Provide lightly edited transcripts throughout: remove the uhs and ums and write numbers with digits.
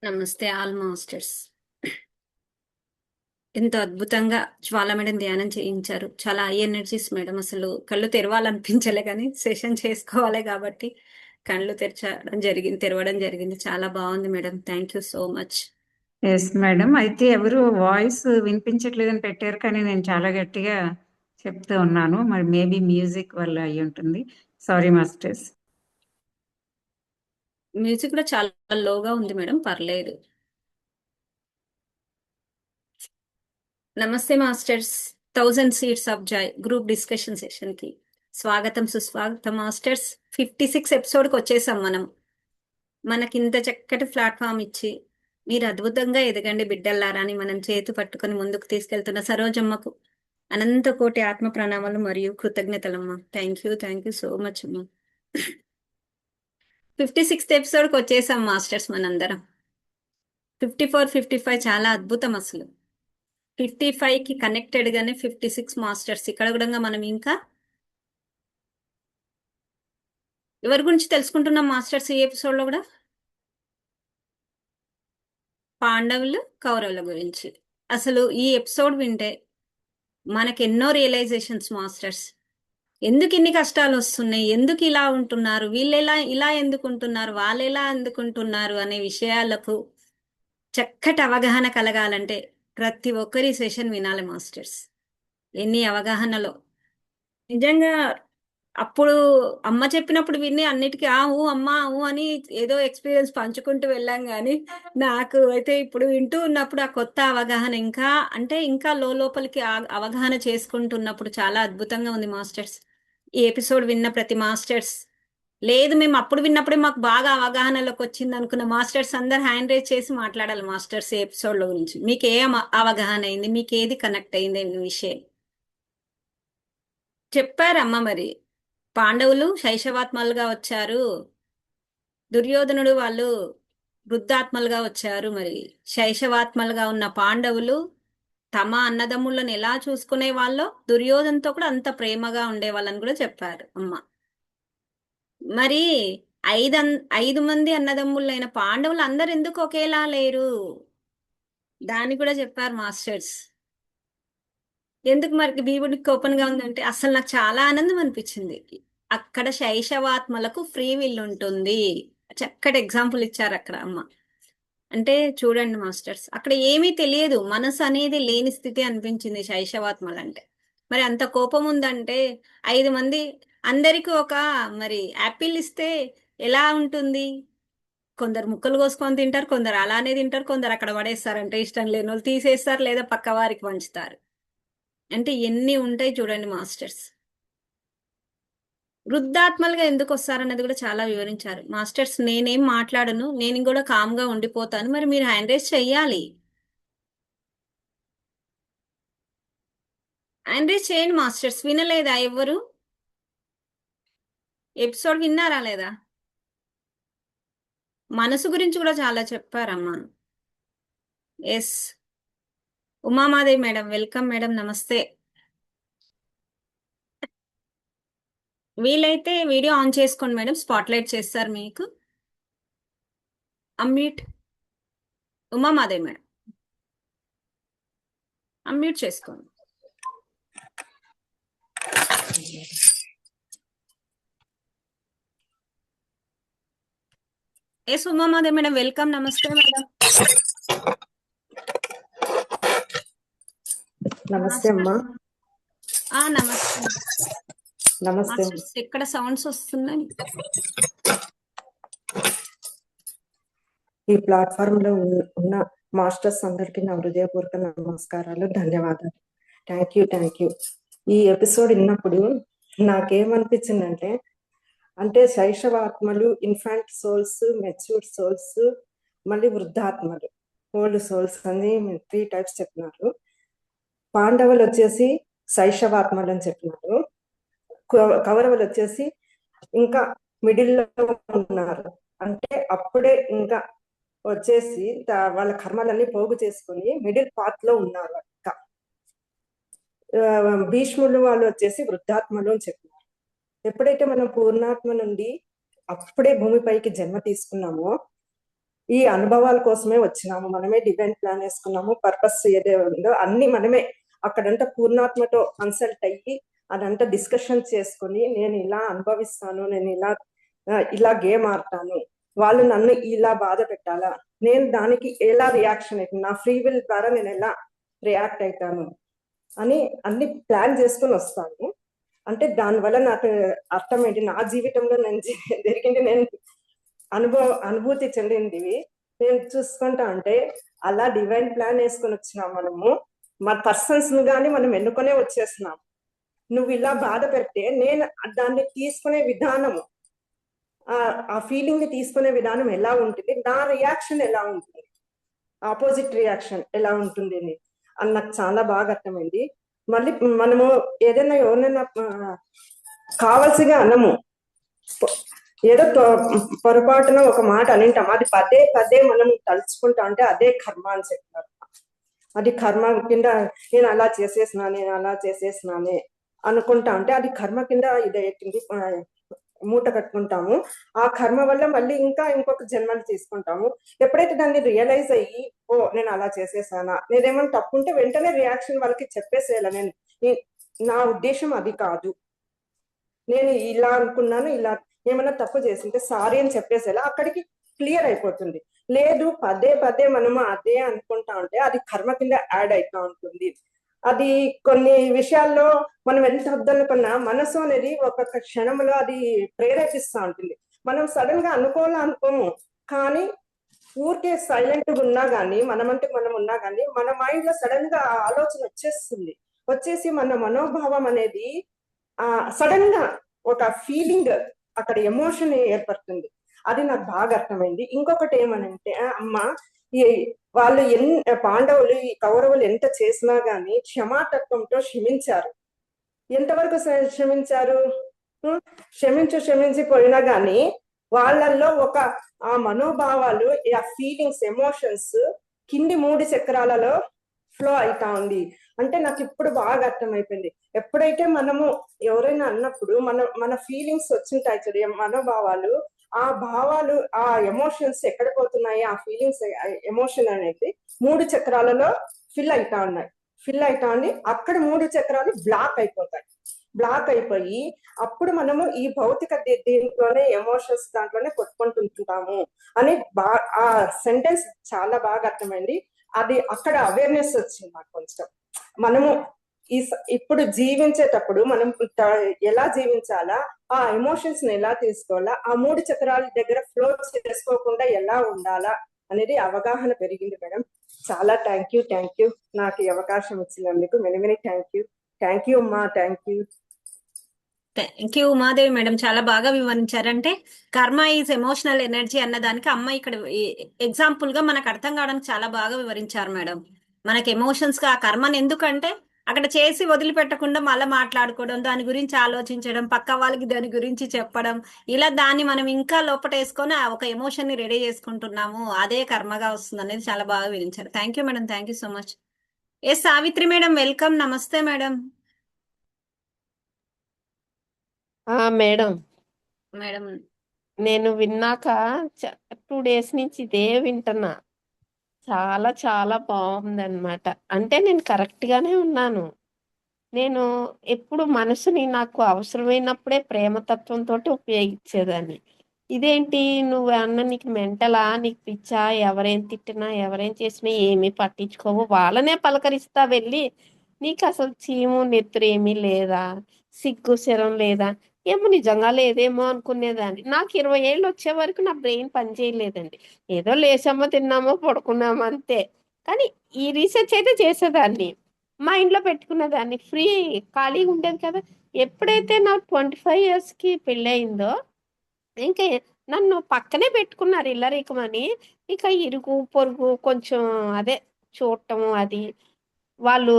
నమస్తే all masters. ఎంతో అద్భుతంగా జ్వాల మేడం ధ్యానం చేయించారు. చాలా హై ఎనర్జీస్ మేడం. అసలు కళ్ళు తెరవాలనిపించలే కానీ సెషన్ చేసుకోవాలి కాబట్టి కళ్ళు తెరవడం జరిగింది. చాలా బాగుంది madam. Thank you so much. Yes madam. అయితే ఎవరు వాయిస్ వినిపించట్లేదని పెట్టారు, కానీ నేను చాలా గట్టిగా చెప్తూ ఉన్నాను. మరి మేబీ మ్యూజిక్ వల్ల అయి ఉంటుంది. Sorry masters. మ్యూజిక్ కూడా చాలా లోగా ఉంది మేడం. పర్లేదు. నమస్తే masters. 1000 seats of Joy group discussion session కి స్వాగతం, సుస్వాగతం మాస్టర్స్. 56 ఎపిసోడ్కి వచ్చేసాం మనం. మనకింత చక్కటి ప్లాట్ఫామ్ ఇచ్చి మీరు అద్భుతంగా ఎదగండి బిడ్డల్లారా అని మనం చేతి పట్టుకొని ముందుకు తీసుకెళ్తున్న సరోజమ్మకు అనంత కోటి ఆత్మ ప్రణామాలు మరియు కృతజ్ఞతలమ్మా. థ్యాంక్ యూ సో మచ్ అమ్మా. 56th ఎపిసోడ్కి వచ్చేసాం మాస్టర్స్ మనందరం. 54, 55 చాలా అద్భుతం అసలు. 55కి కనెక్టెడ్ గానే 56 మాస్టర్స్. ఇక్కడ కూడా మనం ఇంకా ఎవరి గురించి తెలుసుకుంటున్నాం మాస్టర్స్ ఈ ఎపిసోడ్ లో కూడా? పాండవులు కౌరవుల గురించి. అసలు ఈ ఎపిసోడ్ వింటే మనకు ఎన్నో రియలైజేషన్స్ మాస్టర్స్. ఎందుకు ఇన్ని కష్టాలు వస్తున్నాయి, ఎందుకు ఇలా ఉంటున్నారు, వీళ్ళు ఇలా ఎందుకు ఉంటున్నారు, వాళ్ళు ఎలా ఎందుకుంటున్నారు అనే విషయాలకు చక్కటి అవగాహన కలగాలంటే ప్రతి ఒక్కరి సెషన్ వినాలి మాస్టర్స్. ఎన్ని అవగాహనలో నిజంగా అప్పుడు అమ్మ చెప్పినప్పుడు విని అన్నిటికీ ఊ అమ్మా ఊ అని ఏదో ఎక్స్పీరియన్స్ పంచుకుంటూ వెళ్ళాం. కానీ నాకు అయితే ఇప్పుడు వింటూ ఉన్నప్పుడు ఆ కొత్త అవగాహన ఇంకా లోపలికి అవగాహన చేసుకుంటున్నప్పుడు చాలా అద్భుతంగా ఉంది మాస్టర్స్. ఈ ఎపిసోడ్ విన్న ప్రతి మాస్టర్స్, లేదు మేము అప్పుడు విన్నప్పుడే మాకు బాగా అవగాహనలోకి వచ్చింది అనుకున్న మాస్టర్స్ అందరు హ్యాండ్ రేజ్ చేసి మాట్లాడాలి మాస్టర్స్. ఈ ఎపిసోడ్ లో గురించి మీకు ఏ అవగాహన అయింది, మీకు ఏది కనెక్ట్ అయింది అనే విషయం చెప్పారమ్మా. మరి పాండవులు శైశవాత్మలుగా వచ్చారు, దుర్యోధనుడు వాళ్ళు వృద్ధాత్మలుగా వచ్చారు. మరి శైశవాత్మలుగా ఉన్న పాండవులు తమ అన్నదమ్ములను ఎలా చూసుకునే వాళ్ళో దుర్యోధనతో కూడా అంత ప్రేమగా ఉండేవాళ్ళని కూడా చెప్పారు అమ్మ. మరి ఐదు ఐదు మంది అన్నదమ్ములైన పాండవులు అందరు ఎందుకు ఒకేలా లేరు దాన్ని కూడా చెప్పారు మాస్టర్స్. ఎందుకు మరి భీముడికి ఓపెన్ గా ఉందంటే అసలు నాకు చాలా ఆనందం అనిపించింది. అక్కడ శైశవాత్మలకు ఫ్రీ విల్ ఉంటుంది. చక్కటి ఎగ్జాంపుల్ ఇచ్చారు అక్కడ అమ్మ. అంటే చూడండి మాస్టర్స్, అక్కడ ఏమీ తెలియదు, మనసు అనేది లేని స్థితి అనిపించింది శైశవాత్మలు అంటే. మరి అంత కోపం ఉందంటే 5 మంది అందరికి ఒక మరి యాపిల్ ఇస్తే ఎలా ఉంటుంది? కొందరు ముక్కలు కోసుకొని తింటారు, కొందరు అలానే తింటారు, కొందరు అక్కడ పడేస్తారంటే ఇష్టం లేని వాళ్ళు తీసేస్తారు, లేదా పక్క వారికి పంచుతారు. అంటే ఎన్ని ఉంటాయి చూడండి మాస్టర్స్. వృద్ధాత్మలుగా ఎందుకు వస్తారన్నది కూడా చాలా వివరించారు మాస్టర్స్. నేనేం మాట్లాడను, నేను కూడా కామ్గా ఉండిపోతాను. మరి మీరు హ్యాండ్ రైజ్ చెయ్యాలి, హ్యాండ్ రైజ్ చేయండి మాస్టర్స్. వినలేదా ఎవ్వరు? ఎపిసోడ్ విన్నారా లేదా? మనసు గురించి కూడా చాలా చెప్పారమ్మా. ఎస్, ఉమామాదేవి మేడం, వెల్కమ్ మేడం, నమస్తే. వీలైతే వీడియో ఆన్ చేసుకోండి మేడం, స్పాట్లైట్ చేస్తారు మీకు. అమ్యూట్ ఉమామాదేవి మేడం, అమ్యూట్ చేసుకోండి. ఎస్ ఉమామాదేవి మేడం, వెల్కమ్, నమస్తే మేడం. నమస్తే అమ్మా. నమస్తే నమస్తే. ఎక్కడ సౌండ్స్ వస్తున్నాయి? ఈ ప్లాట్ఫామ్ లో ఉన్న మాస్టర్స్ అందరికి నా హృదయపూర్వక నమస్కారాలు, ధన్యవాదాలు. Thank you. ఈ ఎపిసోడ్ విన్నప్పుడు నాకేమనిపించిందంటే, అంటే శైశవాత్మలు, ఇన్ఫాంట్ సోల్స్, మెచ్యూర్డ్ సోల్స్, మళ్ళీ వృద్ధాత్మలు, ఓల్డ్ సోల్స్ అని 3 టైప్స్ చెప్పినారు. పాండవులు వచ్చేసి శైశవాత్మలు అని చెప్పినారు. కౌరవులు వచ్చేసి ఇంకా మిడిల్ లో ఉన్నారు. అంటే అప్పుడే ఇంకా వచ్చేసి వాళ్ళ కర్మలన్నీ పోగు చేసుకుని మిడిల్ పాత్ లో ఉన్నారు. ఇంకా భీష్ములు వాళ్ళు వచ్చేసి వృద్ధాత్మలు అని చెప్పినారు. ఎప్పుడైతే మనం పూర్ణాత్మ నుండి అప్పుడే భూమిపైకి జన్మ తీసుకున్నామో ఈ అనుభవాల కోసమే వచ్చినాము. మనమే డివైన్ ప్లాన్ వేసుకున్నాము. పర్పస్ ఏదే ఉందో అన్ని మనమే అక్కడంతా పూర్ణాత్మతో కన్సల్ట్ అయ్యి అదంతా డిస్కషన్ చేసుకుని, నేను ఇలా అనుభవిస్తాను, నేను ఇలా గేమ్ ఆడతాను, వాళ్ళు నన్ను ఇలా బాధ పెట్టాలా, నేను దానికి ఎలా రియాక్షన్ అవుతాను, నా ఫ్రీ విల్ ద్వారా నేను ఎలా రియాక్ట్ అవుతాను అని అన్ని ప్లాన్ చేసుకుని వస్తాను. అంటే దానివల్ల నాకు అర్థమైంది, నా జీవితంలో నేను జరిగింది, నేను అనుభూతి చెందింది నేను చూసుకుంటా అంటే, అలా డివైన్ ప్లాన్ వేసుకొని వచ్చినాం మనము. మన పర్సన్స్ ను కానీ మనం ఎన్నుకొనే వచ్చేస్తున్నాం. నువ్వు ఇలా బాధ పెడితే నేను దాన్ని తీసుకునే విధానము, ఆ ఫీలింగ్ ని తీసుకునే విధానం ఎలా ఉంటుంది, నా రియాక్షన్ ఎలా ఉంటుంది, ఆపోజిట్ రియాక్షన్ ఎలా ఉంటుంది అని నాకు చాలా బాగా అర్థమైంది. మళ్ళీ మనము ఏదైనా ఎవరినైనా కావాల్సిగా అనము, ఏదో పొరపాటున ఒక మాట అనింటాం, అది పదే పదే మనం తలుచుకుంటా అంటే అదే కర్మ అని చెప్తారు. అది కర్మ కింద నేను అలా చేసేసినానే అనుకుంటా ఉంటే అది కర్మ కింద ఇదవుతుంది, మూట కట్టుకుంటాము. ఆ కర్మ వల్ల మళ్ళీ ఇంకొక జన్మని తీసుకుంటాము. ఎప్పుడైతే దాన్ని రియలైజ్ అయ్యి, ఓ నేను అలా చేసేసానా, నేనేమైనా తప్పుంటే వెంటనే రియాక్షన్ వాళ్ళకి చెప్పేసేయాల, నా ఉద్దేశం అది కాదు, నేను ఇలా అనుకున్నాను, ఇలా ఏమైనా తప్పు చేసింటే సారీ అని చెప్పేసేలా అక్కడికి క్లియర్ అయిపోతుంది. లేదు పదే పదే మనము అదే అనుకుంటా ఉంటే అది కర్మ కింద యాడ్ అవుతా ఉంటుంది. అది కొన్ని విషయాల్లో మనం ఎంత వద్దనుకున్నా మనసు అనేది ఒక్కొక్క క్షణంలో అది ప్రేరేపిస్తూ ఉంటుంది. మనం సడన్ గా అనుకోము, కానీ ఊరికే సైలెంట్ గా ఉన్నా గానీ, మనమంటే మనం ఉన్నా గానీ మన మైండ్ లో సడన్ గా ఆ ఆలోచన వచ్చేసి మన మనోభావం అనేది సడన్ గా ఒక ఫీలింగ్, అక్కడ ఎమోషన్ ఏర్పడుతుంది. అది నాకు బాగా అర్థమైంది. ఇంకొకటి ఏమనంటే, అమ్మ వాళ్ళు పాండవులు ఈ కౌరవులు ఎంత చేసినా గాని క్షమాతత్వంతో క్షమించారు. ఎంతవరకు క్షమించారు? క్షమించి పోయినా గాని వాళ్ళల్లో ఒక ఆ మనోభావాలు, ఆ ఫీలింగ్స్, ఎమోషన్స్ కింది 3 చక్రాలలో ఫ్లో అవుతా ఉంది. అంటే నాకు ఇప్పుడు బాగా అర్థమైపోయింది. ఎప్పుడైతే మనము ఎవరైనా అన్నప్పుడు మన ఫీలింగ్స్ వచ్చింటాయి చూడు, మనోభావాలు, ఆ భావాలు, ఆ ఎమోషన్స్ ఎక్కడ పోతున్నాయి, ఆ ఫీలింగ్స్, ఎమోషన్ అనేది 3 చక్రాలలో ఫిల్ అవుతా ఉంది. అక్కడ 3 చక్రాలు బ్లాక్ అయిపోయి అప్పుడు మనము ఈ భౌతిక దీంట్లోనే ఎమోషన్స్ దాంట్లోనే కొట్టుకుంటుంటాము అని ఆ సెంటెన్స్ చాలా బాగా అర్థమైంది. అది అక్కడ అవేర్నెస్ వచ్చింది నాకు కొంచెం. మనము ఇప్పుడు జీవించేటప్పుడు మనం ఎలా జీవించాలా, ఆ ఎమోషన్స్ ని ఎలా తీసుకోవాలా, ఆ 3 చక్రాల దగ్గర ఫ్లో చేసుకోకుండా ఎలా ఉండాలా అనేది అవగాహన పెరిగింది మేడం. చాలా థ్యాంక్ యూ నాకు ఈ అవకాశం ఇచ్చినందుకు. మెనీ థ్యాంక్ యూ అమ్మా. థ్యాంక్ యూ ఉమాదేవి మేడం, చాలా బాగా వివరించారు. అంటే కర్మ ఈజ్ ఎమోషనల్ ఎనర్జీ అన్నదానికి అమ్మ ఇక్కడ ఎగ్జాంపుల్ గా మనకు అర్థం కావడానికి చాలా బాగా వివరించారు మేడం. మనకి ఎమోషన్స్ గా ఆ కర్మని ఎందుకంటే అక్కడ చేసి వదిలిపెట్టకుండా మళ్ళీ మాట్లాడుకోవడం, దాని గురించి ఆలోచించడం, పక్క వాళ్ళకి దాని గురించి చెప్పడం, ఇలా దాన్ని మనం ఇంకా లోపటేసుకొని ఒక ఎమోషన్ ని రెడీ చేసుకుంటున్నాము, అదే కర్మగా వస్తుంది అనేది చాలా బాగా వివరించారు. Thank you madam, thank you so much. Savitri madam, welcome. నమస్తే మేడం. మేడం మేడం నేను విన్నాక 2 days నుంచి ఇదే వింటున్నా. చాలా చాలా బాగుందన్నమాట. అంటే నేను కరెక్ట్ గానే ఉన్నాను. నేను ఎప్పుడు మనసుని నాకు అవసరమైనప్పుడే ప్రేమతత్వంతో ఉపయోగించేదాన్ని. ఇదేంటి నువ్వు అన్న, నీకు మెంటలా, నీకు పిచ్చా, ఎవరేం తిట్టినా ఎవరేం చేసినా ఏమీ పట్టించుకోవు, వాళ్ళనే పలకరిస్తా వెళ్ళి, నీకు అసలు చీము నెత్తురు ఏమీ లేదా, సిగ్గు శరం లేదా, ఏమో నిజంగా లేదేమో అనుకునేదాన్ని. నాకు 20 ఏళ్ళు వచ్చే వరకు నా బ్రెయిన్ పనిచేయలేదండి. ఏదో లేసామో తిన్నామో పడుకున్నామో అంతే. కానీ ఈ రీసెర్చ్ అయితే చేసేదాన్ని, మైండ్లో పెట్టుకునేదాన్ని, ఫ్రీ ఖాళీగా ఉండేది కదా. ఎప్పుడైతే నా 25 yearsకి పెళ్ళయిందో ఇంకా నన్ను పక్కనే పెట్టుకున్నారు ఇల్లరికమని. ఇక ఇరుగు పొరుగు కొంచెం అదే చూడటము, అది వాళ్ళు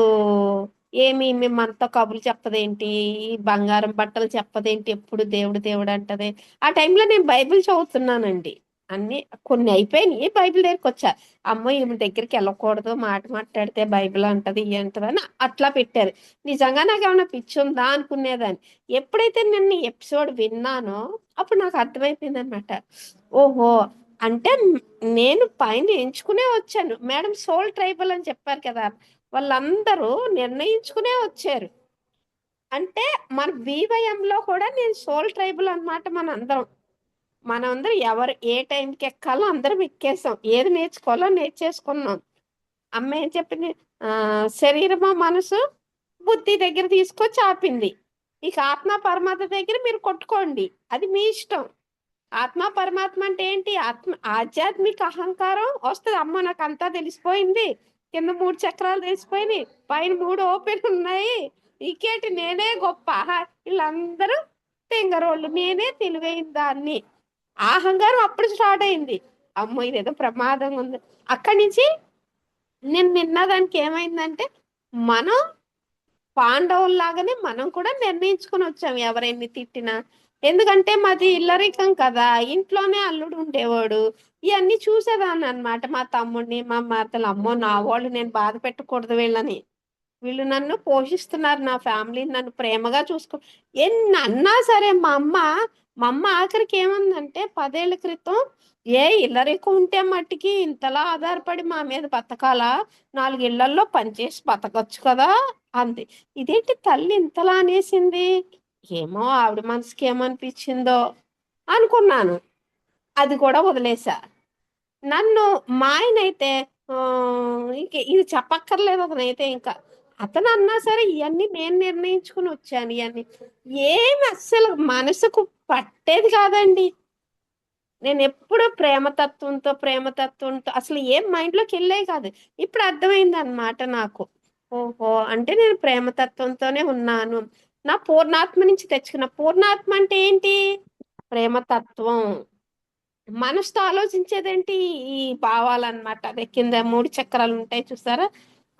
ఏమి మేమంతా కబుర్లు చెప్పదేంటి, ఈ బంగారం బట్టలు చెప్పదేంటి, ఎప్పుడు దేవుడు దేవుడు అంటది. ఆ టైంలో నేను బైబిల్ చదువుతున్నానండి. అన్ని కొన్ని అయిపోయినాయి, బైబిల్ దగ్గరికి వచ్చా. అమ్మో ఈమె దగ్గరికి వెళ్ళకూడదు, మాట మాట్లాడితే బైబిల్ అంటది అంటది అని అట్లా పెట్టారు. నిజంగా నాకు ఏమైనా పిచ్చి ఉందా అనుకునేదాన్ని. ఎప్పుడైతే నేను ఎపిసోడ్ విన్నానో అప్పుడు నాకు అర్థమైపోయింది అనమాట. ఓహో, అంటే నేను పైన ఎంచుకునే వచ్చాను మేడం. సోల్ ట్రైబల్ అని చెప్పారు కదా, వాళ్ళందరూ నిర్ణయించుకునే వచ్చారు. అంటే మన లో కూడా నేను సోల్ ట్రైబల్ అన్నమాట. మనందరం ఎవరు ఏ టైంకి ఎక్కాలో అందరం ఎక్కేసాం, ఏది నేర్చుకోవాలో నేర్చేసుకున్నాం. అమ్మ ఏం చెప్పింది, శరీరమా మనసు బుద్ధి దగ్గర తీసుకొచ్చి ఆపింది. ఇక ఆత్మ పరమాత్మ దగ్గర మీరు కొట్టుకోండి, అది మీ ఇష్టం. ఆత్మ పరమాత్మ అంటే ఏంటి? ఆధ్యాత్మిక అహంకారం వస్తుంది. అమ్మ నాకు అంతా తెలిసిపోయింది, కింద 3 చక్రాలు తెలిసిపోయినాయి, పైన 3 ఓపెన్ ఉన్నాయి, ఇంకేంటి నేనే గొప్ప, వీళ్ళందరూ తెంగరోళ్ళు, నేనే తెలివైన దాన్ని. ఆ అహంకారం అప్పుడు స్టార్ట్ అయింది. అమ్మో ఇదేదో ప్రమాదంగా ఉంది. అక్కడి నుంచి నేను విన్నదానికి ఏమైందంటే, మనం పాండవుల్లాగానే మనం కూడా నిర్ణయించుకుని వచ్చాం ఎవరెన్ని తిట్టినా. ఎందుకంటే మాది ఇల్లరికం కదా, ఇంట్లోనే అల్లుడు ఉండేవాడు. ఇవన్నీ చూసేదాన్ని అన్నమాట. మా తమ్ముడిని మా మరదలు, అమ్మో నా వాళ్ళు నేను బాధ పెట్టకూడదు వీళ్ళని, వీళ్ళు నన్ను పోషిస్తున్నారు, నా ఫ్యామిలీని నన్ను ప్రేమగా చూసుకో. ఎన్ని అన్నా సరే మా అమ్మ ఆఖరికి ఏమందంటే, 10 ఏళ్ల క్రితం ఇల్లరికం ఉంటే మట్టికి ఇంతలా ఆధారపడి మా మీద బతకాలా, 4 ఇళ్లల్లో పనిచేసి బతకచ్చు కదా అంది. ఇదేంటి తల్లి ఇంతలా అనేసింది, ఏమో ఆవిడ మనసుకి ఏమనిపించిందో అనుకున్నాను. అది కూడా వదిలేసా. నన్ను మా ఆయన అయితే ఇంక ఇది చెప్పక్కర్లేదు. అతనైతే ఇంకా అతను అన్నా సరే ఇవన్నీ నేను నిర్ణయించుకుని వచ్చాను. ఇవన్నీ ఏమి అస్సలు మనసుకు పట్టేది కాదండి. నేను ఎప్పుడు ప్రేమతత్వంతో అసలు ఏం మైండ్లోకి వెళ్ళేవి కాదు. ఇప్పుడు అర్థమైంది అన్నమాట నాకు. ఓహో, అంటే నేను ప్రేమతత్వంతోనే ఉన్నాను. నా పూర్ణాత్మ నుంచి తెచ్చుకున్న పూర్ణాత్మ అంటే ఏంటి? ప్రేమతత్వం. మనసుతో ఆలోచించేదేంటి? ఈ భావాలన్నమాట. అదే కింద 3 చక్రాలు ఉంటాయి చూసారా,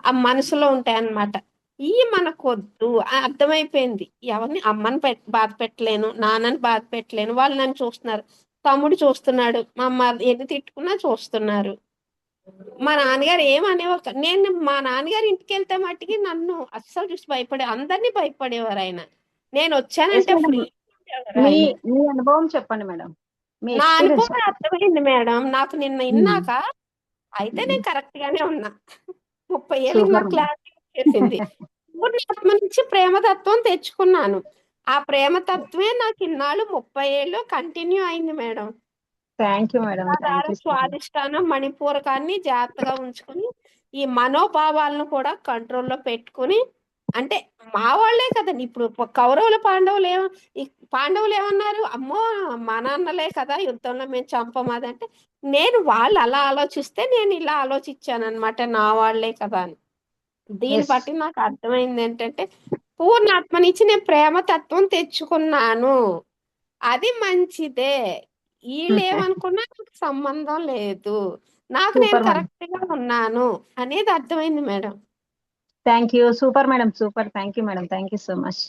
ఆ మనసులో ఉంటాయి అన్నమాట. ఈ మనకొద్దు అర్థమైపోయింది. ఎవరిని అమ్మని బాధ పెట్టలేను, నాన్నని బాధ పెట్టలేను, వాళ్ళు నన్ను చూస్తున్నారు, తమ్ముడు చూస్తున్నాడు, మా అమ్మ ఎన్ని తిట్టుకున్నా చూస్తున్నారు. మా నాన్నగారు ఏమనేవారు. నేను మా నాన్నగారి ఇంటికి వెళ్తే మట్టికి నన్ను అస్సలు చూసి అందరినీ భయపడేవారు ఆయన. నేను ఎస్ వచ్చానంటే మేడం, ఫ్రీ మీ ఆయన. మీ అనుభవం చెప్పండి మేడం, మీ నా ఎక్స్పీరియన్స్ అనుభవం అర్థమైంది మేడం నాకు నిన్న ఇన్నాక. అయితే నేను కరెక్ట్ గానే ఉన్నా. 30 ఏళ్ళకి సూపర్ నాకు క్లారిటీ వచ్చేసింది. పూర్ణాత్మ నుంచి ప్రేమతత్వం తెచ్చుకున్నాను. ఆ ప్రేమతత్వమే నాకు ఇన్నాళ్ళు 30 ఏళ్ళు కంటిన్యూ అయింది madam. Thank you madam, thank మూలాధార, యూ సో మచ్. స్వాదిష్టానం, మణిపూరకాన్ని జాగ్రత్తగా ఉంచుకుని, ఈ మనోభావాలను కూడా కంట్రోల్లో పెట్టుకుని, అంటే మా వాళ్ళే కదండి ఇప్పుడు కౌరవులు పాండవులు ఈ పాండవులు ఏమన్నారు, అమ్మో మా నాన్నలే కదా యుద్ధంలో మేము చంపమాదంటే, నేను వాళ్ళు అలా ఆలోచిస్తే నేను ఇలా ఆలోచించాను అనమాట, నా వాళ్ళే కదా అని. దీన్ని ఎస్, బట్టి నాకు అర్థమైంది ఏంటంటే, పూర్ణాత్మ నుంచి నేను ప్రేమతత్వం తెచ్చుకున్నాను, అది మంచిదే. వీళ్ళు ఏమనుకున్నా నాకు సంబంధం లేదు, నాకు నేను సూపర్ మేడం, కరెక్ట్ గా ఉన్నాను అనేది అర్థమైంది madam. Thank you, super madam, super, thank you madam, thank you so much.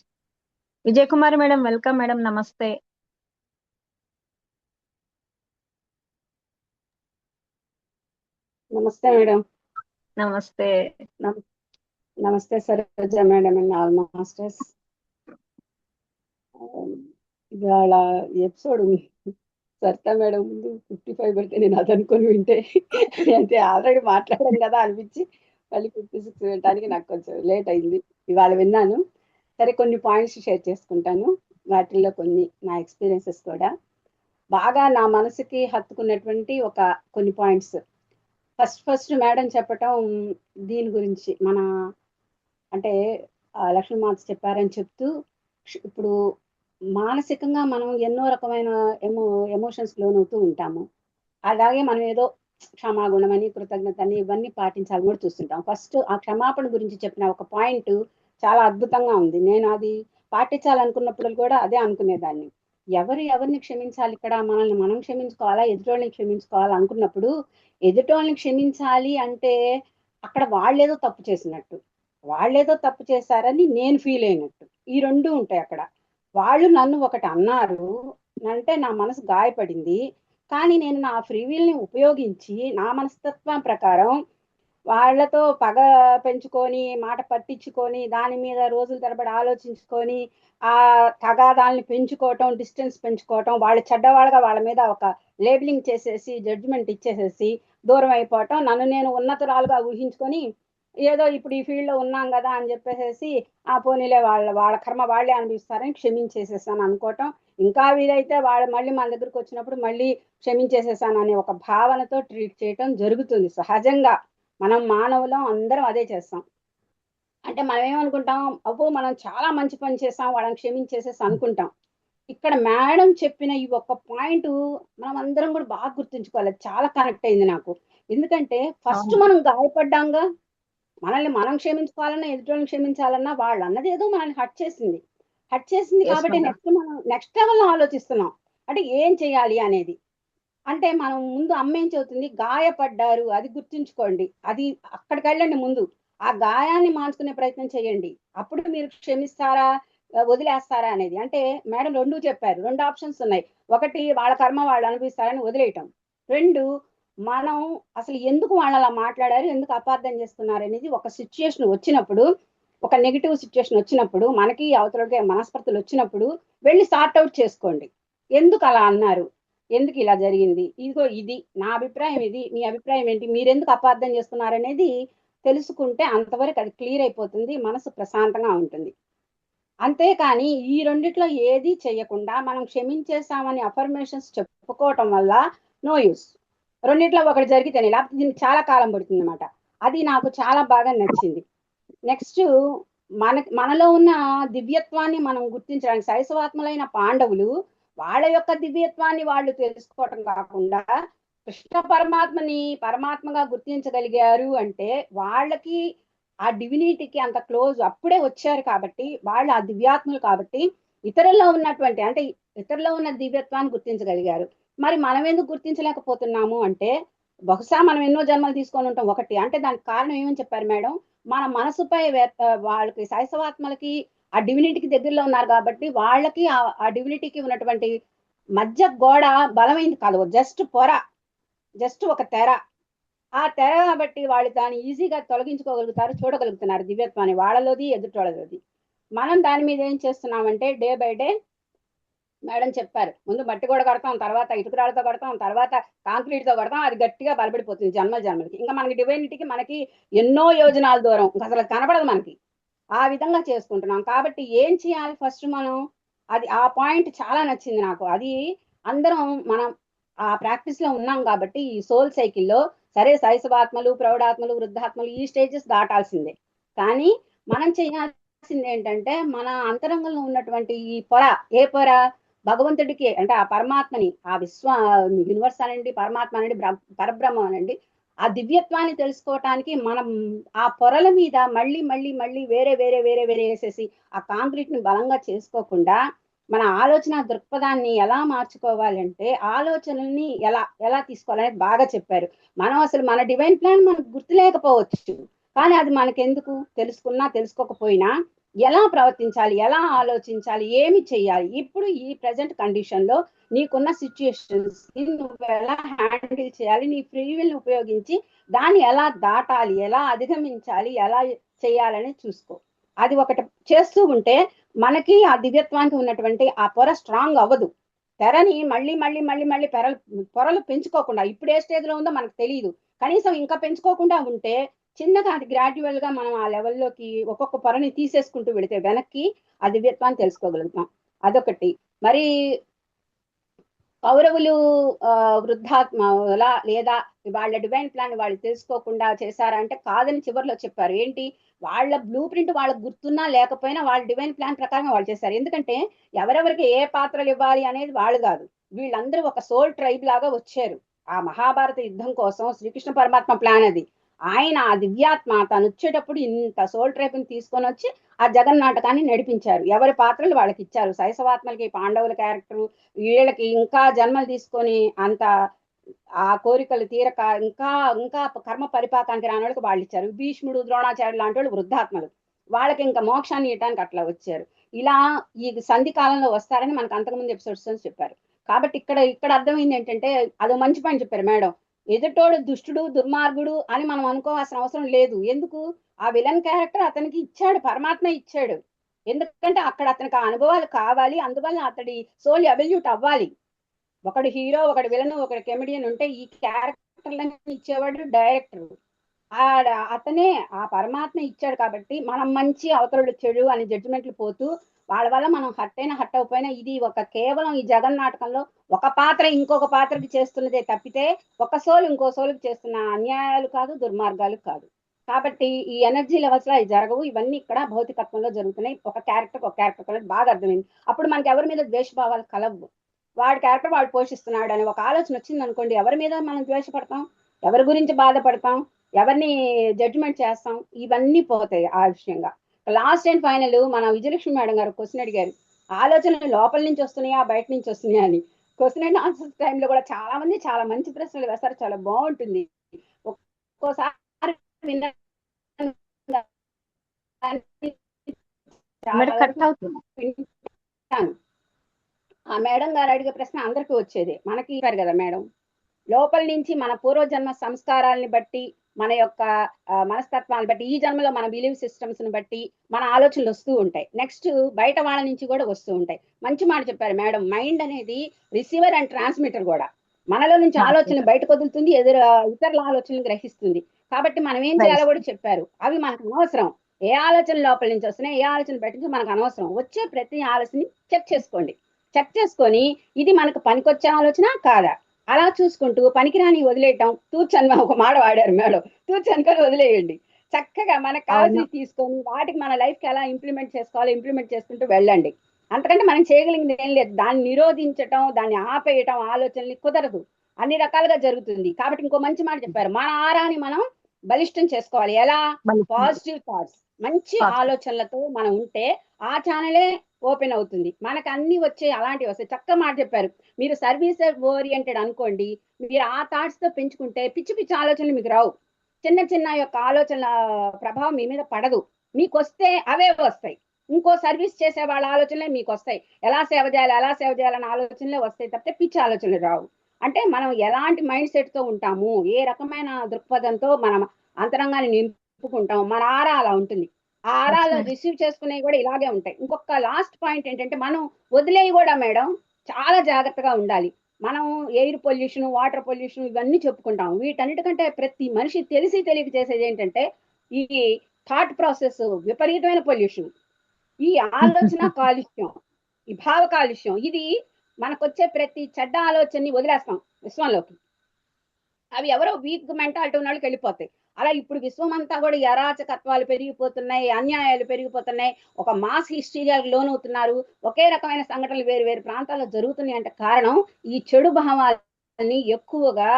Vijay Kumari madam, welcome madam, నమస్తే. నమస్తే మేడం. నమస్తే. నమస్తే Saroja madam and all masters. ఇవాళ ఎపిసోడ్ సరితా మేడం ముందు 55 పెడితే నేను అది అనుకొని వింటే అంటే ఆల్రెడీ మాట్లాడాం కదా అనిపించి మళ్ళీ 56 వినడానికి నాకు కొంచెం లేట్ అయింది. ఇవాళ విన్నాను. సరే, కొన్ని పాయింట్స్ షేర్ చేసుకుంటాను. వాటిల్లో కొన్ని నా ఎక్స్పీరియన్సెస్ కూడా బాగా నా మనసుకి హత్తుకున్నటువంటి కొన్ని పాయింట్స్. ఫస్ట్ మేడం చెప్పటం దీని గురించి, మన అంటే లక్ష్మీమాత చెప్పారని చెప్తూ, ఇప్పుడు మానసికంగా మనం ఎన్నో రకమైన ఎమోషన్స్ లోనవుతూ ఉంటాము. అలాగే మనం ఏదో క్షమాగుణం అని, కృతజ్ఞత అని ఇవన్నీ పాటించాలని కూడా చూస్తుంటాం. ఫస్ట్ ఆ క్షమాపణ గురించి చెప్పిన ఒక పాయింట్ చాలా అద్భుతంగా ఉంది. నేను అది పాటించాలనుకున్నప్పుడు కూడా అదే అనుకునేదాన్ని. ఎవరిని క్షమించాలి, ఇక్కడ మనల్ని మనం క్షమించుకోవాలా, ఎదుటోళ్ళని క్షమించుకోవాలా అనుకున్నప్పుడు, ఎదుటోళ్ళని క్షమించాలి అంటే అక్కడ వాళ్ళేదో తప్పు చేసినట్టు, వాళ్ళేదో తప్పు చేశారని నేను ఫీల్ అయినట్టు, ఈ రెండు ఉంటాయి అక్కడ. వాళ్ళు నన్ను ఒకటి అన్నారు అంటే నా మనసు గాయపడింది, కానీ నేను నా ఫ్రీ విల్ని ఉపయోగించి నా మనస్తత్వం ప్రకారం వాళ్ళతో పగ పెంచుకొని మాట పట్టించుకొని దాని మీద రోజుల తరబడి ఆలోచించుకొని ఆ తగాదాలని పెంచుకోవటం, డిస్టెన్స్ పెంచుకోవటం, వాళ్ళు చెడ్డవాళ్ళగా వాళ్ళ మీద ఒక లేబులింగ్ చేసేసి జడ్జిమెంట్ ఇచ్చేసేసి దూరం అయిపోవటం, నన్ను నేను ఉన్నతురాలుగా ఊహించుకొని ఏదో ఇప్పుడు ఈ ఫీల్డ్ లో ఉన్నాం కదా అని చెప్పేసి ఆ పోనీలే వాళ్ళ కర్మ వాళ్ళే అనిపిస్తారని క్షమించేసేసాను అనుకోవటం, ఇంకా వీలైతే వాళ్ళు మళ్ళీ మన దగ్గరకు వచ్చినప్పుడు మళ్ళీ క్షమించేసేసాను అనే ఒక భావనతో ట్రీట్ చేయటం జరుగుతుంది సహజంగా. మనం మానవులం, అందరం అదే చేస్తాం. అంటే మనం ఏమనుకుంటాం, అబ్బో మనం చాలా మంచి పని చేసాం వాళ్ళని క్షమించేసేసి అనుకుంటాం. ఇక్కడ మేడం చెప్పిన ఈ ఒక్క పాయింట్ మనం అందరం కూడా బాగా గుర్తుంచుకోవాలి. చాలా కనెక్ట్ అయింది నాకు. ఎందుకంటే ఫస్ట్ అవును. మనం గాయపడ్డాంగా, మనల్ని మనం క్షమించుకోవాలన్నా ఎదుటోళ్ళని క్షమించాలన్నా వాళ్ళు అన్నది ఏదో మనల్ని హట్ చేసింది ఎస్ కాబట్టి మేడం. మనం నెక్స్ట్ లెవెల్లో ఆలోచిస్తున్నాం అంటే ఏం చేయాలి అనేది. అంటే మనం ముందు అమ్మ ఏం చెబుతుంది, గాయపడ్డారు అది గుర్తుంచుకోండి, అది అక్కడికి వెళ్ళండి, ముందు ఆ గాయాన్ని మార్చుకునే ప్రయత్నం చేయండి, అప్పుడు మీరు క్షమిస్తారా వదిలేస్తారా అనేది. అంటే మేడం రెండు చెప్పారు, రెండు ఆప్షన్స్ ఉన్నాయి. ఒకటి వాళ్ళ కర్మ వాళ్ళు అనుభవిస్తారని వదిలేయటం, రెండు మనం అసలు ఎందుకు వాళ్ళు అలా మాట్లాడారు, ఎందుకు అపార్థం చేస్తున్నారు అనేది ఒక సిచ్యుయేషన్ వచ్చినప్పుడు, ఒక నెగిటివ్ సిచ్యుయేషన్ వచ్చినప్పుడు, మనకి అవతలకి మనస్పర్ధలు వచ్చినప్పుడు వెళ్ళి సార్ట్ అవుట్ చేసుకోండి. ఎందుకు అలా అన్నారు, ఎందుకు ఇలా జరిగింది, ఇదిగో ఇది నా అభిప్రాయం, ఇది మీ అభిప్రాయం ఏంటి, మీరెందుకు అపార్థం చేస్తున్నారు అనేది తెలుసుకుంటే అంతవరకు అది క్లియర్ అయిపోతుంది, మనసు ప్రశాంతంగా ఉంటుంది. అంతేకాని ఈ రెండిట్లో ఏది చేయకుండా మనం క్షమించేసామని అఫర్మేషన్స్ చెప్పుకోవటం వల్ల నో యూస్. రెండిట్లో ఒకటి జరిగితేనే, లేకపోతే దీనికి చాలా కాలం పడుతుంది అనమాట. అది నాకు చాలా బాగా నచ్చింది. నెక్స్ట్ మనలో ఉన్న దివ్యత్వాన్ని మనం గుర్తించడానికి శైశవాత్మలైన పాండవులు వాళ్ళ యొక్క దివ్యత్వాన్ని వాళ్ళు తెలుసుకోవటం కాకుండా కృష్ణ పరమాత్మని పరమాత్మగా గుర్తించగలిగారు అంటే వాళ్ళకి ఆ డివినిటీకి అంత క్లోజ్ అప్పుడే వచ్చారు కాబట్టి, వాళ్ళు ఆ దివ్యాత్ములు కాబట్టి ఇతరుల్లో ఉన్నటువంటి అంటే ఇతరుల్లో ఉన్న దివ్యత్వాన్ని గుర్తించగలిగారు. మరి మనం ఎందుకు గుర్తించలేకపోతున్నాము అంటే, బహుశా మనం ఎన్నో జన్మలు తీసుకొని ఉంటాం ఒకటి. అంటే దానికి కారణం ఏమని చెప్పారు మేడం, మన మనసుపై వాళ్ళకి శైశవాత్మలకి ఆ డివినిటీకి దగ్గరలో ఉన్నారు కాబట్టి వాళ్ళకి ఆ డివినిటీకి ఉన్నటువంటి మధ్య గోడ బలమైంది కాదు, జస్ట్ పొర, జస్ట్ ఒక తెర. ఆ తెర కాబట్టి వాళ్ళు దాన్ని ఈజీగా తొలగించుకోగలుగుతారు, చూడగలుగుతున్నారు దివ్యత్వాన్ని, వాళ్ళలోది ఎదుటోళ్ళది. మనం దాని మీద ఏం చేస్తున్నామంటే డే బై డే మేడం చెప్పారు, ముందు మట్టి కూడా కడతాం, తర్వాత ఇటుకరాలతో కడతాం, తర్వాత కాంక్రీట్ తో కడతాం, అది గట్టిగా బలపడిపోతుంది జన్మలకి. ఇంకా మనకి డివైనిటీకి మనకి ఎన్నో యోజనాల దూరం, అసలు కనబడదు మనకి. ఆ విధంగా చేసుకుంటున్నాం కాబట్టి ఏం చేయాలి ఫస్ట్ మనం, అది ఆ పాయింట్ చాలా నచ్చింది నాకు. అది అందరం మనం ఆ ప్రాక్టీస్ లో ఉన్నాం కాబట్టి ఈ సోల్ సైకిల్లో సరే శైశవాత్మలు, ప్రౌఢాత్మలు, వృద్ధాత్మలు ఈ స్టేజెస్ దాటాల్సిందే. కానీ మనం చేయాల్సింది ఏంటంటే మన అంతరంగంలో ఉన్నటువంటి ఈ పొర, ఏ పొర, భగవంతుడికి అంటే ఆ పరమాత్మని, ఆ యూనివర్స్ అనండి, పరమాత్మ అనండి, పరబ్రహ్మం అనండి, ఆ దివ్యత్వాన్ని తెలుసుకోవటానికి మనం ఆ పొరల మీద మళ్ళీ మళ్ళీ మళ్ళీ వేరే వేరే వేరే వేరే వేసేసి ఆ కాంక్రీట్ ని బలంగా చేసుకోకుండా మన ఆలోచన దృక్పథాన్ని ఎలా మార్చుకోవాలంటే ఆలోచనల్ని ఎలా ఎలా తీసుకోవాలనేది బాగా చెప్పారు. మనం అసలు మన డివైన్ ప్లాన్ మనకు గుర్తులేకపోవచ్చు, కానీ అది మనకెందుకు, తెలుసుకున్నా తెలుసుకోకపోయినా ఎలా ప్రవర్తించాలి, ఎలా ఆలోచించాలి, ఏమి చేయాలి, ఇప్పుడు ఈ ప్రజెంట్ కండిషన్ లో నీకున్న సిచ్యుయేషన్స్ నువ్వు ఎలా హ్యాండిల్ చేయాలి, నీ ఫ్రీ విల్ ఉపయోగించి దాన్ని ఎలా దాటాలి, ఎలా అధిగమించాలి, ఎలా చేయాలని చూసుకో. అది ఒకటి చేస్తూ ఉంటే మనకి ఆ దివ్యత్వానికి ఉన్నటువంటి ఆ పొర స్ట్రాంగ్ అవ్వదు. తెరని మళ్ళీ మళ్ళీ మళ్ళీ మళ్ళీ పొరలు పెంచుకోకుండా, ఇప్పుడు ఏ స్టేజ్ లో ఉందో మనకు తెలియదు, కనీసం ఇంకా పెంచుకోకుండా ఉంటే చిన్నగా అది గ్రాడ్యువల్ గా మనం ఆ లెవెల్లోకి ఒక్కొక్క పొరని తీసేసుకుంటూ వెళితే వెనక్కి ఆ దివ్యత్వాన్ని తెలుసుకోగలుగుతాం. అదొకటి. మరి కౌరవులు వృద్ధాత్మ లేదా వాళ్ళ డివైన్ ప్లాన్ వాళ్ళు తెలుసుకోకుండా చేశారంటే కాదని చివరిలో చెప్పారు. ఏంటి, వాళ్ళ బ్లూ ప్రింట్ వాళ్ళకు గుర్తున్నా లేకపోయినా వాళ్ళ డివైన్ ప్లాన్ ప్రకారం వాళ్ళు చేశారు. ఎందుకంటే ఎవరెవరికి ఏ పాత్రలు ఇవ్వాలి అనేది వాళ్ళు కాదు, వీళ్ళందరూ ఒక సోల్ ట్రైబ్ లాగా వచ్చారు ఆ మహాభారత యుద్ధం కోసం. శ్రీకృష్ణ పరమాత్మ ప్లాన్ అది. ఆయన ఆ దివ్యాత్మ తను వచ్చేటప్పుడు ఇంత సోల్ ట్రైబ్ ని తీసుకొని వచ్చి ఆ జగన్నాటకాన్ని నడిపించారు, ఎవరి పాత్రలు వాళ్ళకి ఇచ్చారు. శైశవాత్మలకి పాండవుల క్యారెక్టర్, వీళ్ళకి ఇంకా జన్మలు తీసుకొని అంత ఆ కోరికలు తీరక ఇంకా ఇంకా కర్మ పరిపాకానికి రాని వాళ్ళకి వాళ్ళు ఇచ్చారు. భీష్ముడు, ద్రోణాచార్యులు లాంటి వాళ్ళు వృద్ధాత్మలు, వాళ్ళకి ఇంకా మోక్షాన్ని ఇవ్వడానికి అట్లా వచ్చారు. ఇలా ఈ సంధి కాలంలో వస్తారని మనకు అంతకుముందు ఎపిసోడ్స్ చెప్పారు. కాబట్టి ఇక్కడ అర్థమైంది ఏంటంటే, అదో మంచి పాయింట్ చెప్పారు మేడం, ఎదుటోడు దుష్టుడు దుర్మార్గుడు అని మనం అనుకోవాల్సిన అవసరం లేదు. ఎందుకు? ఆ విలన్ క్యారెక్టర్ అతనికి ఇచ్చాడు, పరమాత్మ ఇచ్చాడు. ఎందుకంటే అక్కడ అతనికి ఆ అనుభవాలు కావాలి, అందువల్ల అతడి సోల్ ఎవల్యూట్ అవ్వాలి. ఒకడు హీరో, ఒకడు విలన్, ఒకడు కెమెడియన్ ఉంటే ఈ క్యారెక్టర్లను ఇచ్చేవాడు డైరెక్టర్. అతనే ఆ పరమాత్మ ఇచ్చాడు కాబట్టి మనం మంచి అవతరుడు చెడు అని జడ్జిమెంట్లు పోతూ వాళ్ళ వల్ల మనం హట్ అయినా హట్ అయిపోయినా ఇది ఒక కేవలం ఈ జగన్ నాటకంలో ఒక పాత్ర ఇంకొక పాత్రకి చేస్తున్నదే తప్పితే ఒక సోలు ఇంకో సోలుకి చేస్తున్న అన్యాయాలు కాదు, దుర్మార్గాలు కాదు. కాబట్టి ఈ ఎనర్జీ లెవెల్స్ లో అవి జరగవు. ఇవన్నీ ఇక్కడ భౌతికత్వంలో జరుగుతున్నాయి. ఒక క్యారెక్టర్ బాగా అర్థమైంది. అప్పుడు మనకి ఎవరి మీద ద్వేషభావాలు కలవు. వాడి క్యారెక్టర్ వాడు పోషిస్తున్నాడు అని ఒక ఆలోచన వచ్చింది అనుకోండి, ఎవరి మీద మనం ద్వేషపడతాం, ఎవరి గురించి బాధపడతాం, ఎవరిని జడ్జిమెంట్ చేస్తాం, ఇవన్నీ పోతాయి ఆ విషయంగా. లాస్ట్ అండ్ ఫైనల్ మన విజయలక్ష్మి మేడం గారు క్వశ్చన్ అడిగారు, ఆలోచనలు లోపల నుంచి వస్తున్నాయా బయట నుంచి వస్తున్నాయా అని. క్వశ్చన్ అండ్ ఆన్సర్ టైంలో కూడా చాలా మంది చాలా మంచి ప్రశ్నలు వేస్తారు, చాలా బాగుంటుంది. ఒక్కోసారి విన్నాను కానీ చాలా మేడం కట్ వరకు అవుతుంది. వింటాను. ఆ మేడం గారు అడిగే ప్రశ్న అందరికీ వచ్చేది. మనకి ఇవ్వరు కదా మేడం, లోపల నుంచి మన పూర్వజన్మ సంస్కారాలని బట్టి, మన యొక్క మనస్తత్వాన్ని బట్టి, ఈ జన్మలో మన బిలీవ్ సిస్టమ్స్ ని బట్టి మన ఆలోచనలు వస్తూ ఉంటాయి. నెక్స్ట్ బయట వాళ్ళ నుంచి కూడా వస్తూ ఉంటాయి. మంచి మాట చెప్పారు మేడం, మైండ్ అనేది రిసీవర్ అండ్ ట్రాన్స్మిటర్ కూడా. మనలో నుంచి ఆలోచనలు బయటకు వదులుతుంది, ఇతరుల ఆలోచనలు గ్రహిస్తుంది. కాబట్టి మనం ఏం చేయాలో కూడా చెప్పారు. అవి మనకు అనవసరం. ఏ ఆలోచన లోపల నుంచి వస్తున్నాయి, ఏ ఆలోచన బయట నుంచి మనకు అనవసరం. వచ్చే ప్రతి ఆలోచనని చెక్ చేసుకోండి. చెక్ చేసుకొని ఇది మనకు పనికొచ్చే ఆలోచన కాదా అలా చూసుకుంటూ పనికిరాని వదిలేయటం, తూర్చని ఒక మాట వాడారు మేడం, తూర్చనుకొని వదిలేయండి. చక్కగా మనకు కావాల్సి తీసుకొని వాటికి మన లైఫ్ కి ఎలా ఇంప్లిమెంట్ చేసుకోవాలో ఇంప్లిమెంట్ చేసుకుంటూ వెళ్ళండి. అంతకంటే మనం చేయగలిగింది ఏం లేదు. దాన్ని నిరోధించటం, దాన్ని ఆపేయటం ఆలోచనని కుదరదు. అన్ని రకాలుగా జరుగుతుంది. కాబట్టి ఇంకో మంచి మాట చెప్పారు, మన ఆరాని మనం బలిష్టం చేసుకోవాలి. ఎలా? పాజిటివ్ థాట్స్, మంచి ఆలోచనలతో మనం ఉంటే ఆ ఛానలే ఓపెన్ అవుతుంది. మనకు అన్ని వచ్చే అలాంటివి వస్తాయి. చక్కగా మాట చెప్పారు. మీరు సర్వీస్ ఓరియంటెడ్ అనుకోండి, మీరు ఆ థాట్స్ తో పెంచుకుంటే పిచ్చి పిచ్చి ఆలోచనలు మీకు రావు. చిన్న చిన్న యొక్క ఆలోచనల ప్రభావం మీ మీద పడదు. మీకు వస్తే అవే వస్తాయి. ఇంకో సర్వీస్ చేసే వాళ్ళ ఆలోచనలే మీకు వస్తాయి. ఎలా సేవ చేయాలన్న ఆలోచనలే వస్తాయి తప్పితే పిచ్చి ఆలోచనలు రావు. అంటే మనం ఎలాంటి మైండ్ సెట్ తో ఉంటాము, ఏ రకమైన దృక్పథంతో మనం అంతరంగాన్ని నింపుకుంటాం, మన ఆరా అలా ఉంటుంది. ఆ ఆరాలు రిసీవ్ చేసుకునేవి కూడా ఇలాగే ఉంటాయి. ఇంకొక లాస్ట్ పాయింట్ ఏంటంటే మనం వదిలేవి కూడా మేడం చాలా జాగ్రత్తగా ఉండాలి. మనం ఎయిర్ పొల్యూషన్, వాటర్ పొల్యూషన్ ఇవన్నీ చెప్పుకుంటాం. వీటన్నిటికంటే ప్రతి మనిషి తెలిసి తెలియక చేసేది ఏంటంటే ఈ థాట్ ప్రాసెస్ విపరీతమైన పొల్యూషన్, ఈ ఆలోచన కాలుష్యం, ఈ భావ కాలుష్యం. ఇది మనకొచ్చే ప్రతి చెడ్డ ఆలోచనని వదిలేస్తాం విశ్వంలోకి. అవి ఎవరో వీక్ మెంటాలిటీ ఉన్న వాళ్ళకి వెళ్ళిపోతాయి. అలా ఇప్పుడు విశ్వం అంతా కూడా అరాచకత్వాలు పెరిగిపోతున్నాయి, అన్యాయాలు పెరిగిపోతున్నాయి, ఒక మాస్ హిస్టీరియాకి లోనవుతున్నారు. ఒకే రకమైన సంఘటనలు వేరు వేరు ప్రాంతాల్లో జరుగుతున్నాయి అంటే కారణం ఈ చెడు భావాలని ఎక్కువగా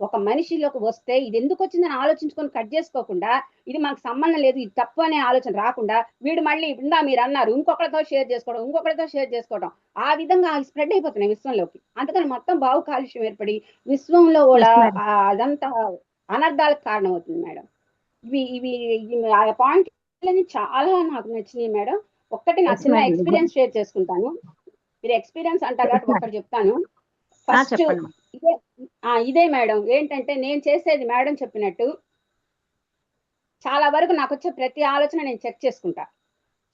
ఒక మనిషిలోకి వస్తే ఇది ఎందుకు వచ్చిందని ఆలోచించుకొని కట్ చేసుకోకుండా ఇది మనకు సంబంధం లేదు, ఇది తప్పు అనే ఆలోచన రాకుండా వీడు మళ్ళీ ఇందా మీరు అన్నారు ఇంకొకరితో షేర్ చేసుకోవడం ఆ విధంగా స్ప్రెడ్ అయిపోతున్నాయి విశ్వంలోకి. అందుకని మొత్తం బావు కాలుష్యం ఏర్పడి విశ్వంలో కూడా అదంతా అనర్థాలకు కారణం అవుతుంది మేడం. ఇవి ఆ పాయింట్ చాలా నాకు నచ్చినాయి మేడం. ఒక్కటి నా చిన్న ఎక్స్పీరియన్స్ షేర్ చేసుకుంటాను. మీరు ఎక్స్పీరియన్స్ అంటారు కాబట్టి ఒక్కటి చెప్తాను. ఫస్ట్ ఇదే మేడం, ఏంటంటే నేను చేసేది మేడం చెప్పినట్టు చాలా వరకు నాకు వచ్చే ప్రతి ఆలోచన నేను చెక్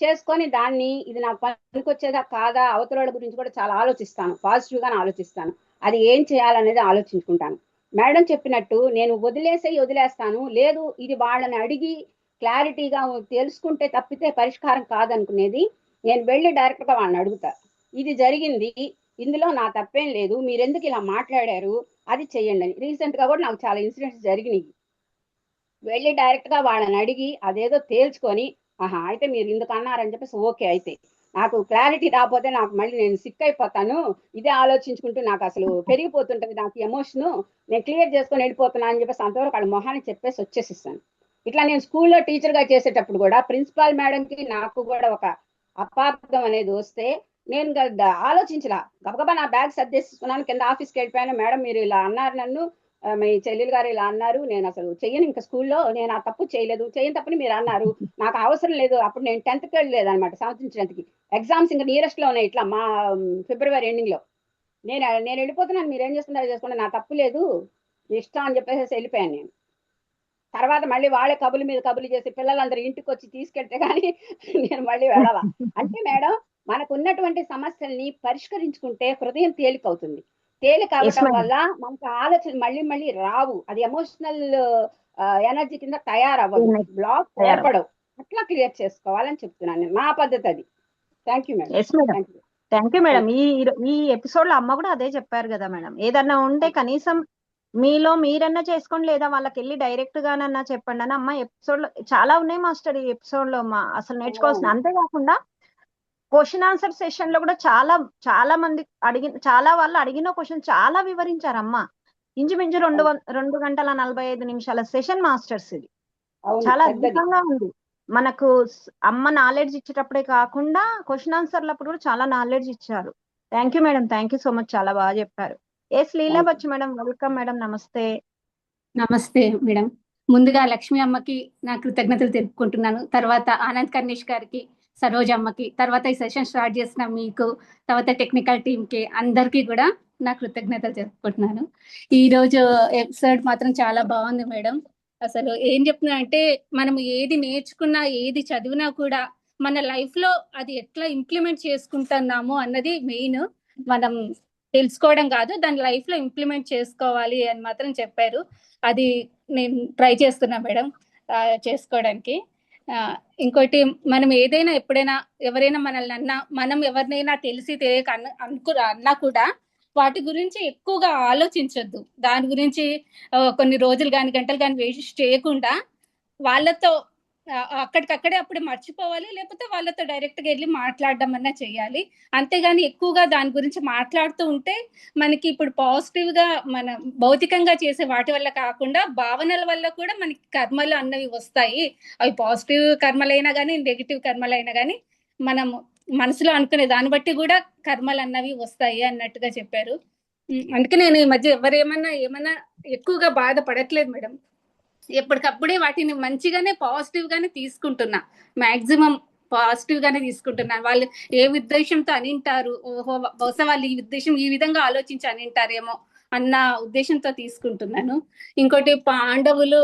చేసుకొని దాన్ని ఇది నాకు పనికొచ్చేదా కాదా, అవతల గురించి కూడా చాలా ఆలోచిస్తాను, పాజిటివ్ గానే ఆలోచిస్తాను. అది ఏం చేయాలనేది ఆలోచించుకుంటాను. మేడం చెప్పినట్టు నేను వదిలేస్తాను, లేదు ఇది వాళ్ళని అడిగి క్లారిటీగా తెలుసుకుంటే తప్పితే పరిష్కారం కాదనుకునేది నేను వెళ్ళి డైరెక్ట్ గా వాళ్ళని అడుగుతా, ఇది జరిగింది, ఇందులో నా తప్పేం లేదు, మీరెందుకు ఇలా మాట్లాడారు, అది చెయ్యండి అని. రీసెంట్ గా కూడా నాకు చాలా ఇన్సిడెంట్స్ జరిగినాయి. వెళ్ళి డైరెక్ట్ గా వాళ్ళని అడిగి అదేదో తేల్చుకొని ఆహా అయితే మీరు ఇందుకు అన్నారని చెప్పేసి ఓకే, అయితే నాకు క్లారిటీ రాకపోతే నాకు మళ్ళీ నేను సిక్ అయిపోతాను, ఇదే ఆలోచించుకుంటూ నాకు అసలు పెరిగిపోతుంటది నాకు ఎమోషను, నేను క్లియర్ చేసుకొని వెళ్ళిపోతున్నా అని చెప్పేసి అంతవరకు వాళ్ళ మొహాన్ని చెప్పేసి వచ్చేసిస్తాను. ఇట్లా నేను స్కూల్లో టీచర్ గా చేసేటప్పుడు కూడా ప్రిన్సిపాల్ మేడంకి నాకు కూడా ఒక అపార్థం అనేది వస్తే నేను ఆలోచించలా, గబగబా నా బ్యాగ్ సర్దేసుకున్నాను, కింద ఆఫీస్కి వెళ్ళిపోయాను. మేడం మీరు ఇలా అన్నారు నన్ను, మీ చెల్లెలు గారు ఇలా అన్నారు, నేను అసలు చెయ్యను, ఇంకా స్కూల్లో నేను ఆ తప్పు చేయలేదు, చేయని తప్పని మీరు అన్నారు, నాకు అవసరం లేదు. అప్పుడు నేను 10th కి వెళ్ళలేదు అనమాట, సంవత్సరం 10th కి ఎగ్జామ్స్ ఇంకా నియరెస్ట్ లో ఉన్నాయి, ఇట్లా మా ఫిబ్రవరి ఎండింగ్ లో నేను వెళ్ళిపోతున్నాను, మీరు ఏం చేస్తున్నారు చేసుకోండి, నా తప్పు లేదు, ఇష్టం అని చెప్పేసి వెళ్ళిపోయాను నేను. తర్వాత మళ్ళీ వాళ్ళే కబులు మీద కబులు చేసి పిల్లలందరూ ఇంటికి వచ్చి తీసుకెళ్తే కానీ నేను మళ్ళీ వెళ్ళాల. అంటే మేడం, మనకు ఉన్నటువంటి సమస్యల్ని పరిష్కరించుకుంటే హృదయం తేలిక అవుతుంది. తేలిక ఎస్ అవటం మేడం. వల్ల మనకు ఆలోచన మళ్ళీ మళ్ళీ రావు. అది ఎమోషనల్ ఎనర్జీ కింద తయారవ్వదు, బ్లాక్ తయారవ్వదు. ఏర్పడవు. అట్లా క్లియర్ చేసుకోవాలని చెప్తున్నాను నేను. నా పద్ధతి అది. Thank you madam. Yes madam. Thank you. Thank you madam. ఈ ఎపిసోడ్ లో అమ్మ కూడా అదే చెప్పారు కదా మేడం. ఏదన్నా ఉంటే కనీసం మీలో మీరన్నా చేసుకోండి, లేదా వాళ్ళకి వెళ్ళి డైరెక్ట్ గానన్నా చెప్పండి అని. అమ్మ ఎపిసోడ్ లో చాలా ఉన్నాయి మాస్టర్. ఈ ఎపిసోడ్ లో అసలు నేర్చుకోవాల్సిన, అంతేకాకుండా క్వశ్చన్ ఆన్సర్ సెషన్ లో కూడా చాలా మంది చాలా వాళ్ళు అడిగిన క్వశ్చన్ చాలా వివరించారు అమ్మ. ఇంచుమించు 2 గంటల 45 నిమిషాల సెషన్ మాస్టర్స్. ఇది అవును, చాలా పెద్దది. అద్భుతంగా ఉంది. మనకు అమ్మ నాలెడ్జ్ ఇచ్చేటప్పుడే కాకుండా క్వశ్చన్ ఆన్సర్లప్పుడు కూడా చాలా నాలెడ్జ్ ఇచ్చారు. Thank you madam. Thank you so much. చాలా బాగా చెప్పారు. లీలా బచ్చు మేడం, వెల్కమ్ మేడం. నమస్తే. నమస్తే మేడం. ముందుగా లక్ష్మి అమ్మకి నా కృతజ్ఞతలు తెలుపుకుంటున్నాను. తర్వాత ఆనంద్ కర్ణేష్ గారికి, సరోజ్ అమ్మకి, తర్వాత ఈ సెషన్ స్టార్ట్ చేసిన మీకు, తర్వాత టెక్నికల్ టీంకి, అందరికీ కూడా నా కృతజ్ఞతలు తెలుపుకుంటున్నాను. ఈరోజు ఎపిసోడ్ మాత్రం చాలా బాగుంది మేడం. అసలు ఏం చెప్తున్నా అంటే, మనం ఏది నేర్చుకున్నా ఏది చదివినా కూడా మన లైఫ్ లో అది ఎట్లా ఇంప్లిమెంట్ చేసుకుంటున్నాము అన్నది మెయిన్. మనం తెలుసుకోవడం కాదు, దాని లైఫ్ లో ఇంప్లిమెంట్ చేసుకోవాలి అని మాత్రం చెప్పారు. అది నేను ట్రై చేస్తున్నా మేడం చేసుకోవడానికి. ఇంకోటి, మనం ఏదైనా ఎప్పుడైనా ఎవరైనా మనల్ని మనం ఎవరినైనా తెలిసి తెలియక అన్నా కూడా వాటి గురించి ఎక్కువగా ఆలోచించొద్దు. దాని గురించి కొన్ని రోజులు కానీ గంటలు కానీ వేస్ట్ చేయకుండా వాళ్ళతో అక్కడికక్కడే అప్పుడు మర్చిపోవాలి, లేకపోతే వాళ్ళతో డైరెక్ట్ గా వెళ్ళి మాట్లాడడం అన్నా చేయాలి. అంతేగాని ఎక్కువగా దాని గురించి మాట్లాడుతూ ఉంటే మనకి ఇప్పుడు పాజిటివ్ గా మన భౌతికంగా చేసే వాటి వల్ల కాకుండా భావనల వల్ల కూడా మనకి కర్మలు అన్నవి వస్తాయి. అవి పాజిటివ్ కర్మలైనా కానీ నెగిటివ్ కర్మలైనా కానీ మనం మనసులో అనుకునే దాన్ని బట్టి కూడా కర్మలు అన్నవి వస్తాయి అన్నట్టుగా చెప్పారు. అందుకే నేను ఈ మధ్య ఏమన్నా ఎక్కువగా బాధపడట్లేదు మేడం. ఎప్పటికప్పుడే వాటిని మంచిగానే పాజిటివ్ గానే తీసుకుంటున్నా. మాక్సిమం పాజిటివ్ గానే తీసుకుంటున్నాను. వాళ్ళు ఏ ఉద్దేశంతో అనింటారు, ఓహో బహుశా వాళ్ళు ఈ ఉద్దేశం ఈ విధంగా ఆలోచించి అనింటారేమో అన్న ఉద్దేశంతో తీసుకుంటున్నాను. ఇంకోటి, పాండవులు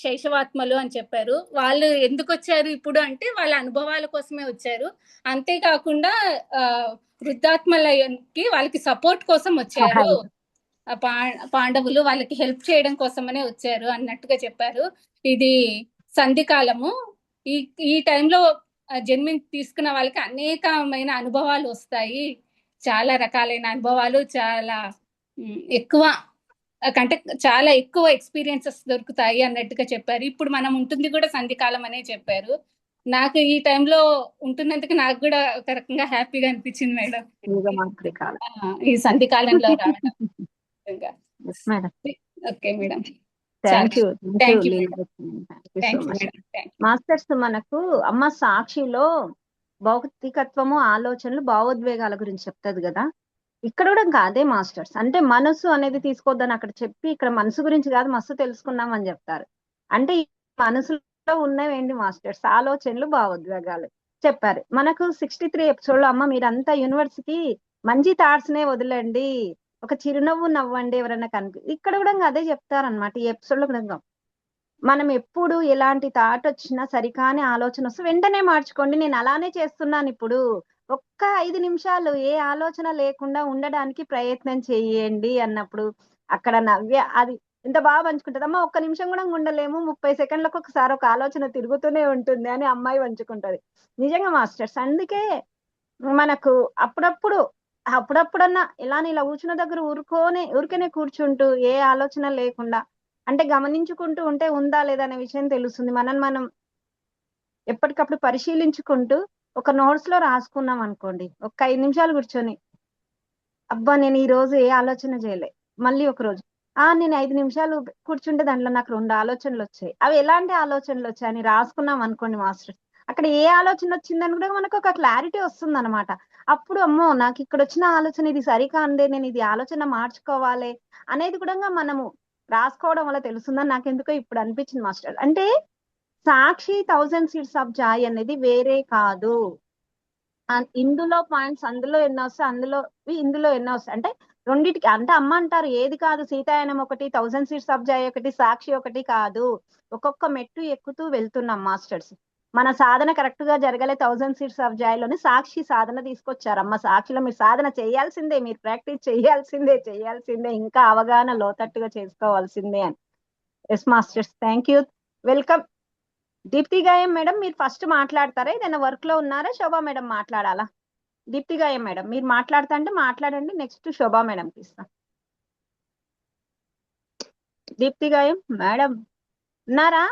శైశవాత్మలు అని చెప్పారు. వాళ్ళు ఎందుకు వచ్చారు ఇప్పుడు అంటే వాళ్ళ అనుభవాల కోసమే వచ్చారు. అంతేకాకుండా వృద్ధాత్మలకి వాళ్ళకి సపోర్ట్ కోసం వచ్చారు. పాండవులు వాళ్ళకి హెల్ప్ చేయడం కోసమనే వచ్చారు అన్నట్టుగా చెప్పారు. ఇది సంధికాలము. ఈ టైంలో తీసుకున్న వాళ్ళకి అనేకమైన అనుభవాలు వస్తాయి. చాలా రకాలైన అనుభవాలు, చాలా ఎక్కువ కంటే చాలా ఎక్కువ ఎక్స్పీరియన్సెస్ దొరుకుతాయి అన్నట్టుగా చెప్పారు. ఇప్పుడు మనం ఉంటుంది కూడా సంధికాలం అనే చెప్పారు. నాకు ఈ టైంలో ఉంటున్నందుకు నాకు కూడా ఒక రకంగా హ్యాపీగా అనిపించింది మేడం ఈ సంధికాలంలో రావడం. Okay madam. Thank you madam. Masters, మనకు అమ్మ సాక్షిలో భౌతికత్వము, ఆలోచనలు, భావోద్వేగాల గురించి చెప్తుంది కదా. ఇక్కడ కూడా ఇంకా అదే మాస్టర్స్. అంటే మనసు అనేది తీసుకోవద్దని అక్కడ చెప్పి, ఇక్కడ మనసు గురించి కాదు మస్తు తెలుసుకున్నాం అని చెప్తారు. అంటే ఈ మనసులో ఉన్నవేంటి మాస్టర్స్? ఆలోచనలు, భావోద్వేగాలు చెప్పారు. మనకు 63 ఎపిసోడ్ లో అమ్మ మీరంతా యూనివర్స్కి మంచి థాట్స్ నే వదిలేండి, ఒక చిరునవ్వు నవ్వండి ఎవరైనా ఇక్కడ కూడా అదే చెప్తారనమాట. ఈ ఎపిసోడ్ లో కూడా మనం ఎప్పుడు ఎలాంటి థాట్ వచ్చినా, సరికాని ఆలోచన వస్తే వెంటనే మార్చుకోండి. నేను అలానే చేస్తున్నాను. ఇప్పుడు ఒక్క 5 నిమిషాలు ఏ ఆలోచన లేకుండా ఉండడానికి ప్రయత్నం చేయండి అన్నప్పుడు అక్కడ నవ్య అది ఎంత బాగా పంచుకుంటదమ్మా. ఒక్క నిమిషం కూడా ఉండలేము, 30 సెకండ్లకు ఒకసారి ఒక ఆలోచన తిరుగుతూనే ఉంటుంది అని అమ్మాయి పంచుకుంటది. నిజంగా మాస్టర్స్, అందుకే మనకు అప్పుడప్పుడన్నా ఇలా కూర్చున్న దగ్గర ఊరికేనే కూర్చుంటూ ఏ ఆలోచన లేకుండా అంటే గమనించుకుంటూ ఉంటే ఉందా లేదా అనే విషయం తెలుస్తుంది. మనం ఎప్పటికప్పుడు పరిశీలించుకుంటూ ఒక నోట్స్ లో రాసుకున్నాం అనుకోండి, ఒక 5 నిమిషాలు కూర్చొని అబ్బా నేను ఈ రోజు ఏ ఆలోచన చేయలే, మళ్ళీ ఒక రోజు నేను 5 నిమిషాలు కూర్చుంటే దాంట్లో నాకు 2 ఆలోచనలు వచ్చాయి, అవి ఎలాంటి ఆలోచనలు వచ్చాయని రాసుకున్నాం అనుకోండి మాస్టర్, అక్కడ ఏ ఆలోచన వచ్చిందని కూడా మనకు ఒక క్లారిటీ వస్తుంది అనమాట. అప్పుడు అమ్మో నాకు ఇక్కడ వచ్చిన ఆలోచన ఇది సరికాందే, నేను ఇది ఆలోచన మార్చుకోవాలి అనేది కూడా మనము రాసుకోవడం వల్ల తెలుస్తుందని నాకెందుకో ఇప్పుడు అనిపించింది మాస్టర్. అంటే సాక్షి 1000 Seeds of Joy అనేది వేరే కాదు. ఇందులో పాయింట్స్ అందులో ఎన్నో వస్తాయి, ఇందులో ఎన్నో వస్తాయి. అంటే రెండిటికి అంటే అమ్మ అంటారు ఏది కాదు సీతాయనం ఒకటి 1000 సీట్స్ అబ్జాయ్ ఒకటి సాక్షి ఒకటి కాదు, ఒక్కొక్క మెట్టు ఎక్కుతూ వెళ్తున్నాం మాస్టర్స్. మన సాధన కరెక్ట్ గా జరగలే 1000 సీట్స్ అబ్జాయ్లోని సాక్షి సాధన తీసుకొచ్చారు. అమ్మ సాక్షిలో మీరు సాధన చేయాల్సిందే, మీరు ప్రాక్టీస్ చేయాల్సిందే, ఇంకా అవగాహన లోతట్టుగా చేసుకోవాల్సిందే అని. Yes masters, thank you, welcome. Deepti గాయం మేడం మీరు ఫస్ట్ మాట్లాడతారా? ఏదైనా వర్క్ లో ఉన్నారా? శోభా మేడం మాట్లాడాలా? దీప్తి గాయం మేడం మీరు మాట్లాడతా అంటే మాట్లాడండి, నెక్స్ట్ శోభా మేడంకి ఇస్తాం. దీప్తి గాయం మేడం ఉన్నారా?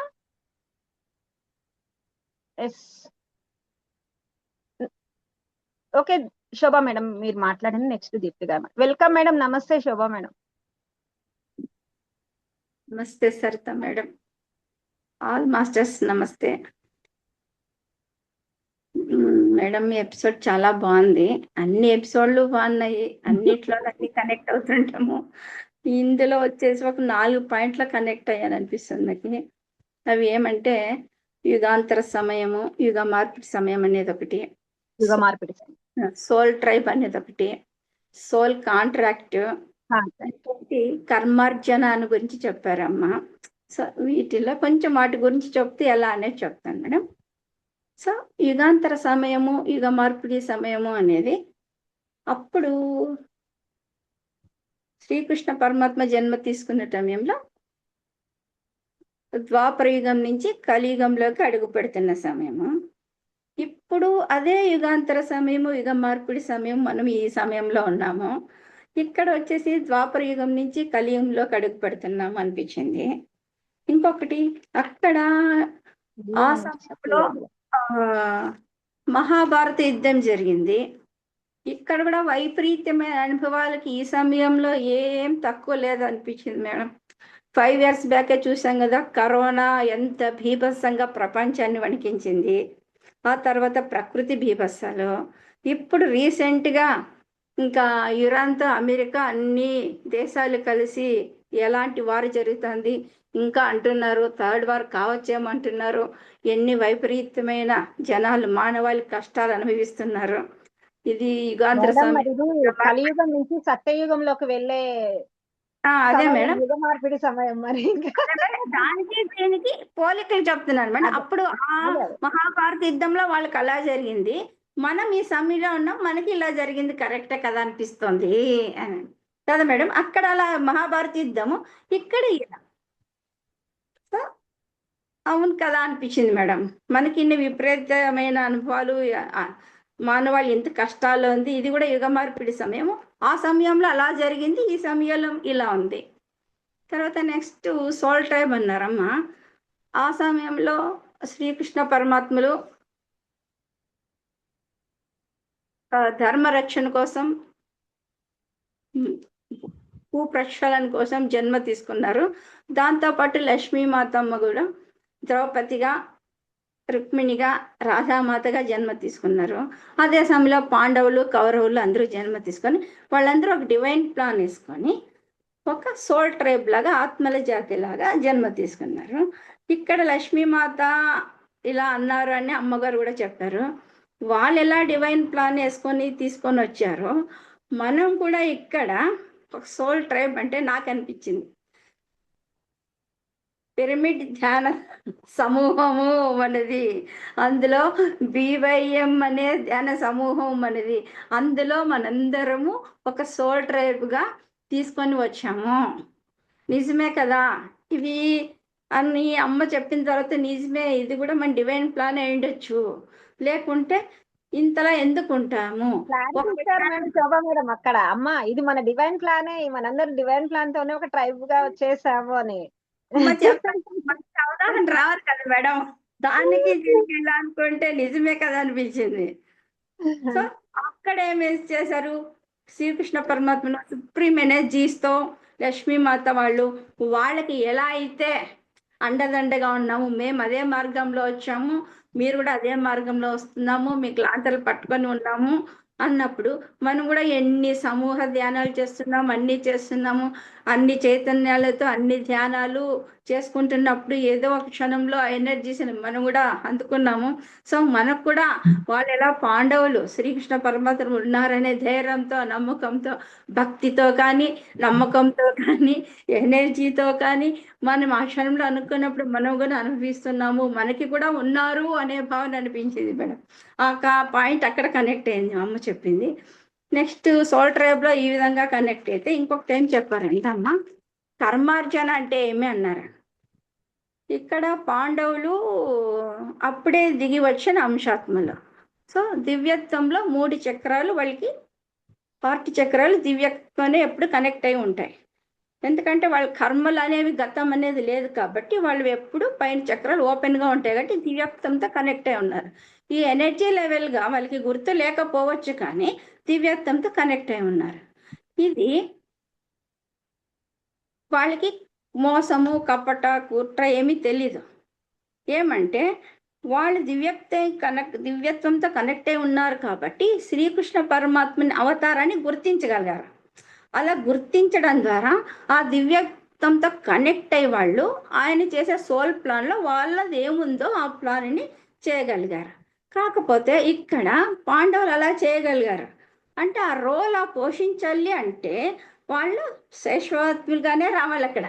ఎస్, ఓకే శోభా మేడం మీరు మాట్లాడండి, నెక్స్ట్ దీప్తి గాయం. వెల్కమ్ మేడం, నమస్తే శోభా మేడం. నమస్తే సరిత మేడం, ఆల్ మాస్టర్స్ నమస్తే. మేడం మీ ఎపిసోడ్ చాలా బాగుంది, అన్ని ఎపిసోడ్లు బాగున్నాయి, అన్నిట్లో అన్ని కనెక్ట్ అవుతుంటాము. ఇందులో వచ్చేసి ఒక 4 పాయింట్ల కనెక్ట్ అయ్యాను అనిపిస్తుంది నాకు. అవి ఏమంటే యుగాంతర సమయము, యుగ మార్పిడి సమయం అనేది ఒకటి, యుగ మార్పిడి సోల్ ట్రైబ్ అనేది ఒకటి, సోల్ కాంట్రాక్ట్, ఇంకోటి కర్మార్జన అని గురించి చెప్పారమ్మా. సో వీటిలో కొంచెం వాటి గురించి చెప్తే ఎలా అనేది చెప్తాను మేడం. సో యుగాంతర సమయము, యుగ మార్పిడి సమయము అనేది అప్పుడు శ్రీకృష్ణ పరమాత్మ జన్మ తీసుకున్న సమయంలో ద్వాపర యుగం నుంచి కలియుగంలోకి అడుగు పెడుతున్న సమయము. ఇప్పుడు అదే యుగాంతర సమయము, యుగ మార్పిడి సమయం, మనం ఈ సమయంలో ఉన్నాము. ఇక్కడ వచ్చేసి ద్వాపర యుగం నుంచి కలియుగంలోకి అడుగు పెడుతున్నాము అనిపించింది. ఇంకొకటి అక్కడ ఆ సమయంలో మహాభారత యుద్ధం జరిగింది. ఇక్కడ కూడా వైపరీత్యమైన అనుభవాలకి ఈ సమయంలో ఏం తక్కువ లేదు అనిపించింది మేడం. 5 years బ్యాకే చూసాం కదా, కరోనా ఎంత భీభత్సంగా ప్రపంచాన్ని వణికించింది. ఆ తర్వాత ప్రకృతి భీభత్సాలు. ఇప్పుడు రీసెంట్గా ఇంకా ఇరాన్తో అమెరికా అన్ని దేశాలు కలిసి ఎలాంటి వారు జరుగుతుంది ఇంకా అంటున్నారు, 3rd వార్ కావచ్చేమో అంటున్నారు. ఎన్ని వైపరీత్యమైన జనాలు మానవాళి కష్టాలు అనుభవిస్తున్నారు. ఇది యుగాంతర కలియుగం నుంచి సత్యయుగంలోకి వెళ్ళే అదే మేడం యుగ మార్పిడి సమయం. మరి దానికి దీనికి పోలికలు చెప్తున్నాను మేడం. అప్పుడు ఆ మహాభారత యుద్ధంలో వాళ్ళకి అలా జరిగింది, మనం ఈ సమయంలో ఉన్నాం, మనకి ఇలా జరిగింది, కరెక్టే కదా అనిపిస్తుంది కదా మేడం. అక్కడ అలా మహాభారత యుద్ధము, ఇక్కడ ఇలా అవును కదా అనిపించింది మేడం. మనకి ఇన్ని విపరీతమైన అనుభవాలు, మానవాళి ఎంత కష్టాల్లో ఉంది. ఇది కూడా యుగ మార్పిడి సమయము, ఆ సమయంలో అలా జరిగింది, ఈ సమయంలో ఇలా ఉంది. తర్వాత నెక్స్ట్ సోల్ ట్రైబ్ అన్నారమ్మా. ఆ సమయంలో శ్రీకృష్ణ పరమాత్ములు ధర్మ రక్షణ కోసం, భూ ప్రక్షాళన కోసం జన్మ తీసుకున్నారు. దాంతోపాటు లక్ష్మీమాతమ్మ కూడా ద్రౌపదిగా, రుక్మిణిగా, రాధామాతగా జన్మ తీసుకున్నారు. అదే సమయంలో పాండవులు, కౌరవులు అందరూ జన్మ తీసుకొని వాళ్ళందరూ ఒక డివైన్ ప్లాన్ వేసుకొని ఒక సోల్ ట్రైబ్ లాగా, ఆత్మల జాతి లాగా జన్మ తీసుకున్నారు. ఇక్కడ లక్ష్మీమాత ఇలా అన్నారు అని అమ్మగారు కూడా చెప్పారు. వాళ్ళు ఎలా డివైన్ ప్లాన్ వేసుకొని తీసుకొని వచ్చారో మనం కూడా ఇక్కడ ఒక సోల్ ట్రైబ్ అంటే నాకు అనిపించింది పిరమిడ్ ధ్యాన సమూహము మనది, అందులో BYM అనే ధ్యాన సమూహం మనది, అందులో మనందరము ఒక సోల్ ట్రైబ్గా తీసుకొని వచ్చాము. నిజమే కదా, ఇవి అన్ని అమ్మ చెప్పిన తర్వాత నిజమే, ఇది కూడా మన డివైన్ ప్లాన్ అయి ఉండొచ్చు, లేకుంటే ఇంతలా ఎందుకు ఉంటాము. శోభా మేడం అక్కడ అమ్మ ఇది మన డివైన్ ప్లానే, మనందరం డివైన్ ప్లాన్ తోనే ఒక ట్రైబ్ గా వచ్చేసాము అని అవగాహన రావాలి కదా మేడం. దానికి ఇలా అనుకుంటే నిజమే కదా అనిపించింది. సో అక్కడ ఏమేసి చేశారు, శ్రీకృష్ణ పరమాత్మ సుప్రీం ఎనర్జీస్తో లక్ష్మీమాత వాళ్ళకి ఎలా అయితే అండదండగా ఉన్నాము, మేము అదే మార్గంలో వచ్చాము, మీరు కూడా అదే మార్గంలో వస్తున్నాము, మీకు లాంతలు పట్టుకొని ఉన్నాము అన్నప్పుడు మనం కూడా ఎన్ని సమూహ ధ్యానాలు చేస్తున్నాము, అన్ని చేస్తున్నాము, అన్ని చైతన్యాలతో అన్ని ధ్యానాలు చేసుకుంటున్నప్పుడు ఏదో ఒక క్షణంలో ఆ ఎనర్జీస్ని మనం కూడా అందుకున్నాము. సో మనకు కూడా వాళ్ళు ఎలా పాండవులు శ్రీకృష్ణ పరమాత్మ ఉన్నారనే ధైర్యంతో, నమ్మకంతో, భక్తితో కానీ, నమ్మకంతో కానీ, ఎనర్జీతో కానీ మనం ఆ క్షణంలో అనుకున్నప్పుడు మనం కూడా అనుభవిస్తున్నాము, మనకి కూడా ఉన్నారు అనే భావన అనిపించింది మేడం. ఆ పాయింట్ అక్కడ కనెక్ట్ అయింది, అమ్మ చెప్పింది. నెక్స్ట్ సోల్ ట్రైబ్లో ఈ విధంగా కనెక్ట్ అయితే ఇంకొకటి ఏం చెప్పారంటే అమ్మ, కర్మార్జన అంటే ఏమి అన్నారు. ఇక్కడ పాండవులు అప్పుడే దిగి వచ్చిన అంశాత్మలు. సో దివ్యత్వంలో 3 చక్రాలు వాళ్ళకి 40 చక్రాలు దివ్యత్వనే ఎప్పుడు కనెక్ట్ అయి ఉంటాయి. ఎందుకంటే వాళ్ళ కర్మలు అనేవి గతం అనేది లేదు కాబట్టి వాళ్ళు ఎప్పుడు పైన చక్రాలు ఓపెన్గా ఉంటాయి కాబట్టి దివ్యత్వంతో కనెక్ట్ అయి ఉన్నారు. ఈ ఎనర్జీ లెవెల్గా వాళ్ళకి గుర్తు లేకపోవచ్చు కానీ దివ్యత్వంతో కనెక్ట్ అయి ఉన్నారు. ఇది వాళ్ళకి మోసము, కపట, కుట్ర ఏమీ తెలీదు. ఏమంటే వాళ్ళు దివ్యత్వంతో కనెక్ట్ అయి ఉన్నారు కాబట్టి శ్రీకృష్ణ పరమాత్మని అవతారాన్ని గుర్తించగలిగారు. అలా గుర్తించడం ద్వారా ఆ దివ్యత్వంతో కనెక్ట్ అయ్యి వాళ్ళు ఆయన చేసే సోల్ ప్లాన్లో వాళ్ళది ఏముందో ఆ ప్లాన్ని చేయగలిగారు. కాకపోతే ఇక్కడ పాండవులు అలా చేయగలిగారు అంటే ఆ రోల్ పోషించాలి అంటే వాళ్ళు శేషవాత్ములుగానే రావాలి అక్కడ.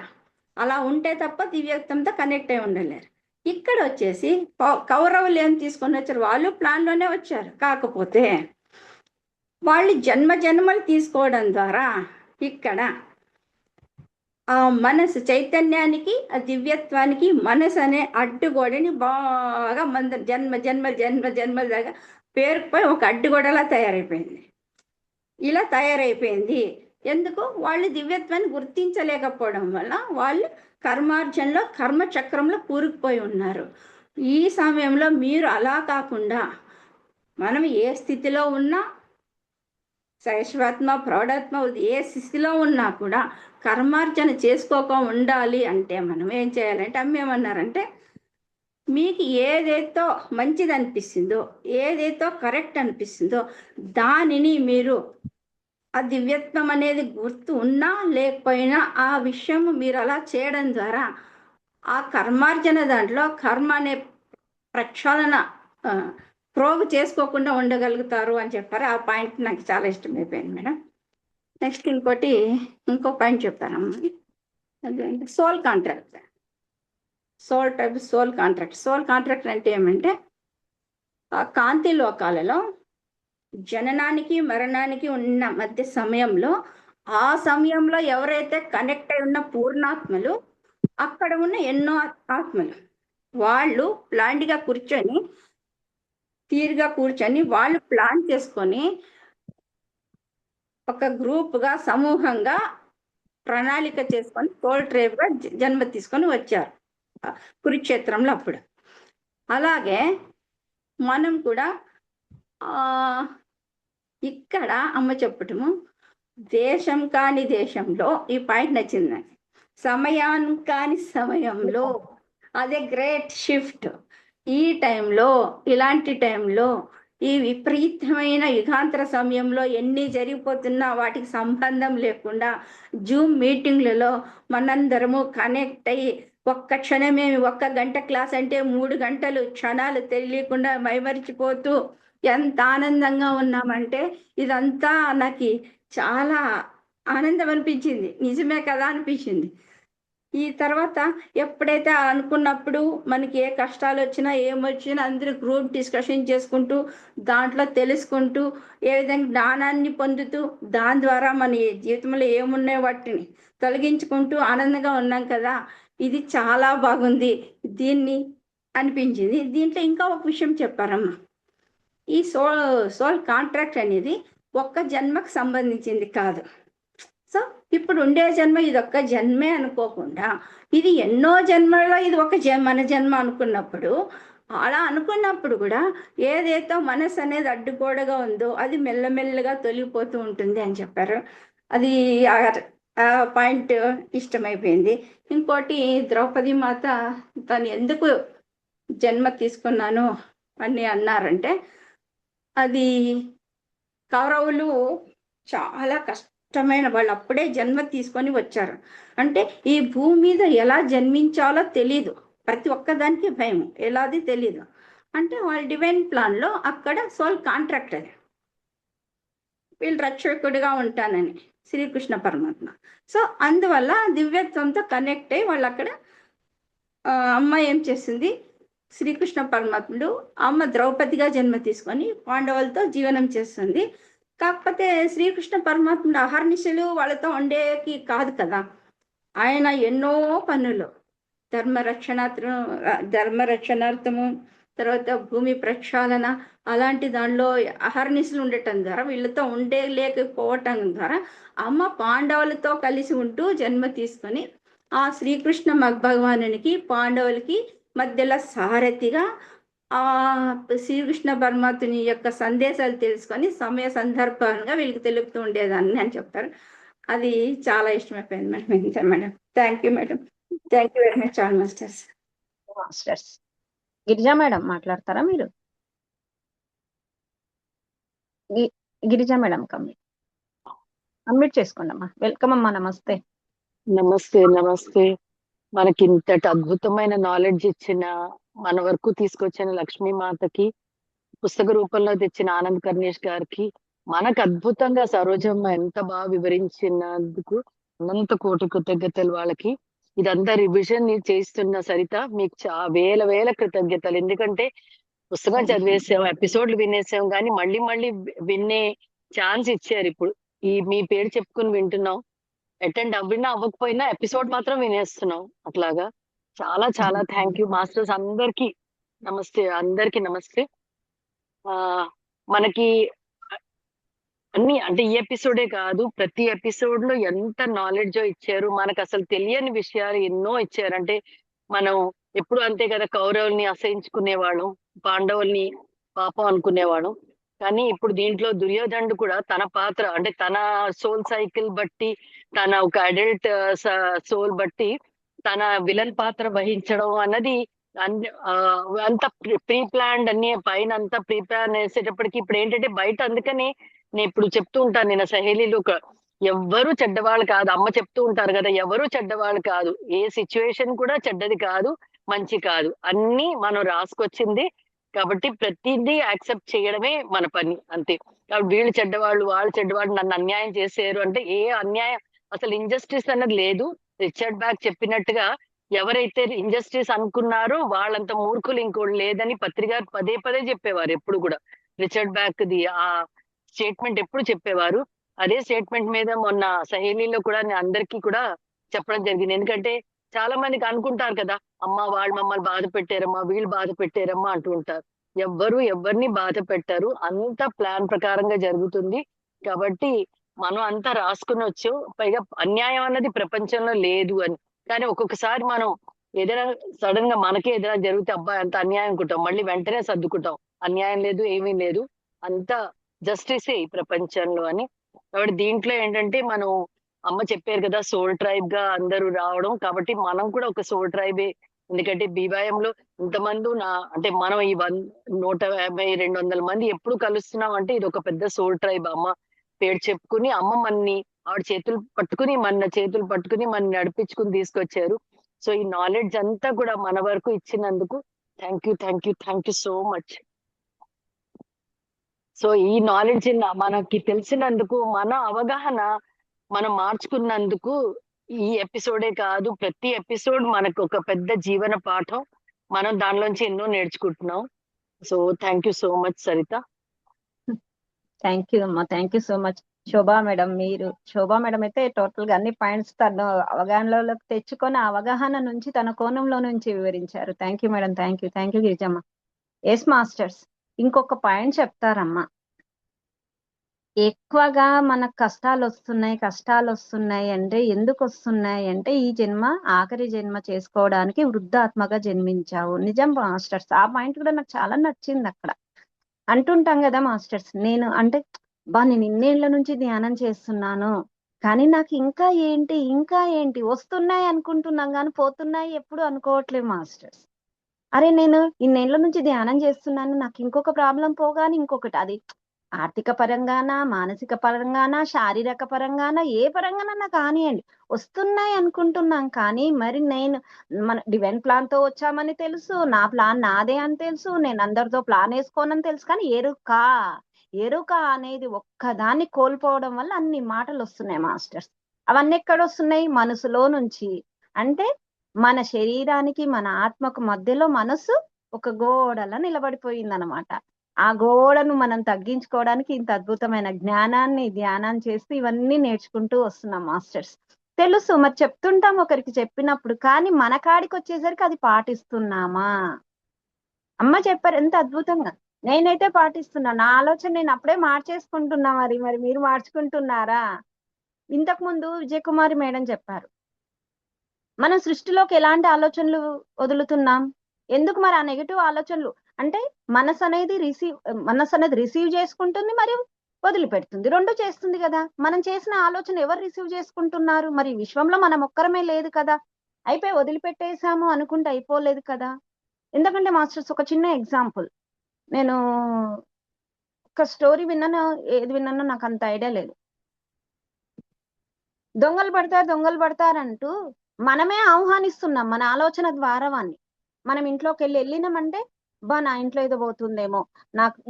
అలా ఉంటే తప్ప దివ్యత్వంతో కనెక్ట్ అయి ఉండలేరు. ఇక్కడ వచ్చేసి కౌరవులు ఏం తీసుకొని వచ్చారు, వాళ్ళు ప్లాన్లోనే వచ్చారు. కాకపోతే వాళ్ళు జన్మలు తీసుకోవడం ద్వారా ఇక్కడ ఆ మనసు చైతన్యానికి, ఆ దివ్యత్వానికి మనసు అనే అడ్డుగోడని బాగా జన్మ దాకా పేరుకుపోయి ఒక అడ్డుగోడలా తయారైపోయింది. ఇలా తయారైపోయింది ఎందుకు? వాళ్ళు దివ్యత్వాన్ని గుర్తించలేకపోవడం వల్ల వాళ్ళు కర్మార్జనలో, కర్మచక్రంలో కూరుకుపోయి ఉన్నారు. ఈ సమయంలో మీరు అలా కాకుండా మనం ఏ స్థితిలో ఉన్నా, శైశవాత్మ, ప్రౌఢాత్మ ఏ స్థితిలో ఉన్నా కూడా కర్మార్జన చేసుకోక ఉండాలి అంటే మనం ఏం చేయాలంటే అమ్మేమన్నారంటే మీకు ఏదైతే మంచిది అనిపిస్తుందో, ఏదైతే కరెక్ట్ అనిపిస్తుందో దానిని మీరు ఆ దివ్యత్వం అనేది గుర్తు ఉన్నా లేకపోయినా ఆ విషయం మీరు అలా చేయడం ద్వారా ఆ కర్మార్జన దాంట్లో కర్మ అనే ప్రక్షాళన ప్రోగు చేసుకోకుండా ఉండగలుగుతారు అని చెప్పారు. ఆ పాయింట్ నాకు చాలా ఇష్టమైపోయింది మేడం. నెక్స్ట్ ఇంకో పాయింట్ చెప్తానమ్మా. అదేంటి సోల్ కాంట్రాక్ట్. సోల్ కాంట్రాక్ట్ అంటే ఏమంటే ఆ కాంతి లోకాలలో జననానికి మరణానికి ఉన్న మధ్య సమయంలో, ఆ సమయంలో ఎవరైతే కనెక్ట్ అయి ఉన్న పూర్ణాత్మలు, అక్కడ ఉన్న ఎన్నో ఆత్మలు వాళ్ళు తీరుగా కూర్చొని వాళ్ళు ప్లాన్ చేసుకొని ఒక గ్రూప్గా, సమూహంగా ప్రణాళిక చేసుకొని సోల్ ట్రైబ్గా జన్మ తీసుకొని వచ్చారు కురుక్షేత్రంలో. అప్పుడు అలాగే మనం కూడా ఇక్కడ అమ్మ చెప్పటము దేశం కాని దేశంలో, ఈ పాయింట్ నచ్చింది నాకు, సమయాన్ని కాని సమయంలో, అదే గ్రేట్ షిఫ్ట్. ఈ టైంలో, ఇలాంటి టైంలో, ఈ విపరీతమైన యుగాంతర సమయంలో ఎన్ని జరిగిపోతున్నా వాటికి సంబంధం లేకుండా జూమ్ మీటింగ్లలో మనందరము కనెక్ట్ అయ్యి ఒక్క క్షణమేమి, 1 గంట క్లాస్ అంటే 3 గంటలు క్షణాలు తెలియకుండా మైమరిచిపోతూ ఎంత ఆనందంగా ఉన్నామంటే ఇదంతా నాకు చాలా ఆనందం అనిపించింది. నిజమే కదా అనిపించింది. ఈ తర్వాత ఎప్పుడైతే అనుకున్నప్పుడు మనకి ఏ కష్టాలు వచ్చినా ఏమొచ్చినా అందరూ గ్రూప్ డిస్కషన్ చేసుకుంటూ, దాంట్లో తెలుసుకుంటూ, ఏ విధంగా జ్ఞానాన్ని పొందుతూ, దాని ద్వారా మన జీవితంలో ఏమున్నాయో వాటిని తొలగించుకుంటూ ఆనందంగా ఉన్నాం కదా. ఇది చాలా బాగుంది దీన్ని అనిపించింది. దీంట్లో ఇంకా ఒక విషయం చెప్పారమ్మా. ఈ సోల్ కాంట్రాక్ట్ అనేది ఒక్క జన్మకు సంబంధించింది కాదు. సో ఇప్పుడు ఉండే జన్మ ఇది ఒక్క జన్మే అనుకోకుండా ఇది ఎన్నో జన్మల్లో ఇది ఒక మన జన్మ అనుకున్నప్పుడు, అలా అనుకున్నప్పుడు కూడా ఏదైతే మనసు అనేది అడ్డుగోడగా ఉందో అది మెల్లమెల్లగా తొలగిపోతూ ఉంటుంది అని చెప్పారు. అది ఆ పాయింట్ ఇష్టమైపోయింది. ఇంకోటి ద్రౌపది మాత తను ఎందుకు జన్మ తీసుకున్నాను అని అన్నారంటే, అది కౌరవులు చాలా ఇష్టమైన వాళ్ళు అప్పుడే జన్మ తీసుకొని వచ్చారు. అంటే ఈ భూమి మీద ఎలా జన్మించాలో తెలీదు, ప్రతి ఒక్కదానికి భయం, ఎలాది తెలీదు. అంటే వాళ్ళ డివైన్ ప్లాన్లో అక్కడ సోల్ కాంట్రాక్ట్ అది, వీళ్ళు రక్షకుడిగా ఉంటానని శ్రీకృష్ణ పరమాత్మ. సో అందువల్ల దివ్యత్వంతో కనెక్ట్ అయ్యి వాళ్ళు అక్కడ అమ్మ ఏం చేసింది, శ్రీకృష్ణ పరమాత్ముడు అమ్మ ద్రౌపదిగా జన్మ తీసుకొని పాండవులతో జీవనం చేస్తుంది. కాకపోతే శ్రీకృష్ణ పరమాత్ముడు అహర్నిశలు వాళ్ళతో ఉండేకి కాదు కదా, ఆయన ఎన్నో పనులు ధర్మరక్షణార్థము, తర్వాత భూమి ప్రక్షాళన, అలాంటి దానిలో అహర్నిశలు ఉండటం ద్వారా, వీళ్ళతో ఉండలేకపోవటం ద్వారా అమ్మ పాండవులతో కలిసి ఉంటూ జన్మ తీసుకొని ఆ శ్రీకృష్ణ భగవానునికి పాండవులకి మధ్యలో సారథిగా ఆ శ్రీకృష్ణ పరమాత్ముని యొక్క సందేశాలు తెలుసుకొని సమయ సందర్భంగా వీళ్ళకి తెలుపుతూ ఉండేదాన్ని అని చెప్తారు. అది చాలా ఇష్టమైపోయింది మేడం. ఇంతే madam. Thank you madam. Thank you very much all masters. Masters Girija madam మాట్లాడతారా మీరు? గిరిజా మేడం అన్మ్యూట్ చేసుకోండి అమ్మా. వెల్కమ్ అమ్మా. నమస్తే. నమస్తే. నమస్తే. మనకి ఇంతటి అద్భుతమైన నాలెడ్జ్ ఇచ్చిన, మన వరకు తీసుకొచ్చిన లక్ష్మీమాతకి, పుస్తక రూపంలో తెచ్చిన ఆనంద్ కర్ణేష్ గారికి, మనకు అద్భుతంగా సరోజమ్మ ఎంత బాగా వివరించినందుకు అనంత కోటి కృతజ్ఞతలు వాళ్ళకి. ఇదంతా రివిజన్ చేస్తున్న సరిత మీకు వేల వేల కృతజ్ఞతలు. ఎందుకంటే పుస్తకం చదివేసాం, ఎపిసోడ్లు వినేసాం, కానీ మళ్ళీ మళ్ళీ వినే ఛాన్స్ ఇచ్చారు. ఇప్పుడు మీ పేరు చెప్పుకుని వింటున్నాం, అటెండ్ అవ్వినా అవ్వకపోయినా ఎపిసోడ్ మాత్రం వినేస్తున్నాం. అట్లాగా చాలా చాలా థ్యాంక్ యూ మాస్టర్స్ అందరికి. నమస్తే, అందరికి నమస్తే. మనకి అన్ని అంటే ఈ ఎపిసోడే కాదు, ప్రతి ఎపిసోడ్ లో ఎంత నాలెడ్జ్ ఇచ్చారు, మనకు అసలు తెలియని విషయాలు ఎన్నో ఇచ్చారు. అంటే మనం ఎప్పుడు అంతే కదా, కౌరవుల్ని అసహించుకునేవాళ్ళం, పాండవుల్ని పాపం అనుకునేవాళ్ళం. కానీ ఇప్పుడు దీంట్లో దుర్యోధనుడు కూడా తన పాత్ర, అంటే తన సోల్ సైకిల్ బట్టి, తన ఒక అడల్ట్ సోల్ బట్టి తన విలన్ పాత్ర వహించడం అన్నది అంత ప్రీ ప్లాన్డ్, అన్ని పైన అంతా ప్రీ ప్లాన్ వేసేటప్పటికి ఇప్పుడు ఏంటంటే బయట, అందుకని నేను ఇప్పుడు చెప్తూ ఉంటాను, నేను సహేలీలు ఎవ్వరూ చెడ్డవాళ్ళు కాదు, అమ్మ చెప్తూ ఉంటారు కదా, ఎవరు చెడ్డవాళ్ళు కాదు, ఏ సిచ్యువేషన్ కూడా చెడ్డది కాదు, మంచి కాదు, అన్ని మనం రాసుకొచ్చింది. కాబట్టి ప్రతిదీ యాక్సెప్ట్ చేయడమే మన పని, అంతే. కాబట్టి వీళ్ళు చెడ్డవాళ్ళు, వాళ్ళు చెడ్డవాళ్ళు, నన్ను అన్యాయం చేశారు అంటే ఏ అన్యాయం, అసలు ఇంజస్టిస్ అన్నది లేదు. రిచర్డ్ బ్యాక్ చెప్పినట్టుగా ఎవరైతే ఇంజస్టిస్ అనుకున్నారో వాళ్ళంత మూర్ఖులు ఇంకోటి లేదని పత్రిక పదే పదే చెప్పేవారు. ఎప్పుడు కూడా రిచర్డ్ బ్యాక్ ది ఆ స్టేట్మెంట్ ఎప్పుడు చెప్పేవారు. అదే స్టేట్మెంట్ మీద మొన్న సహేలీలో కూడా నేను అందరికీ కూడా చెప్పడం జరిగింది. ఎందుకంటే చాలా మందికి అనుకుంటారు కదా, అమ్మ వాళ్ళు మమ్మల్ని బాధ పెట్టారమ్మా, వీళ్ళు బాధ పెట్టారమ్మా అంటూ ఉంటారు. ఎవ్వరు ఎవరిని బాధ పెట్టారు, అంత ప్లాన్ ప్రకారంగా జరుగుతుంది. కాబట్టి మనం అంతా రాసుకుని వచ్చు. పైగా అన్యాయం అన్నది ప్రపంచంలో లేదు అని. కానీ ఒక్కొక్కసారి మనం ఏదైనా సడన్ గా మనకే ఏదైనా జరిగితే అబ్బాయి అంత అన్యాయం అనుకుంటాం, మళ్ళీ వెంటనే సర్దుకుంటాం, అన్యాయం లేదు, ఏమీ లేదు, అంతా జస్టిసే ఈ ప్రపంచంలో అని. కాబట్టి దీంట్లో ఏంటంటే మనం అమ్మ చెప్పారు కదా, సోల్ ట్రైబ్ గా అందరూ రావడం, కాబట్టి మనం కూడా ఒక సోల్ ట్రైబే. ఎందుకంటే బీబాయంలో ఇంతమంది అంటే మనం ఈ 150-200 మంది ఎప్పుడు కలుస్తున్నాం అంటే ఇది ఒక పెద్ద సోల్ ట్రైబ్. అమ్మ పేరు చెప్పుకుని, అమ్మ మన్ని ఆవిడ చేతులు పట్టుకుని, మన నడిపించుకుని తీసుకొచ్చారు. సో ఈ నాలెడ్జ్ అంతా కూడా మన వరకు ఇచ్చినందుకు thank you so much. So ఈ నాలెడ్జ్ మనకి తెలిసినందుకు, మన అవగాహన మనం మార్చుకున్నందుకు, ఈ ఎపిసోడే కాదు ప్రతి ఎపిసోడ్ మనకు ఒక పెద్ద జీవన పాఠం, మనం దానిలోంచి ఎన్నో నేర్చుకుంటున్నాం. So thank you so much Saritha. Thank you అమ్మా. Thank you so much. Shobha madam అయితే టోటల్ గా అన్ని పాయింట్స్ తను అవగాహనలోకి తెచ్చుకొని ఆ అవగాహన నుంచి తన కోణంలో నుంచి వివరించారు. Thank you madam. Thank you Girijamma. Yes masters, ఇంకొక పాయింట్ చెప్తారమ్మా. ఎక్కువగా మనకు కష్టాలు వస్తున్నాయి అంటే ఎందుకు వస్తున్నాయి అంటే, ఈ జన్మ ఆఖరి జన్మ చేసుకోవడానికి వృద్ధాత్మగా జన్మించావు. నిజం మాస్టర్స్, ఆ పాయింట్ కూడా నాకు చాలా నచ్చింది. అక్కడ అంటుంటాం కదా మాస్టర్స్, నేను ఇన్నేళ్ల నుంచి ధ్యానం చేస్తున్నాను, కానీ నాకు ఇంకా ఏంటి వస్తున్నాయి అనుకుంటున్నాం, కానీ పోతున్నాయి ఎప్పుడు అనుకోవట్లేదు మాస్టర్స్. అరే నేను ఇన్నేళ్ల నుంచి ధ్యానం చేస్తున్నాను, నాకు ఇంకొక ప్రాబ్లం పోగానే ఇంకొకటి, అది ఆర్థిక పరంగానా, మానసిక పరంగానా, శారీరక పరంగానా, ఏ పరంగానన్నా కానియండి వస్తున్నాయి అనుకుంటున్నాం. కానీ మరి నేను మన డివైన్ ప్లాన్ తో వచ్చామని తెలుసు, నా ప్లాన్ నాదే అని తెలుసు, నేను అందరితో ప్లాన్ వేసుకోనని తెలుసు. కానీ ఎరుక అనేది ఒక్కదాన్ని కోల్పోవడం వల్ల అన్ని మాటలు వస్తున్నాయి మాస్టర్స్. అవన్నీ ఎక్కడ వస్తున్నాయి? మనసులో నుంచి. అంటే మన శరీరానికి మన ఆత్మకు మధ్యలో మనసు ఒక గోడలా నిలబడిపోయిందనమాట. ఆ గోడను మనం తగ్గించుకోవడానికి ఇంత అద్భుతమైన జ్ఞానాన్ని ధ్యానం చేస్తూ ఇవన్నీ నేర్చుకుంటూ వస్తున్నాం మాస్టర్స్. తెలుసు మరి చెప్తుంటాం ఒకరికి చెప్పినప్పుడు, కానీ మన కాడికి వచ్చేసరికి అది పాటిస్తున్నామా? అమ్మ చెప్పారు ఎంత అద్భుతంగా. నేనైతే పాటిస్తున్నా. నా ఆలోచన నేను అప్పుడే మార్చేసుకుంటున్నా. మరి మీరు మార్చుకుంటున్నారా? ఇంతకు ముందు విజయకుమారి మేడం చెప్పారు, మనం సృష్టిలోకి ఎలాంటి ఆలోచనలు వదులుతున్నాం, ఎందుకు మరి ఆ నెగటివ్ ఆలోచనలు. అంటే మనసు అనేది రిసీవ్ చేసుకుంటుంది మరియు వదిలిపెడుతుంది, రెండు చేస్తుంది కదా. మనం చేసిన ఆలోచన ఎవరు రిసీవ్ చేసుకుంటున్నారు? మరి విశ్వంలో మనం ఒక్కరమే లేదు కదా. అయిపోయి వదిలిపెట్టేసాము అనుకుంటే అయిపోలేదు కదా. ఎందుకంటే మాస్టర్స్ ఒక చిన్న ఎగ్జాంపుల్, నేను ఒక స్టోరీ విన్నాను, ఏది విన్నానో నాకు అంత ఐడియా లేదు. దొంగలు పడతారంటూ మనమే ఆహ్వానిస్తున్నాం మన ఆలోచన ద్వారా వాన్ని. మనం ఇంట్లోకి వెళ్ళినామంటే నా ఇంట్లో ఏదో పోతుందేమో,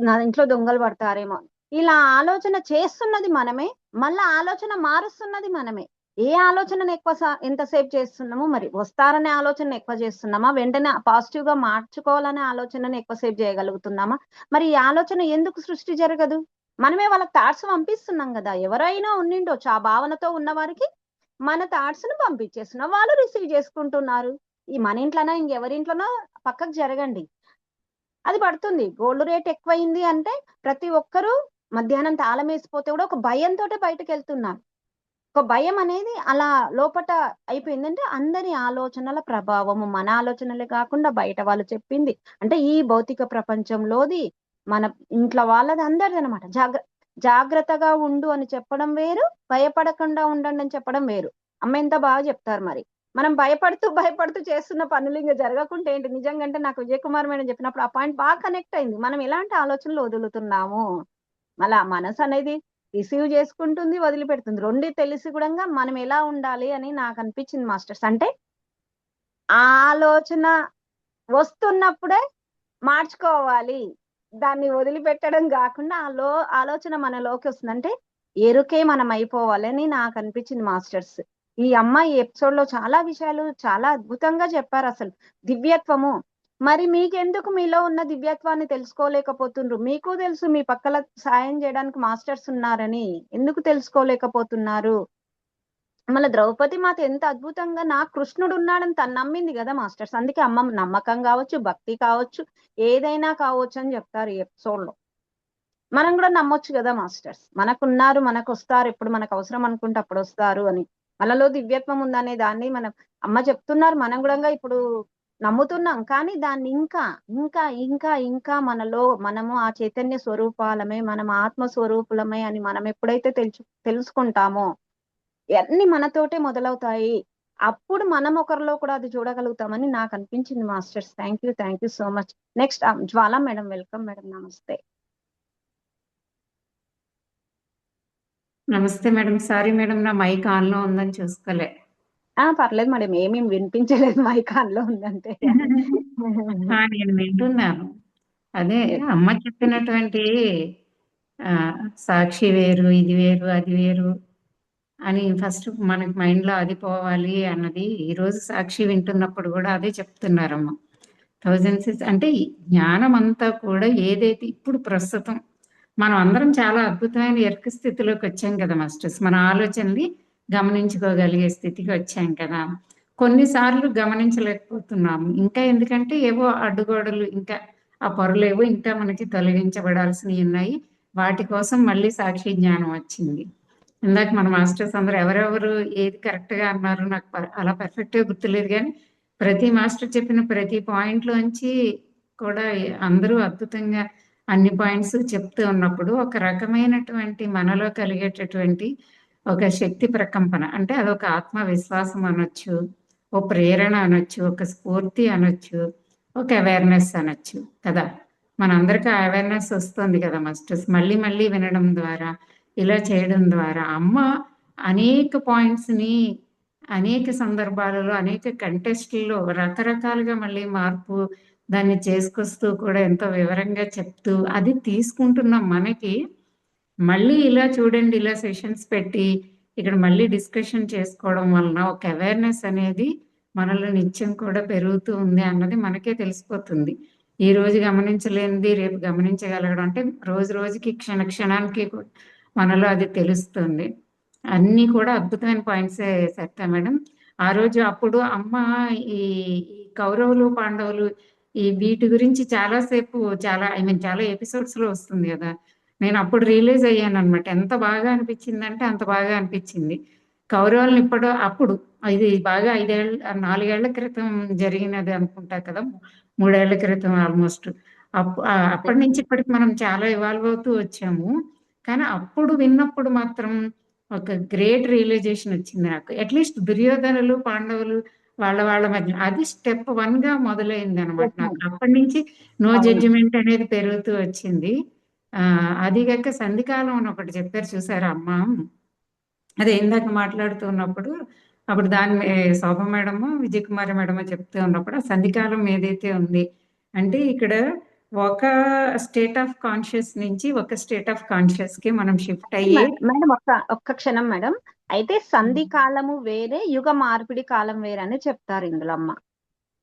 నా ఇంట్లో దొంగలు పడతారేమో, ఇలా ఆలోచన చేస్తున్నది మనమే, మళ్ళా ఆలోచన మారుస్తున్నది మనమే. ఏ ఆలోచనను ఎంతసేపు చేస్తున్నామో, మరి వస్తారనే ఆలోచన ఎక్కువ చేస్తున్నామా, వెంటనే పాజిటివ్ గా మార్చుకోవాలనే ఆలోచనను ఎక్కువసేపు చేయగలుగుతున్నామా? మరి ఈ ఆలోచన ఎందుకు సృష్టి జరగదు? మనమే వాళ్ళకి థాట్స్ పంపిస్తున్నాం కదా. ఎవరైనా ఉండిండొచ్చు, ఆ భావనతో ఉన్న వారికి మన థాట్స్ ను పంపించేస్తున్నాం, వాళ్ళు రిసీవ్ చేసుకుంటున్నారు. ఈ మన ఇంట్లోనా ఇంకెవరింట్లోనో పక్కకు జరగండి, అది పడుతుంది. గోల్డ్ రేట్ ఎక్కువైంది అంటే ప్రతి ఒక్కరూ మధ్యాహ్నం తాళం వేసిపోతే కూడా ఒక భయంతో బయటకు వెళ్తున్నారు. ఒక భయం అనేది అలా లోపట అయిపోయిందంటే అందరి ఆలోచనల ప్రభావము, మన ఆలోచనలే కాకుండా బయట వాళ్ళు చెప్పింది, అంటే ఈ భౌతిక ప్రపంచంలోది, మన ఇంట్లో వాళ్ళది, అందరిది అనమాట. జాగ్రత్తగా ఉండు అని చెప్పడం వేరు, భయపడకుండా ఉండండి అని చెప్పడం వేరు. అమ్మ ఎంత బాగా చెప్తారు. మరి మనం భయపడుతూ చేస్తున్న పనులు ఇంకా జరగకుంటే ఏంటి? నిజంగా అంటే నాకు విజయకుమార్ మేడం చెప్పినప్పుడు ఆ పాయింట్ బాగా కనెక్ట్ అయింది. మనం ఎలాంటి ఆలోచనలు వదులుతున్నాము, మళ్ళా మనసు అనేది రిసీవ్ చేసుకుంటుంది, వదిలిపెడుతుంది, రెండు తెలిసి కూడా మనం ఎలా ఉండాలి అని నాకు అనిపించింది మాస్టర్స్. అంటే ఆలోచన వస్తున్నప్పుడే మార్చుకోవాలి, దాన్ని వదిలిపెట్టడం కాకుండా ఆలోచన మనలోకి వస్తుంది అంటే ఎరుకే మనం అయిపోవాలని నాకు అనిపించింది మాస్టర్స్. ఈ అమ్మాయి ఎపిసోడ్ లో చాలా విషయాలు చాలా అద్భుతంగా చెప్పారు. అసలు దివ్యత్వము, మరి మీకెందుకు మీలో ఉన్న దివ్యత్వాన్ని తెలుసుకోలేకపోతుండ్రు? మీకు తెలుసు మీ పక్కల సాయం చేయడానికి మాస్టర్స్ ఉన్నారని, ఎందుకు తెలుసుకోలేకపోతున్నారు? మళ్ళీ ద్రౌపది మాత ఎంత అద్భుతంగా నా కృష్ణుడు ఉన్నాడని తను నమ్మింది కదా మాస్టర్స్. అందుకే అమ్మ నమ్మకం కావచ్చు, భక్తి కావచ్చు, ఏదైనా కావచ్చు అని చెప్తారు ఈ ఎపిసోడ్ లో. మనం కూడా నమ్మొచ్చు కదా మాస్టర్స్, మనకున్నారు, మనకు వస్తారు, ఎప్పుడు మనకు అవసరం అనుకుంటే అప్పుడు వస్తారు అని. మనలో దివ్యత్వం ఉందనే దాన్ని మనం అమ్మ చెప్తున్నారు, మనం కూడా ఇప్పుడు నమ్ముతున్నాం. కానీ దాన్ని ఇంకా ఇంకా ఇంకా ఇంకా మనము ఆ చైతన్య స్వరూపాలమే, మనం ఆత్మ స్వరూపులమే అని మనం ఎప్పుడైతే తెలుసుకుంటామో అన్ని మనతోటే మొదలవుతాయి. అప్పుడు మనం ఒకరిలో కూడా అది చూడగలుగుతామని నాకు అనిపించింది masters. Thank you so much. Next Jwala madam, welcome madam. నమస్తే. నమస్తే మేడం. సారీ మేడం, నా మైక్ ఆన్ లో ఉందని చూసుకోలే. పర్లేదు మేడం, ఏమీ వినిపించలేదు మైక్ ఆన్ లో ఉందంటే. నేను వింటున్నాను. అదే అమ్మ చెప్పినటువంటి సాక్షి వేరు, ఇది వేరు, అది వేరు అని ఫస్ట్ మనకి మైండ్ లో అది పోవాలి అన్నది ఈ రోజు సాక్షి వింటున్నప్పుడు కూడా అదే చెప్తున్నారమ్మ. అంటే ఈ జ్ఞానం అంతా కూడా ఏదైతే ఇప్పుడు ప్రస్తుతం మనం అందరం చాలా అద్భుతమైన ఎరుక స్థితిలోకి వచ్చాం కదా మాస్టర్స్. మన ఆలోచనని గమనించుకోగలిగే స్థితికి వచ్చాం కదా. కొన్నిసార్లు గమనించలేకపోతున్నాము, ఇంకా ఎందుకంటే ఏవో అడ్డుగోడలు, ఇంకా ఆ పొరలేవో ఇంకా మనకి తొలగించబడాల్సినవి ఉన్నాయి. వాటి కోసం మళ్ళీ సాక్షి జ్ఞానం వచ్చింది. ఇందాక మన మాస్టర్స్ అందరూ ఎవరెవరు ఏది కరెక్ట్ గా అన్నారు నాకు అలా పర్ఫెక్ట్ గా గుర్తులేదు, కానీ ప్రతి మాస్టర్ చెప్పిన ప్రతి పాయింట్ లోంచి కూడా అందరూ అద్భుతంగా అన్ని పాయింట్స్ చెప్తూ ఉన్నప్పుడు ఒక రకమైనటువంటి మనలో కలిగేటటువంటి ఒక శక్తి ప్రకంపన, అంటే అదొక ఆత్మవిశ్వాసం అనొచ్చు, ఓ ప్రేరణ అనొచ్చు, ఒక స్ఫూర్తి అనొచ్చు, ఒక అవేర్నెస్ అనొచ్చు కదా. మనందరికీ అవేర్నెస్ వస్తుంది కదా మాస్టర్స్. మళ్ళీ మళ్ళీ వినడం ద్వారా, ఇలా చేయడం ద్వారా అమ్మ అనేక పాయింట్స్ని అనేక సందర్భాలలో అనేక కంటెస్ట్లో రకరకాలుగా మళ్ళీ మార్పు దాన్ని చేసుకొస్తూ కూడా ఎంతో వివరంగా చెప్తూ అది తీసుకుంటున్న మనకి మళ్ళీ ఇలా చూడండి, ఇలా సెషన్స్ పెట్టి ఇక్కడ మళ్ళీ డిస్కషన్ చేసుకోవడం వలన ఒక అవేర్నెస్ అనేది మనలో నిత్యం కూడా పెరుగుతూ ఉంది అన్నది మనకే తెలిసిపోతుంది. ఈ రోజు గమనించలేనిది రేపు గమనించగలగడం అంటే రోజు రోజుకి క్షణ క్షణానికి మనలో అది తెలుస్తుంది. అన్నీ కూడా అద్భుతమైన పాయింట్సే సత్తా మేడం. ఆ రోజు అప్పుడు అమ్మ ఈ ఈ కౌరవులు పాండవులు ఈ వీటి గురించి చాలాసేపు చాలా చాలా ఎపిసోడ్స్లో వస్తుంది కదా. నేను అప్పుడు రియలైజ్ అయ్యాను అనమాట. ఎంత బాగా అనిపించిందంటే అంత బాగా అనిపించింది. కౌరవులను అప్పుడు ఇది బాగా 4 ఏళ్ల క్రితం జరిగినది అనుకుంటా కదా, 3 ఏళ్ల క్రితం ఆల్మోస్ట్. అప్పటి నుంచి ఇప్పటికి మనం చాలా ఇవాల్వ్ అవుతూ వచ్చాము. కానీ అప్పుడు విన్నప్పుడు మాత్రం ఒక గ్రేట్ రియలైజేషన్ వచ్చింది నాకు. అట్లీస్ట్ దుర్యోధనులు పాండవులు వాళ్ళ మధ్య అది స్టెప్ 1గా మొదలైంది అనమాట నాకు. అప్పటి నుంచి నో జడ్జిమెంట్ అనేది పెరుగుతూ వచ్చింది. అదిగాక సంధికాలం అని ఒకటి చెప్పారు చూసారా అమ్మ, అదే ఇందాక మాట్లాడుతున్నప్పుడు అప్పుడు దాన్ని శోభ మేడము విజయ కుమారి మేడము చెప్తూ ఉన్నప్పుడు ఆ సంధికాలం ఏదైతే ఉంది అంటే ఇక్కడ ఒక స్టేట్ ఆఫ్ కాన్షియస్ నుంచి ఒక స్టేట్ ఆఫ్ కాన్షియస్ కి మనం షిఫ్ట్ అయ్యే. మేడం ఒక్క క్షణం మేడం. అయితే సంధి కాలము వేరే, యుగ మార్పిడి కాలం వేరే అని చెప్తారు ఇందులో అమ్మ.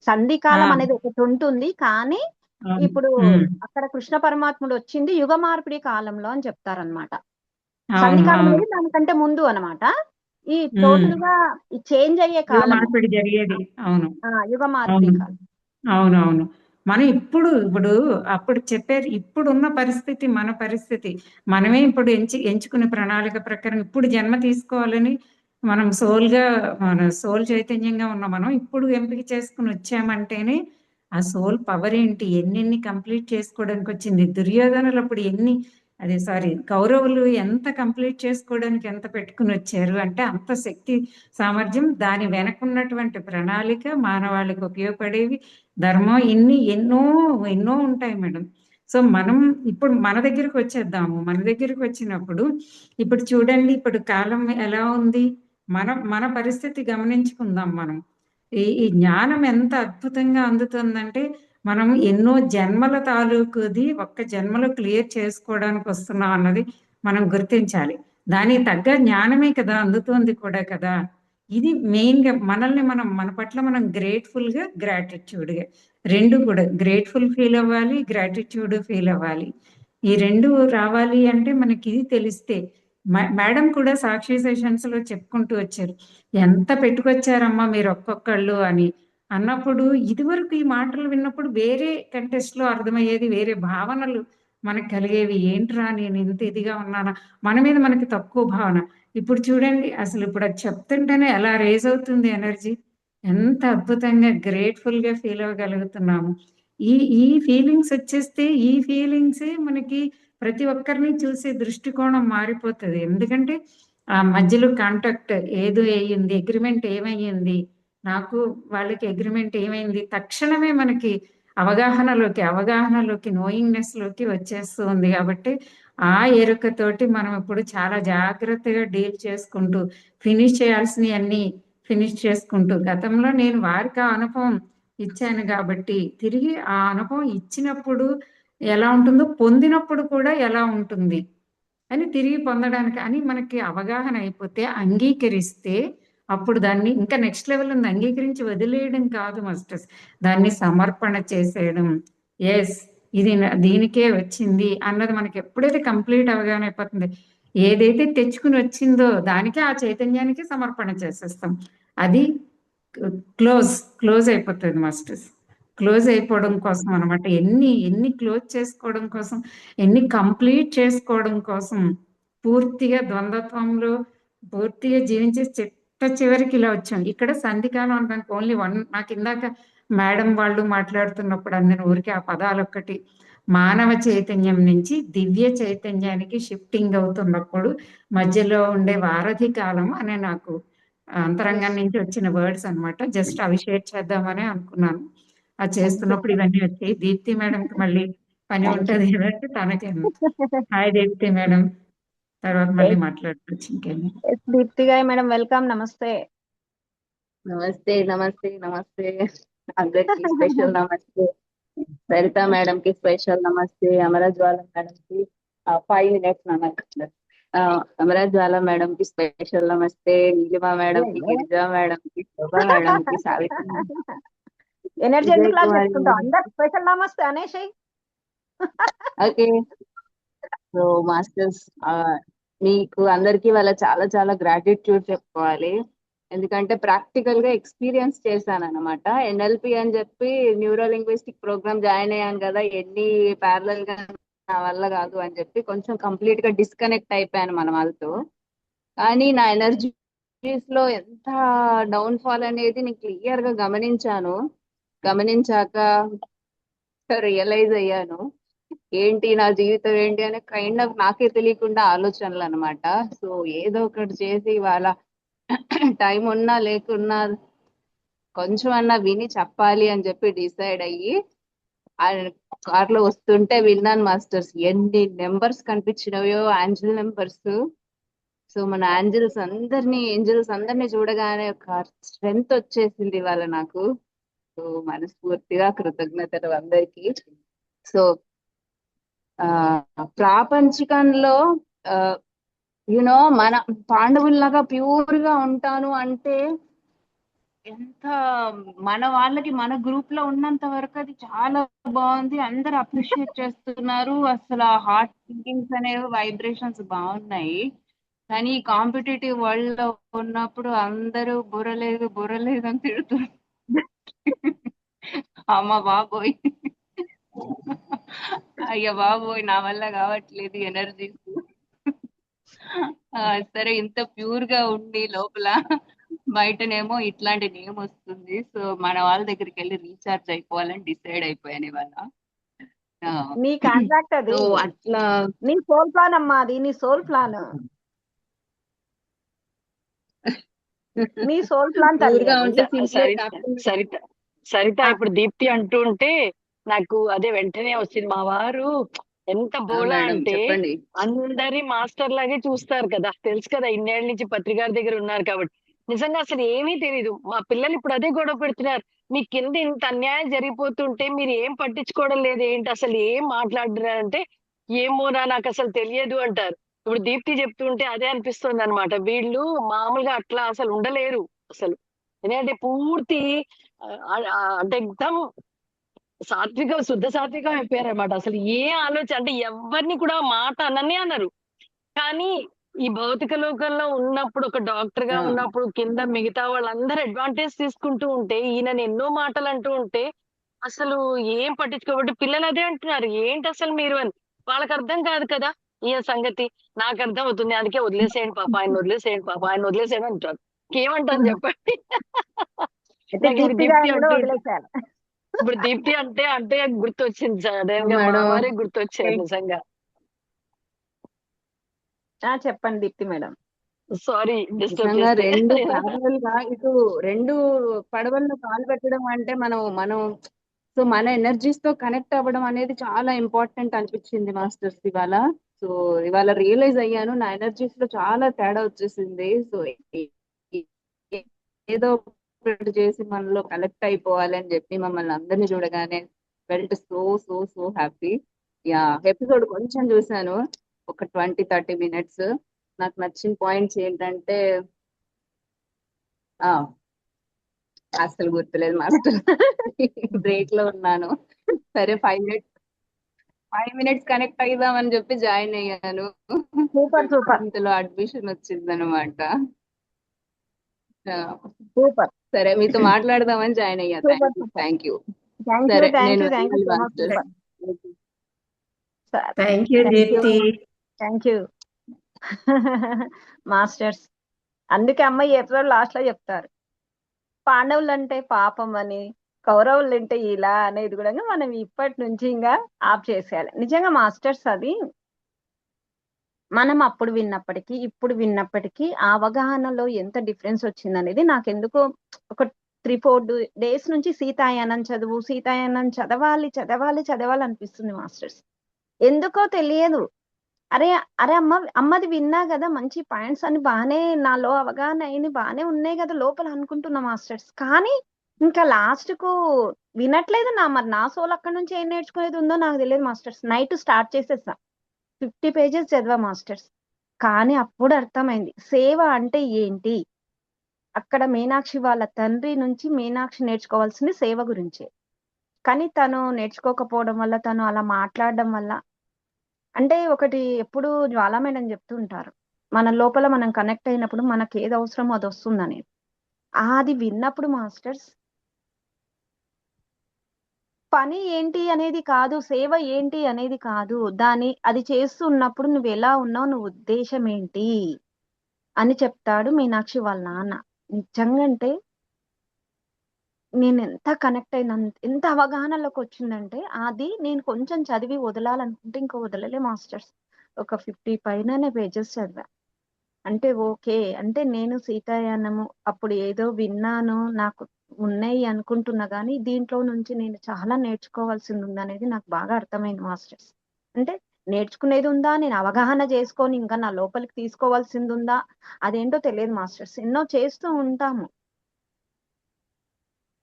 సంధి కాలం అనేది ఒకటి ఉంటుంది, కానీ ఇప్పుడు అక్కడ కృష్ణ పరమాత్ముడు వచ్చింది యుగ మార్పిడి కాలంలో అని చెప్తారనమాట. సంధి కాలం అనేది దానికంటే ముందు అనమాట. ఈ టోటల్ గా ఈ చేంజ్ అయ్యే కాలం మార్పిడి జరిగేది. అవును, యుగ మార్పిడి కాలం. అవునవును. మనం ఇప్పుడు అప్పుడు చెప్పారు. ఇప్పుడున్న పరిస్థితి మన పరిస్థితి మనమే ఇప్పుడు ఎంచుకునే ప్రణాళిక ప్రకారం ఇప్పుడు జన్మ తీసుకోవాలని మనం మన సోల్ చైతన్యంగా ఉన్న మనం ఇప్పుడు ఎంపిక చేసుకుని వచ్చామంటేనే ఆ సోల్ పవర్ ఏంటి, ఎన్ని కంప్లీట్ చేసుకోవడానికి వచ్చింది. దుర్యోధనులు అప్పుడు కౌరవులు ఎంత కంప్లీట్ చేసుకోవడానికి ఎంత పెట్టుకుని వచ్చారు అంటే అంత శక్తి సామర్థ్యం, దాని వెనకున్నటువంటి ప్రణాళిక, మానవాళికి ఉపయోగపడేవి, ధర్మం, ఎన్నో ఉంటాయి మేడం. సో మనం ఇప్పుడు మన దగ్గరకు వచ్చేద్దాము. మన దగ్గరకు వచ్చినప్పుడు ఇప్పుడు చూడండి, ఇప్పుడు కాలం ఎలా ఉంది, మన పరిస్థితి గమనించుకుందాం. మనం ఈ జ్ఞానం ఎంత అద్భుతంగా అందుతుందంటే మనం ఎన్నో జన్మల తాలూకుది ఒక్క జన్మలో క్లియర్ చేసుకోవడానికి వస్తున్నాం అన్నది మనం గుర్తించాలి. దానికి తగ్గ జ్ఞానమే కదా అందుతోంది కూడా కదా. ఇది మెయిన్గా మన పట్ల మనం గ్రేట్ఫుల్గా, గ్రాటిట్యూడ్గా రెండు కూడా గ్రేట్ఫుల్ ఫీల్ అవ్వాలి, గ్రాటిట్యూడ్ ఫీల్ అవ్వాలి. ఈ రెండు రావాలి అంటే మనకి ఇది తెలిస్తే. మేడం కూడా సాక్షి సెషన్స్లో చెప్పుకుంటూ వచ్చారు, ఎంత పెట్టుకొచ్చారమ్మా మీరు ఒక్కొక్కళ్ళు అని అన్నప్పుడు. ఇదివరకు ఈ మాటలు విన్నప్పుడు వేరే కంటెస్ట్లో అర్థమయ్యేది, వేరే భావనలు మనకు కలిగేవి. ఏంట్రా నేను ఇంత ఇదిగా ఉన్నానా, మన మీద మనకి తక్కువ భావన. ఇప్పుడు చూడండి అసలు ఇప్పుడు అది చెప్తుంటేనే ఎలా రేజ్ అవుతుంది ఎనర్జీ, ఎంత అద్భుతంగా గ్రేట్ఫుల్గా ఫీల్ అవ్వగలుగుతున్నాము. ఈ ఫీలింగ్స్ వచ్చేస్తే ఈ ఫీలింగ్సే మనకి ప్రతి ఒక్కరిని చూసే దృష్టికోణం మారిపోతుంది. ఎందుకంటే ఆ మధ్యలో కాంటాక్ట్ ఏదో అయ్యింది, అగ్రిమెంట్ ఏమయ్యింది, నాకు వాళ్ళకి అగ్రిమెంట్ ఏమైంది, తక్షణమే మనకి అవగాహనలోకి నోయింగ్నెస్లోకి వచ్చేస్తూ ఉంది. కాబట్టి ఆ ఎరుకతోటి మనం ఇప్పుడు చాలా జాగ్రత్తగా డీల్ చేసుకుంటూ ఫినిష్ చేయాల్సినవి అన్నీ ఫినిష్ చేసుకుంటూ, గతంలో నేను వారికి ఆ అనుభవం ఇచ్చాను కాబట్టి తిరిగి ఆ అనుభవం ఇచ్చినప్పుడు ఎలా ఉంటుందో పొందినప్పుడు కూడా ఎలా ఉంటుంది అని తిరిగి పొందడానికి అని మనకి అవగాహన అయిపోతే, అంగీకరిస్తే అప్పుడు దాన్ని ఇంకా నెక్స్ట్ లెవెల్ ఉంది. అంగీకరించి వదిలేయడం కాదు మాస్టర్స్, దాన్ని సమర్పణ చేసేయడం. ఎస్ ఇది దీనికే వచ్చింది అన్నది మనకి ఎప్పుడైతే కంప్లీట్ అవగాహన అయిపోతుంది, ఏదైతే తెచ్చుకుని వచ్చిందో దానికే ఆ చైతన్యానికి సమర్పణ చేసేస్తాం. అది క్లోజ్ అయిపోతుంది మాస్టర్స్. క్లోజ్ అయిపోవడం కోసం అనమాట. ఎన్ని క్లోజ్ చేసుకోవడం కోసం, ఎన్ని కంప్లీట్ చేసుకోవడం కోసం పూర్తిగా ద్వంద్వత్వంలో పూర్తిగా జీవించే చివరికి ఇలా వచ్చాం. ఇక్కడ సంధికాలం అనడానికి ఓన్లీ నాకు ఇందాక మేడం వాళ్ళు మాట్లాడుతున్నప్పుడు అందరి ఊరికి ఆ పదాలు ఒక్కటి, మానవ చైతన్యం నుంచి దివ్య చైతన్యానికి షిఫ్టింగ్ అవుతున్నప్పుడు మధ్యలో ఉండే వారధి కాలం అనే నాకు అంతరంగం నుంచి వచ్చిన వర్డ్స్ అనమాట. జస్ట్ అవి షేర్ చేద్దామని అనుకున్నాను. అది చేస్తున్నప్పుడు ఇవన్నీ వచ్చాయి. దీప్తి మేడంకి మళ్ళీ పని థ్యాంక్ యూ. ఉంటది అన్నట్టు తనకి హాయ్ దీప్తి మేడం. తర్వాత మళ్ళీ మాట్లాడుకోవచ్చు ఇంకేమి. దీప్తి గారు మేడం వెల్కమ్, నమస్తే. నమస్తే నమస్తే నమస్తే అందరికి స్పెషల్ నమస్తే. సరిత మేడం కి స్పెషల్ నమస్తే. అమరజ్వాల మేడం కి 5 minutes నమస్తే. అమరజ్వాల మేడం కి స్పెషల్ నమస్తే. నీలిమా మేడం కి, గిరిజా మేడం కి, శోభా మేడం కి, సావిత్రి ఎనర్జీ విజయ్ ఎందుకు లాస్ కుమార్ చేసుకుంటాం? అందరు స్పెషల్ నమస్తే అనేసి. ఓకే. సో మాస్టర్స్, మీకు అందరికి వాళ్ళ చాలా చాలా గ్రాటిట్యూడ్ చెప్పుకోవాలి. ఎందుకంటే ప్రాక్టికల్ గా ఎక్స్పీరియన్స్ చేశాను అనమాట. ఎన్ఎల్పి అని చెప్పి న్యూరో లింగ్విస్టిక్ ప్రోగ్రామ్ జాయిన్ అయ్యాను కదా, ఎన్ని ప్యారలల్ గా నా వల్ల కాదు అని చెప్పి కొంచెం కంప్లీట్ గా డిస్కనెక్ట్ అయిపోయాను మన వాళ్ళతో. కానీ నా ఎనర్జీస్ లో ఎంత డౌన్ ఫాల్ అనేది నేను క్లియర్ గా గమనించాక రియలైజ్ అయ్యాను ఏంటి నా జీవితం ఏంటి అనే కైండ్ ఆఫ్ నాకే తెలియకుండా ఆలోచనలు అనమాట. సో ఏదో ఒకటి చేసి ఇవాళ టైం ఉన్నా లేకున్నా కొంచెం అన్నా విని చెప్పాలి అని చెప్పి డిసైడ్ అయ్యి కార్లో వస్తుంటే విన్నాను మాస్టర్స్, ఎన్ని నెంబర్స్ కనిపించినవో ఏంజల్ నెంబర్స్. సో మన ఏంజల్స్ అందరినీ చూడగానే ఒక స్ట్రెంగ్త్ వచ్చేసింది ఇవాళ నాకు. సో మనస్ఫూర్తిగా కృతజ్ఞతలు అందరికీ. సో ప్రాపంచికంలో మన పాండవుల్లాగా ప్యూర్ గా ఉంటాను అంటే ఎంత మన వాళ్ళకి మన గ్రూప్ లో ఉన్నంత వరకు అది చాలా బాగుంది, అందరు అప్రిషియేట్ చేస్తున్నారు. అసలు ఆ హార్ట్ థింకింగ్స్ అనేవి వైబ్రేషన్స్ బాగున్నాయి. కానీ ఈ కాంపిటేటివ్ వరల్డ్ లో ఉన్నప్పుడు అందరూ బుర్రలేదు అని తిడుతున్నారు. అమ్మ బాబోయ్, అయ్య బాబోయ్, నా వల్ల కావట్లేదు ఎనర్జీస్. సరే, ఇంత ప్యూర్ గా ఉండి లోపల బయటనేమో ఇట్లాంటి నేమ్ వస్తుంది. సో మన వాళ్ళ దగ్గరికి వెళ్ళి రీఛార్జ్ అయిపోవాలని డిసైడ్ అయిపోయాను ఇవాళ. నీ కాంట్రాక్ట్ అది, సో అట్లా నీ సోల్ ప్లాన్ అమ్మా, అది నీ సోల్ ప్లాన్. నీ సోల్ ప్లాన్ ప్యూర్ తల్లి గా అది. ఉంటే సిన్సియర్ కాకుండా సరిత ఇప్పుడు దీప్తి అంటూ ఉంటే నాకు అదే వెంటనే వచ్చింది. మా వారు ఎంత బోలా మేడం అంటే చెప్పండి. అందరి మాస్టర్ లాగే చూస్తారు కదా, తెలుసు కదా, ఇన్నేళ్ల నుంచి పత్రికారి దగ్గర ఉన్నారు కాబట్టి. నిజంగా అసలు ఏమీ తెలీదు. మా పిల్లలు ఇప్పుడు అదే గొడవ పెడుతున్నారు, మీ కింద ఇంత అన్యాయం జరిగిపోతుంటే మీరు ఏం పట్టించుకోవడం లేదు ఏంటి, అసలు ఏం మాట్లాడుతున్నారంటే ఏమోనా నాకు అసలు తెలియదు అంటారు. ఇప్పుడు దీప్తి చెప్తుంటే అదే అనిపిస్తుంది అనమాట. వీళ్ళు మామూలుగా అట్లా అసలు ఉండలేరు అసలు. ఎందుకంటే పూర్తి అంటే ఎగ్దం సాత్వికం, శుద్ధ సాత్వికం అయిపోయారు అనమాట. అసలు ఏ ఆలోచన అంటే ఎవరిని కూడా మాట అననే అన్నారు. కానీ ఈ భౌతిక లోకంలో ఉన్నప్పుడు, ఒక డాక్టర్ గా ఉన్నప్పుడు కింద మిగతా వాళ్ళందరూ అడ్వాంటేజ్ తీసుకుంటూ ఉంటే, ఈయన ఎన్నో మాటలు అంటూ ఉంటే అసలు ఏం పట్టించుకోబట్టి పిల్లలు అదే అంటున్నారు, ఏంటి అసలు మీరు అని. వాళ్ళకి అర్థం కాదు కదా ఈయన సంగతి. నాకు అర్థం అవుతుంది, అందుకే వదిలేసేయండి పాప, ఆయన వదిలేసేయండి పాప, ఆయన వదిలేసేయండి అంటారు. ఏమంటాను చెప్పండి. నాకు ఇప్పుడు దీప్తి ఇప్పుడు దీప్తి అంటే గుర్తొచ్చింది సడన్ గా, మా వారే గుర్తొచ్చారు నిజంగా. చెప్పండి దీప్తి మేడం. సారీ డిస్టర్బ్ నిజంగా చేస్తే. రెండు ప్యారలల్ గా ఇటు రెండు పడవల్లో కాలు పెట్టడం అంటే మనం సో మన ఎనర్జీస్ తో కనెక్ట్ అవ్వడం అనేది చాలా ఇంపార్టెంట్ అనిపించింది మాస్టర్స్ ఇవాళ. సో ఇవాళ రియలైజ్ అయ్యాను, నా ఎనర్జీస్ లో చాలా తేడా వచ్చేసింది. సో ఏదో ఒకటి చేసి మనలో కనెక్ట్ అయిపోవాలి అని చెప్పి మమ్మల్ని అందరినీ చూడగానే felt so so so happy. Episode కొంచెం చూసాను, ఒక 20-30 minutes. నాకు నచ్చిన పాయింట్స్ ఏంటంటే అసలు గుర్తులేదు మాస్టర్, బ్రేక్ లో ఉన్నాను. సరే 5 minutes కనెక్ట్ అయిదామని చెప్పి జాయిన్ అయ్యాను. ఇంతలో అడ్మిషన్ వచ్చింది అనమాట. సరే మీతో మాట్లాడదామని జాయిన్ అయ్యా. Thank you. సరే నేను థ్యాంక్ యూ మాస్టర్స్. అందుకే అమ్మాయి ఎపిసోడ్ లాస్ట్ లో చెప్తారు, పాండవులు అంటే పాపం అని, కౌరవులు అంటే ఇలా అనేది కూడా మనం ఇప్పటి నుంచి ఇంకా ఆఫ్ చేసేయాలి. నిజంగా మాస్టర్స్, అది మనం అప్పుడు విన్నప్పటికీ ఇప్పుడు విన్నప్పటికీ ఆ అవగాహనలో ఎంత డిఫరెన్స్ వచ్చింది అనేది నాకు ఎందుకో ఒక 3-4 డేస్ నుంచి సీతాయనం చదువు, సీతాయనం చదవాలి చదవాలి చదవాలి అనిపిస్తుంది మాస్టర్స్. ఎందుకో తెలియదు. అరే అరే అమ్మది విన్నా కదా, మంచి పాయింట్స్ అని బాగానే నాలో అవగాహన అయిన బాగానే ఉన్నాయి కదా లోపల అనుకుంటున్నా మాస్టర్స్. కానీ ఇంకా లాస్ట్ కు వినట్లేదు. మరి నా సోల్ అక్కడ నుంచి ఏం నేర్చుకునేది ఉందో నాకు తెలియదు మాస్టర్స్. నైట్ స్టార్ట్ చేసేసా, 50 పేజెస్ చదివా మాస్టర్స్. కానీ అప్పుడు అర్థమైంది సేవ అంటే ఏంటి. అక్కడ మీనాక్షి వాళ్ళ తండ్రి నుంచి మీనాక్షి నేర్చుకోవాల్సింది సేవ గురించే. కానీ తను నేర్చుకోకపోవడం వల్ల, తను అలా మాట్లాడడం వల్ల, అంటే ఒకటి ఎప్పుడు జ్వాలా మేడం చెప్తూ ఉంటారు, మన లోపల మనం కనెక్ట్ అయినప్పుడు మనకి ఏది అవసరమో అది వస్తుందని. అది విన్నప్పుడు మాస్టర్స్ పని ఏంటి అనేది కాదు, సేవ ఏంటి అనేది కాదు, అది చేస్తున్నప్పుడు నువ్వు ఎలా ఉన్నావు, నువ్వు ఉద్దేశం ఏంటి అని చెప్తాడు మీనాక్షి వాళ్ళ నాన్న. నిజంగా అంటే నేను ఎంత కనెక్ట్ అయినా, ఎంత అవగాహనలోకి వచ్చిందంటే అది నేను కొంచెం చదివి వదలాలనుకుంటే ఇంకా వదలలే మాస్టర్స్. ఒక 50 పైననే పేజెస్ చదివా. అంటే ఓకే, అంటే నేను సీతాయానము అప్పుడు ఏదో విన్నాను, నాకు ఉన్నాయి అనుకుంటున్నా, కానీ దీంట్లో నుంచి నేను చాలా నేర్చుకోవాల్సింది ఉందనేది నాకు బాగా అర్థమైంది మాస్టర్స్. అంటే నేర్చుకునేది ఉందా, నేను అవగాహన చేసుకొని ఇంకా నా లోపలికి తీసుకోవాల్సింది ఉందా, అదేంటో తెలియదు మాస్టర్స్. ఎన్నో చేస్తూ ఉంటాము.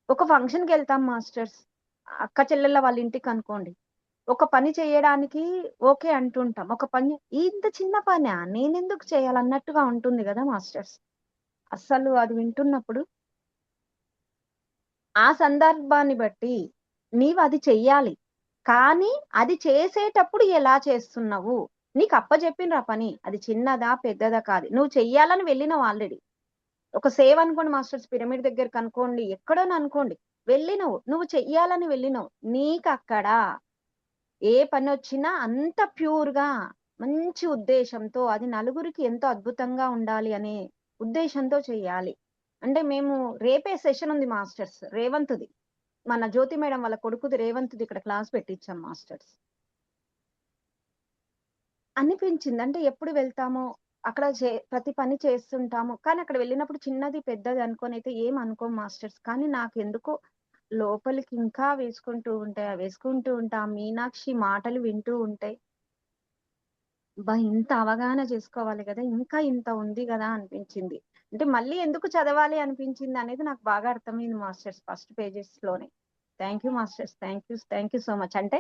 ఒక ఫంక్షన్కి వెళ్తాం మాస్టర్స్, అక్క చెల్లెళ్ళ వాళ్ళ ఇంటికి అనుకోండి, ఒక పని చేయడానికి ఓకే అంటుంటాం. ఒక పని ఇంత చిన్న పనా నేనెందుకు చేయాలన్నట్టుగా ఉంటుంది కదా మాస్టర్స్. అసలు అది వింటున్నప్పుడు ఆ సందర్భాన్ని బట్టి నీవు అది చెయ్యాలి, కానీ అది చేసేటప్పుడు ఎలా చేస్తున్నావు, నీకు అప్పచెప్పిన పని అది చిన్నదా పెద్దదా కాదు, నువ్వు చెయ్యాలని వెళ్ళినావు ఆల్రెడీ. ఒక సేవ అనుకోండి మాస్టర్స్, పిరమిడ్ దగ్గరికి అనుకోండి, ఎక్కడో అనుకోండి, వెళ్ళినవు, నువ్వు చెయ్యాలని వెళ్ళినవు, నీకు అక్కడ ఏ పని వచ్చినా అంత ప్యూర్ గా మంచి ఉద్దేశంతో, అది నలుగురికి ఎంతో అద్భుతంగా ఉండాలి అనే ఉద్దేశంతో చెయ్యాలి. అంటే మేము రేపే సెషన్ ఉంది మాస్టర్స్, రేవంత్ది, మన జ్యోతి మేడం వాళ్ళ కొడుకుది రేవంత్ది ఇక్కడ క్లాస్ పెట్టించాం మాస్టర్స్. అనిపించింది అంటే ఎప్పుడు వెళ్తామో అక్కడ ప్రతి పని చేస్తుంటాము, కానీ అక్కడ వెళ్ళినప్పుడు చిన్నది పెద్దది అనుకొని అయితే ఏం అనుకోం మాస్టర్స్. కానీ నాకు ఎందుకో లోపలికి ఇంకా వేసుకుంటూ ఉంటా మీనాక్షి మాటలు వింటూ ఉంటాయి, ఇంత అవగాహన చేసుకోవాలి కదా, ఇంకా ఇంత ఉంది కదా అనిపించింది. అంటే మళ్ళీ ఎందుకు చదవాలి అనిపించింది అనేది నాకు బాగా అర్థమైంది మాస్టర్స్ ఫస్ట్ పేజెస్ లోనే. Thank you masters, thank you so much. అంటే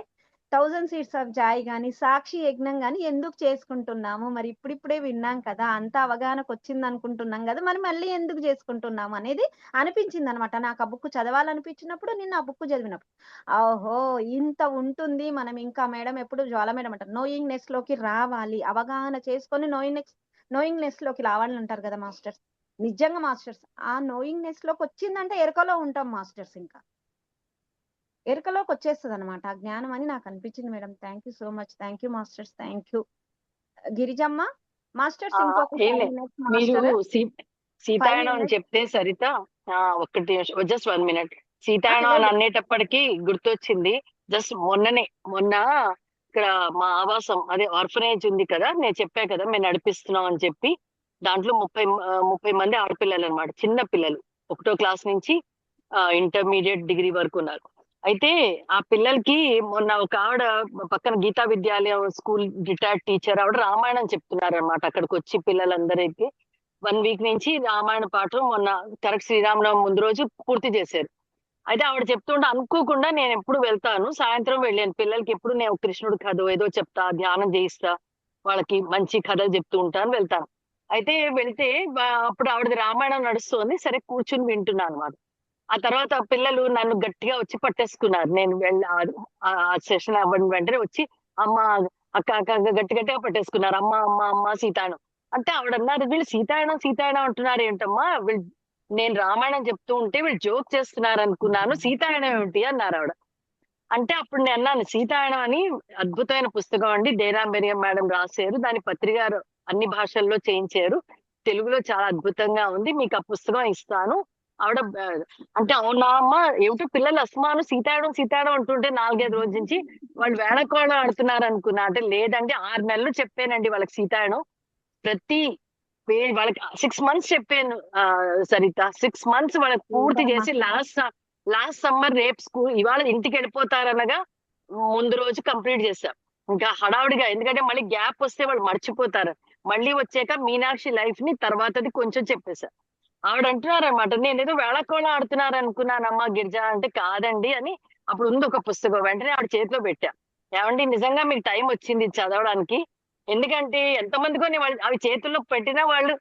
1000 సీడ్స్ ఆఫ్ జాయ్ గాని, సాక్షి యజ్ఞం గాని ఎందుకు చేసుకుంటున్నాము, మరి ఇప్పుడిప్పుడే విన్నాం కదా, అంత అవగాహనకు వచ్చింది అనుకుంటున్నాం కదా, మరి మళ్ళీ ఎందుకు చేసుకుంటున్నాము అనేది అనిపించింది అనమాట. నాకు ఆ బుక్ చదవాలనిపించినప్పుడు, నేను ఆ బుక్ చదివినప్పుడు ఓహో ఇంత ఉంటుంది. మనం ఇంకా మేడం ఎప్పుడు జ్వాల మేడం అంటారు, నోయింగ్నెస్ లోకి రావాలి, అవగాహన చేసుకొని నోయింగ్నెస్ లోకి రావాలని అంటారు కదా మాస్టర్స్. నిజంగా మాస్టర్స్ ఆ నోయింగ్నెస్ లోకి వచ్చిందంటే ఎరుకలో ఉంటాం మాస్టర్స్, ఇంకా ఎరుకలోకి వచ్చేస్తుంది అనమాట ఆ జ్ఞానం అని నాకు అనిపించింది madam. Thank you so much, thank you masters, thank you. Girijamma masters ఇంకొక ఏం 5 లేదు, minutes మీరు మాస్టర్, 5 సీతాయనం అని minutes. చెప్తే సరిత ఒక్కటి జస్ట్ 1 minute. సీతాయనం అని అనేటప్పటికీ గుర్తొచ్చింది, జస్ట్ మొన్న ఇక్కడ మా ఆవాసం అదే ఆర్ఫనేజ్ ఉంది కదా, నేను చెప్పా కదా మేము నడిపిస్తున్నాం అని చెప్పి, దాంట్లో 30 మంది ఆడపిల్లలు అనమాట, చిన్న పిల్లలు, 1వ క్లాస్ నుంచి ఇంటర్మీడియట్ డిగ్రీ వరకు ఉన్నారు. అయితే ఆ పిల్లలకి మొన్న ఒక ఆవిడ పక్కన గీతా విద్యాలయం స్కూల్ రిటైర్డ్ టీచర్ ఆవిడ రామాయణం చెప్తున్నారు అనమాట. అక్కడికి వచ్చి పిల్లలందరికీ 1 వీక్ నుంచి రామాయణ పాఠం మొన్న కరెక్ట్ శ్రీరామనవమి ముందు రోజు పూర్తి చేశారు. అయితే ఆవిడ చెప్తుంటే అనుకోకుండా నేను ఎప్పుడు వెళ్తాను, సాయంత్రం వెళ్ళాను, పిల్లలకి ఎప్పుడు నేను కృష్ణుడి కథ ఏదో చెప్తా, ధ్యానం చేయిస్తా, వాళ్ళకి మంచి కథలు చెప్తూ ఉంటాను, వెళ్తాను. అయితే వెళ్తే అప్పుడు ఆవిడది రామాయణం నడుస్తుంది, సరే కూర్చుని వింటున్నాను అనమాట. ఆ తర్వాత పిల్లలు నన్ను గట్టిగా వచ్చి పట్టేసుకున్నారు. నేను ఆ సెషన్ అవ్వడం వెంటనే వచ్చి అమ్మ అక్క అక్క గట్టిగా పట్టేసుకున్నారు, అమ్మ అమ్మ అమ్మ సీతాయనం అంటే. ఆవిడ అన్నారు, వీళ్ళు సీతాయనం అంటున్నారు ఏంటమ్మా, వీళ్ళు నేను రామాయణం చెప్తూ ఉంటే వీళ్ళు జోక్ చేస్తున్నారు అనుకున్నాను, సీతాయనం ఏమిటి అన్నారు ఆవిడ. అంటే అప్పుడు నేను అన్నాను, సీతాయనం అని అద్భుతమైన పుస్తకం అండి, దేనా మెరియం మేడం రాశారు, దాని పత్రిక అన్ని భాషల్లో చేయించారు, తెలుగులో చాలా అద్భుతంగా ఉంది, మీకు ఆ పుస్తకం ఇస్తాను. ఆవిడ అంటే అవునా అమ్మ, ఏమిటో పిల్లలు అస్మాను సీతాయనం అంటుంటే 4-5 రోజుల నుంచి వాళ్ళు వేళకోళం ఆడుతున్నారు అనుకున్నా. అంటే లేదండి, 6 నెలలు చెప్పానండి వాళ్ళకి సీతాయనం, ప్రతి పేజ్ వాళ్ళకి 6 months చెప్పాను సరిత. 6 months వాళ్ళకి పూర్తి ఏంటమ్మా చేసి లాస్ట్ సమ్మర్ రేపు స్కూల్ ఇవాళ ఇంటికి వెళ్ళిపోతారనగా ముందు రోజు కంప్లీట్ చేశాం. ఇంకా హడావుడిగా, ఎందుకంటే మళ్ళీ గ్యాప్ వస్తే వాళ్ళు మర్చిపోతారు. మళ్ళీ వచ్చాక మీనాక్షి లైఫ్ ని తర్వాతది కొంచెం చెప్పేశా. ఆవిడ అంటున్నారనమాట, నేనేదో వేళకోళ ఆడుతున్నారు అనుకున్నానమ్మా గిరిజ అంటే, కాదండి అని. అప్పుడు ఉంది ఒక పుస్తకం, వెంటనే ఆవిడ చేతిలో పెట్టా. ఏమండి నిజంగా మీకు టైం వచ్చింది ఇది చదవడానికి, ఎందుకంటే ఎంతమందికో అవి చేతుల్లో పెట్టినా వాళ్ళు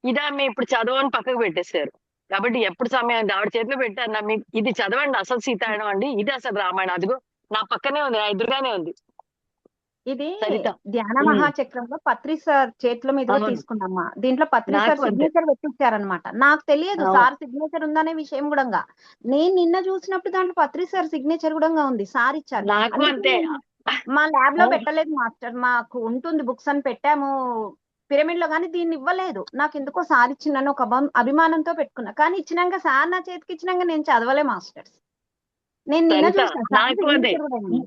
ఇదా మేము ఇప్పుడు చదవని పక్కకు పెట్టేశారు. కాబట్టి ఎప్పుడు సమయం ఆవిడ చేతిలో పెట్టారు, నా మీకు ఇది చదవండి, అసలు సీతాయనం అండి, ఇది అసలు రామాయణం. అదిగో నా పక్కనే ఉంది, నా ఎదురుగానే ఉంది ఇది సరిత. ధ్యాన ఉమ్, మహాచక్రంలో పత్రి సార్ చేతుల మీదుగా అవును, తీసుకున్నామ్మా. దీంట్లో పత్రి సార్ నాకు అంతే. సిగ్నేచర్ పెట్టించారనమాట. నాకు తెలియదు అవును, సార్ సిగ్నేచర్ ఉందనే విషయం కూడా. నేను నిన్న చూసినప్పుడు దాంట్లో పత్రి సార్ సిగ్నేచర్ కూడా ఉంది, సార్ ఇచ్చారు. నాకు అందుకే అంతే. నేను మా ల్యాబ్ లో పెట్టలేదు మాస్టర్, మాకు ఉంటుంది బుక్స్ అని పెట్టాము పిరమిడ్ లో, కానీ దీన్ని ఇవ్వలేదు. నాకు ఎందుకో సార్ ఇచ్చిందని ఒక అభిమానంతో పెట్టుకున్నా. కానీ ఇచ్చినాక సార్ నా చేతికి ఇచ్చినాక నేను చదవలే మాస్టర్స్. నేను నిన్న సరిత చూసిన సార్ నాకు అదే. సిగ్నేచర్ కూడా ఉంది.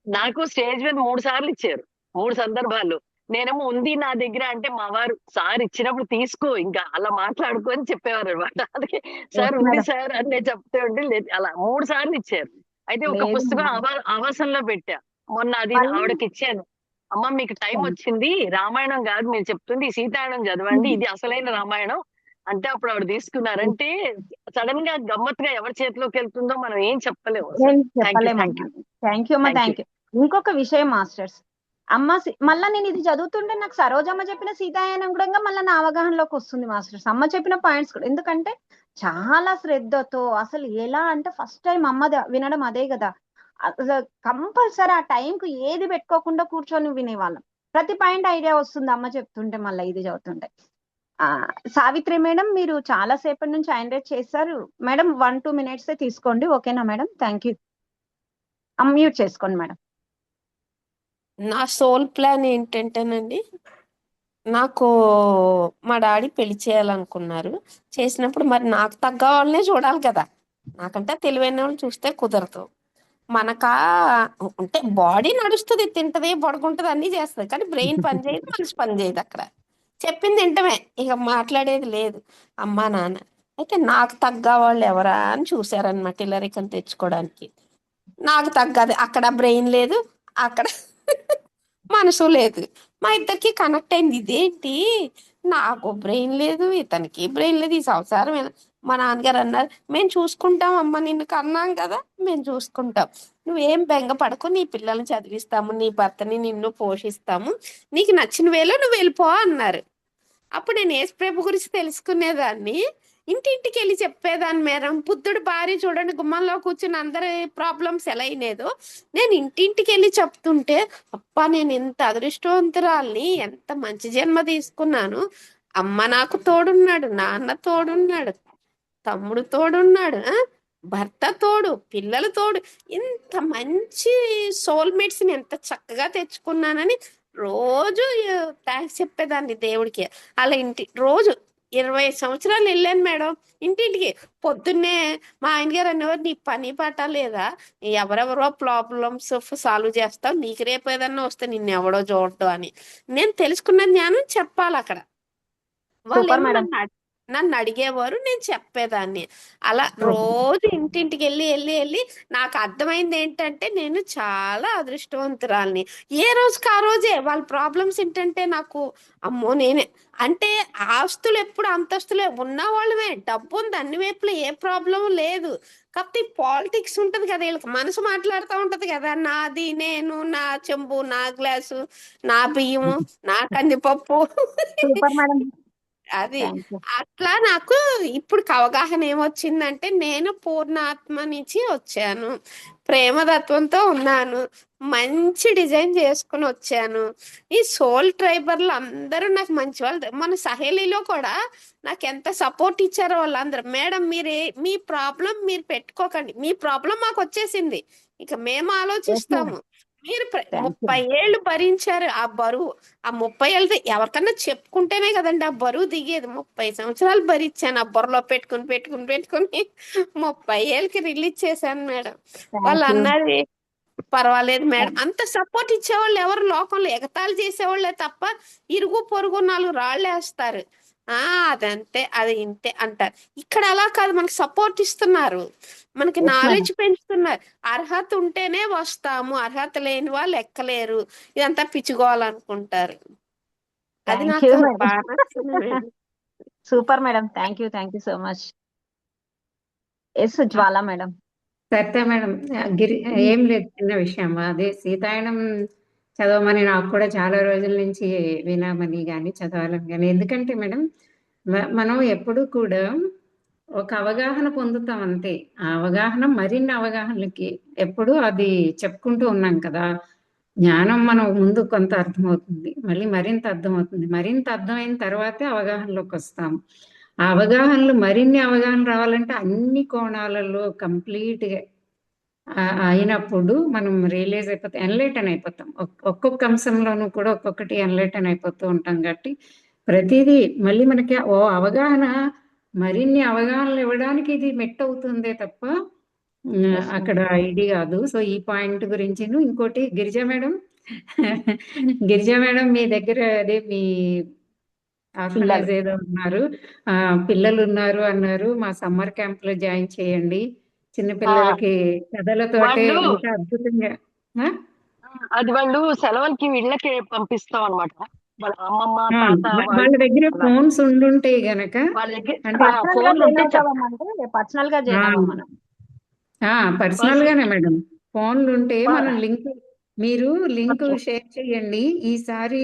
నాకు స్టేజ్ మీద 3 సార్లు ఇచ్చారు, 3 సందర్భాల్లో. నేనేమో ఉంది నా దగ్గర అంటే, మా వారు సార్ ఇచ్చినప్పుడు తీసుకో ఇంకా అలా మాట్లాడుకో అని చెప్పేవారు అనమాట. అందుకే సార్ ఎస్ ఉంది మేడం. సార్ అని నేను చెప్తే ఉంటే లేదు, అలా 3 సార్లు ఇచ్చారు. అయితే ఒక లేదు పుస్తకం మేడం. ఆవాసంలో పెట్టా మొన్న, అది మళ్ళీ ఆవిడకి ఇచ్చాను. అమ్మ మీకు టైం వచ్చింది, రామాయణం కాదు మీరు చెప్తుంది, సీతాయనం చదవండి, ఇది అసలైన రామాయణం అంటే అప్పుడు ఆవిడ తీసుకున్నారంటే. సడన్ గా గమ్మత్తుగా ఎవరి చేతిలోకి వెళ్తుందో మనం ఏం చెప్పలేము అసలు. ఏం థ్యాంక్ యూ చెప్పలేమమ్మా. థ్యాంక్ యూ అమ్మా, థ్యాంక్ యూ. Thank you. ఇంకొక విషయం మాస్టర్స్, మళ్ళా నేను ఇది చదువుతుంటే నాకు సరోజమ్మ చెప్పిన సీతాయనం కూడా మళ్ళీ నా అవగాహనలోకి వస్తుంది మాస్టర్స్. అమ్మ చెప్పిన పాయింట్స్ కూడా, ఎందుకంటే చాలా శ్రద్ధతో, అసలు ఎలా అంటే ఫస్ట్ టైం అమ్మ వినడం అదే కదా. అసలు కంపల్సరీ ఆ టైంకు ఏది పెట్టుకోకుండా కూర్చొని వినేవాళ్ళం. ప్రతి పాయింట్ ఐడియా వస్తుంది అమ్మ చెప్తుంటే, మళ్ళీ ఇది చదువుతుంటే. సావిత్రి మేడం, మీరు చాలా సేపటి నుంచి హైలైట్ చేశారు మేడం. 1-2 minutes తీసుకోండి, ఓకేనా మేడం? Thank you. అన్మ్యూట్ చేసుకోండి మేడం. నా సోల్ ప్లాన్ ఏంటంటేనండి, నాకు మా డాడీ పెళ్లి చేయాలనుకున్నారు. చేసినప్పుడు మరి నాకు తగ్గ వాళ్ళనే చూడాలి కదా, నాకంటే తెలివైన వాళ్ళు చూస్తే కుదరదు. మనకా అంటే బాడీ నడుస్తుంది, తింటది, పడుకుంటది, అన్నీ చేస్తుంది, కానీ బ్రెయిన్ పని చేయదు, మనసు పని చేయదు. అక్కడ చెప్పింది వింటమే, ఇక మాట్లాడేది లేదు అమ్మా నాన్న. అయితే నాకు తగ్గ వాళ్ళు ఎవరా అని చూసారనమాట ఇల్లరికం తెచ్చుకోవడానికి. నాకు తగ్గది, అక్కడ బ్రెయిన్ లేదు, అక్కడ మనసు లేదు. మా ఇద్దరికి కనెక్ట్ అయింది. ఇదేంటి, నాకు బ్రెయిన్ లేదు, ఇతనికి బ్రెయిన్ లేదు, ఈ సంసారం మా నాన్నగారు అన్నారు, మేము చూసుకుంటాం అమ్మ, నిన్ను కన్నాం కదా, మేము చూసుకుంటాం, నువ్వేం బెంగ పడకు, నీ పిల్లల్ని చదివిస్తాము, నీ భర్తని నిన్ను పోషిస్తాము, నీకు నచ్చిన వేలో నువ్వు వెళ్ళిపో అన్నారు. అప్పుడు నేను యేసుప్రభు గురించి తెలుసుకునేదాన్ని, ఇంటింటికి వెళ్ళి చెప్పేదాన్ని. మేడం బుద్ధుడు భార్య చూడండి గుమ్మంలో కూర్చుని అందరి ప్రాబ్లమ్స్ ఎలా అయినేదో, నేను ఇంటింటికి వెళ్ళి చెప్తుంటే, అబ్బా నేను ఎంత అదృష్టవంతురాల్ని, ఎంత మంచి జన్మ తీసుకున్నాను. అమ్మ నాకు తోడున్నాడు, నాన్న తోడున్నాడు, తమ్ముడు తోడున్నాడు, భర్త తోడు, పిల్లలు తోడు, ఇంత మంచి సోల్మేట్స్ ని ఎంత చక్కగా తెచ్చుకున్నానని రోజు థ్యాంక్స్ చెప్పేదాన్ని దేవుడికి. అలా రోజు 20 సంవత్సరాలు వెళ్ళాను మేడం ఇంటింటికి. పొద్దున్నే మా ఆయన గారు అనేవారు, నీ పని పాట లేదా, ఎవరెవరో ప్రాబ్లమ్స్ సాల్వ్ చేస్తావు, నీకు రేపు ఏదన్నా వస్తే నిన్ను ఎవడో చూడటం అని. నేను తెలుసుకున్న జ్ఞానం చెప్పాలి అక్కడ. వాళ్ళేమో నన్ను అడిగేవారు, నేను చెప్పేదాన్ని. అలా రోజు ఇంటింటికి వెళ్ళి వెళ్ళి వెళ్ళి నాకు అర్థమైంది ఏంటంటే, నేను చాలా అదృష్టవంతురాల్ని. ఏ రోజుకి ఆ రోజే వాళ్ళ ప్రాబ్లమ్స్ ఏంటంటే, నాకు అమ్మో నేనే అంటే, ఆస్తులు ఎప్పుడు అంతస్తులే ఉన్న వాళ్ళమే, డబ్బు ఉంది అన్ని వైపులో, ఏ ప్రాబ్లం లేదు. కాకపోతే పాలిటిక్స్ ఉంటది కదా, వీళ్ళకి మనసు మాట్లాడుతూ ఉంటది కదా, నాది నేను, నా చెంబు, నా గ్లాసు, నా బియ్యము, నా కందిపప్పు. Super madam. అది అట్లా నాకు ఇప్పుడు అవగాహన ఏమొచ్చిందంటే, నేను పూర్ణాత్మ నుంచి వచ్చాను, ప్రేమతత్వంతో ఉన్నాను, మంచి డిజైన్ చేసుకుని వచ్చాను. ఈ సోల్ ట్రైబర్లు అందరూ నాకు మంచి వాళ్ళు. మన సహేలీలో కూడా నాకు ఎంత సపోర్ట్ ఇచ్చారో వాళ్ళందరూ. మేడం మీ ప్రాబ్లం మీరు పెట్టుకోకండి, మీ ప్రాబ్లం మాకు వచ్చేసింది, ఇక మేము ఆలోచిస్తాము. మీరు 30 ఏళ్ళు భరించారు ఆ బరువు. ఆ 30 ఏళ్ళు ఎవరికన్నా చెప్పుకుంటేనే కదండి ఆ బరువు దిగేది. 30 సంవత్సరాలు భరించాను ఆ బుర్రలో పెట్టుకుని 30 ఏళ్ళకి రిలీజ్ చేశాను మేడం. వాళ్ళు అన్నది పర్వాలేదు మేడం. అంత సపోర్ట్ ఇచ్చేవాళ్ళు ఎవరు లోకంలో, ఎగతాళి చేసేవాళ్ళే తప్ప ఇరుగు పొరుగు 4 రాళ్ళు వేస్తారు. అదంతే, అది ఇంతే అంటారు. ఇక్కడ అలా కాదు, మనకి సపోర్ట్ ఇస్తున్నారు, మనకి ఎస్ మేడం. నాలెడ్జ్ పెంచుతున్నారు. అర్హత ఉంటేనే వస్తాము, అర్హత లేని వాళ్ళు ఎక్కలేరు, ఇదంతా పిచ్చుకోవాలనుకుంటారు. అది థ్యాంక్ యూ నాకు మేడం. బాగా నచ్చింది madam. Super madam, thank you so much. Yes Jwala madam. Saritha madam, ఏం లేదు, చిన్న విషయం. అదే సీతాయనం చదవమని నాకు కూడా చాలా రోజుల నుంచి వినామని కానీ చదవాలని కానీ. ఎందుకంటే మేడం, మనం ఎప్పుడు కూడా ఒక అవగాహన పొందుతాం అంతే. ఆ అవగాహన మరిన్ని అవగాహనలకి ఎప్పుడు అది చెప్పుకుంటూ ఉన్నాం కదా. జ్ఞానం మనం ముందు కొంత అర్థమవుతుంది, మళ్ళీ మరింత అర్థమవుతుంది, మరింత అర్థమైన తర్వాతే అవగాహనలోకి వస్తాం. ఆ అవగాహనలు మరిన్ని అవగాహన రావాలంటే అన్ని కోణాలలో కంప్లీట్గా అయినప్పుడు మనం రియలైజ్ అయిపోతాం, ఎన్లైటన్ అయిపోతాం. ఒక్కొక్క అంశంలోనూ కూడా ఒక్కొక్కటి ఎన్లైటన్ అయిపోతూ ఉంటాం. కాబట్టి ప్రతిదీ మళ్ళీ మనకి అవగాహన, మరిన్ని అవగాహనలు ఇవ్వడానికి ఇది మెట్ అవుతుందే తప్ప అక్కడ ఇది కాదు. సో ఈ పాయింట్ గురించి. ఇంకోటి గిరిజా మేడం మీ దగ్గర అదే మీ ఆర్ఫనైజ్ ఏదో ఉన్నారు, పిల్లలు ఉన్నారు అన్నారు. మా సమ్మర్ క్యాంప్ లో జాయిన్ చేయండి. చిన్న పిల్లలకి కథలతోటే వాళ్ళు ఇంకా అద్భుతంగా. అది వాళ్ళు సెలవులకి ఇళ్ళకి పంపిస్తాం అనమాట. వాళ్ళ అమ్మమ్మ తాత వాళ్ళ దగ్గర ఫోన్స్ ఉండుంటాయి గనక, వాళ్ళ దగ్గర అంటే ఫోన్ ఉంటే పర్సనల్ గా జాయిన్ అవ్వమనం. పర్సనల్ గానే మేడం, ఫోన్లు ఉంటే మనం మీరు లింక్ షేర్ చేయండి ఈసారి.